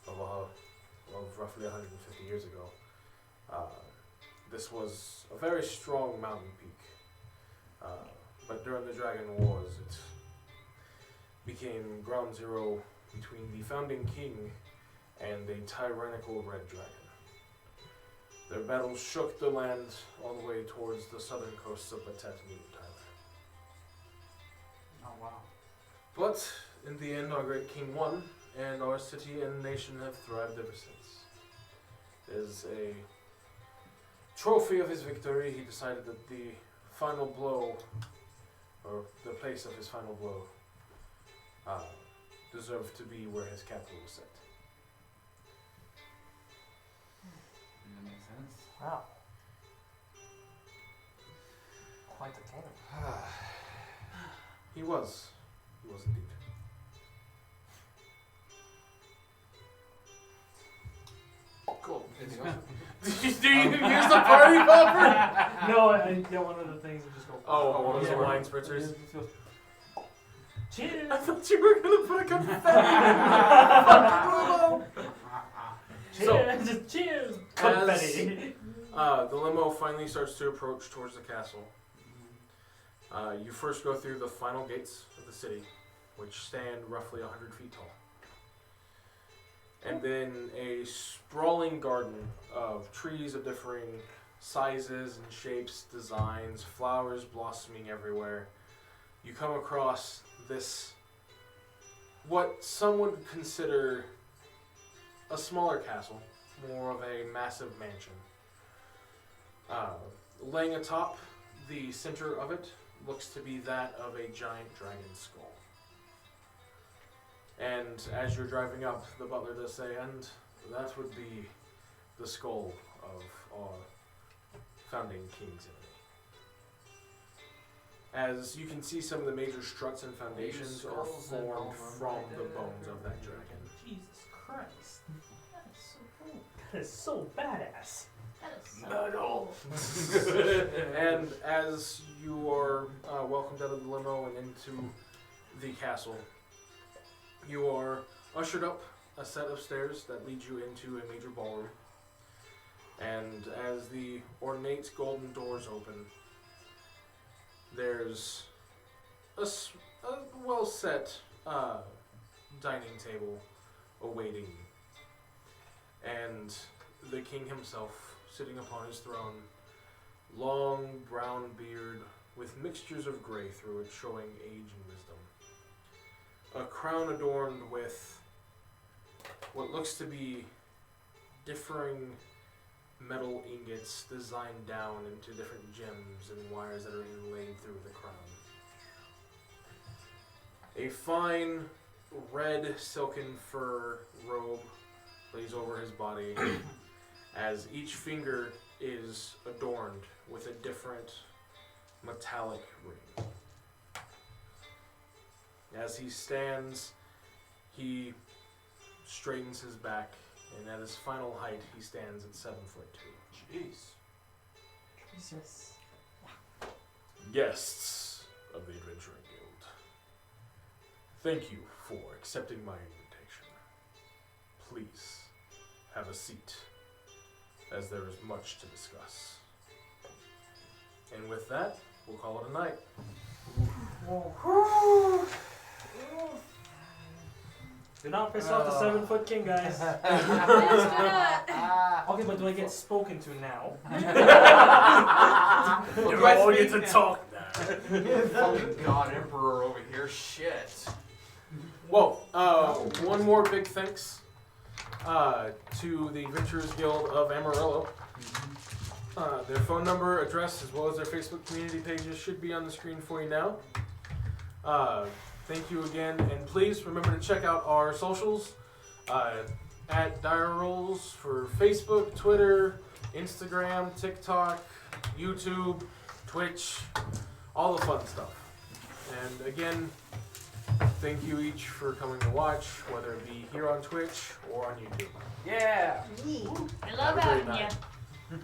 of roughly 150 years ago. This was a very strong mountain peak, but during the Dragon Wars it became ground zero between the founding king and a tyrannical red dragon. Their battles shook the land all the way towards the southern coasts of Batet and Thailand.
Oh wow.
But in the end, our great king won, and our city and nation have thrived ever since. As a trophy of his victory, he decided that the final blow, or the place of his final blow, deserved to be where his capital was set.
That makes sense.
Wow. Quite the king.
He was indeed.
Cool. Anything else?
Do you use the party popper?
No, I get one of the things and just go.
Oh, one of
Yeah.
those wine spritzers.
It just goes, Cheers!
I thought you were gonna put a confetti.
Cheers! Cheers! Confetti!
The limo finally starts to approach towards the castle. You first go through the final gates of the city, which stand roughly 100 feet tall. And then a sprawling garden of trees of differing sizes and shapes, designs, flowers blossoming everywhere. You come across this, what some would consider a smaller castle, more of a massive mansion. Laying atop the center of it looks to be that of a giant dragon skull. And as you're driving up, the butler does say, and that would be the skull of our founding king's enemy. As you can see, some of the major struts and foundations are formed from the bones of that dragon.
Jesus Christ.
That is so cool.
That is so badass.
That is so
Metal.
cool.
And as you are welcomed out of the limo and into the castle, you are ushered up a set of stairs that lead you into a major ballroom. And as the ornate golden doors open, there's a well-set dining table awaiting you. And the king himself sitting upon his throne, long brown beard with mixtures of gray through it, showing age and wisdom. A crown adorned with what looks to be differing metal ingots designed down into different gems and wires that are inlaid through the crown. A fine red silken fur robe lays over his body as each finger is adorned with a different metallic ring. As he stands, he straightens his back, and at his final height, he stands at 7'2".
Jeez.
Jesus.
Guests of the Adventuring Guild, thank you for accepting my invitation. Please have a seat, as there is much to discuss. And with that, we'll call it a night.
Do not piss off the 7-foot king, guys.
Yes, do not.
Okay, but do I get spoken to now?
You all get to talk now.
Fucking God Emperor over here. Shit.
Whoa, one more big thanks to the Adventurers Guild of Amarillo. Their phone number, address, as well as their Facebook community pages should be on the screen for you now. Thank you again, and please remember to check out our socials at Dire Rolls for Facebook, Twitter, Instagram, TikTok, YouTube, Twitch, all the fun stuff. And again, thank you each for coming to watch, whether it be here on Twitch or on YouTube.
Yeah.
I love
Have a great
having
night.
you.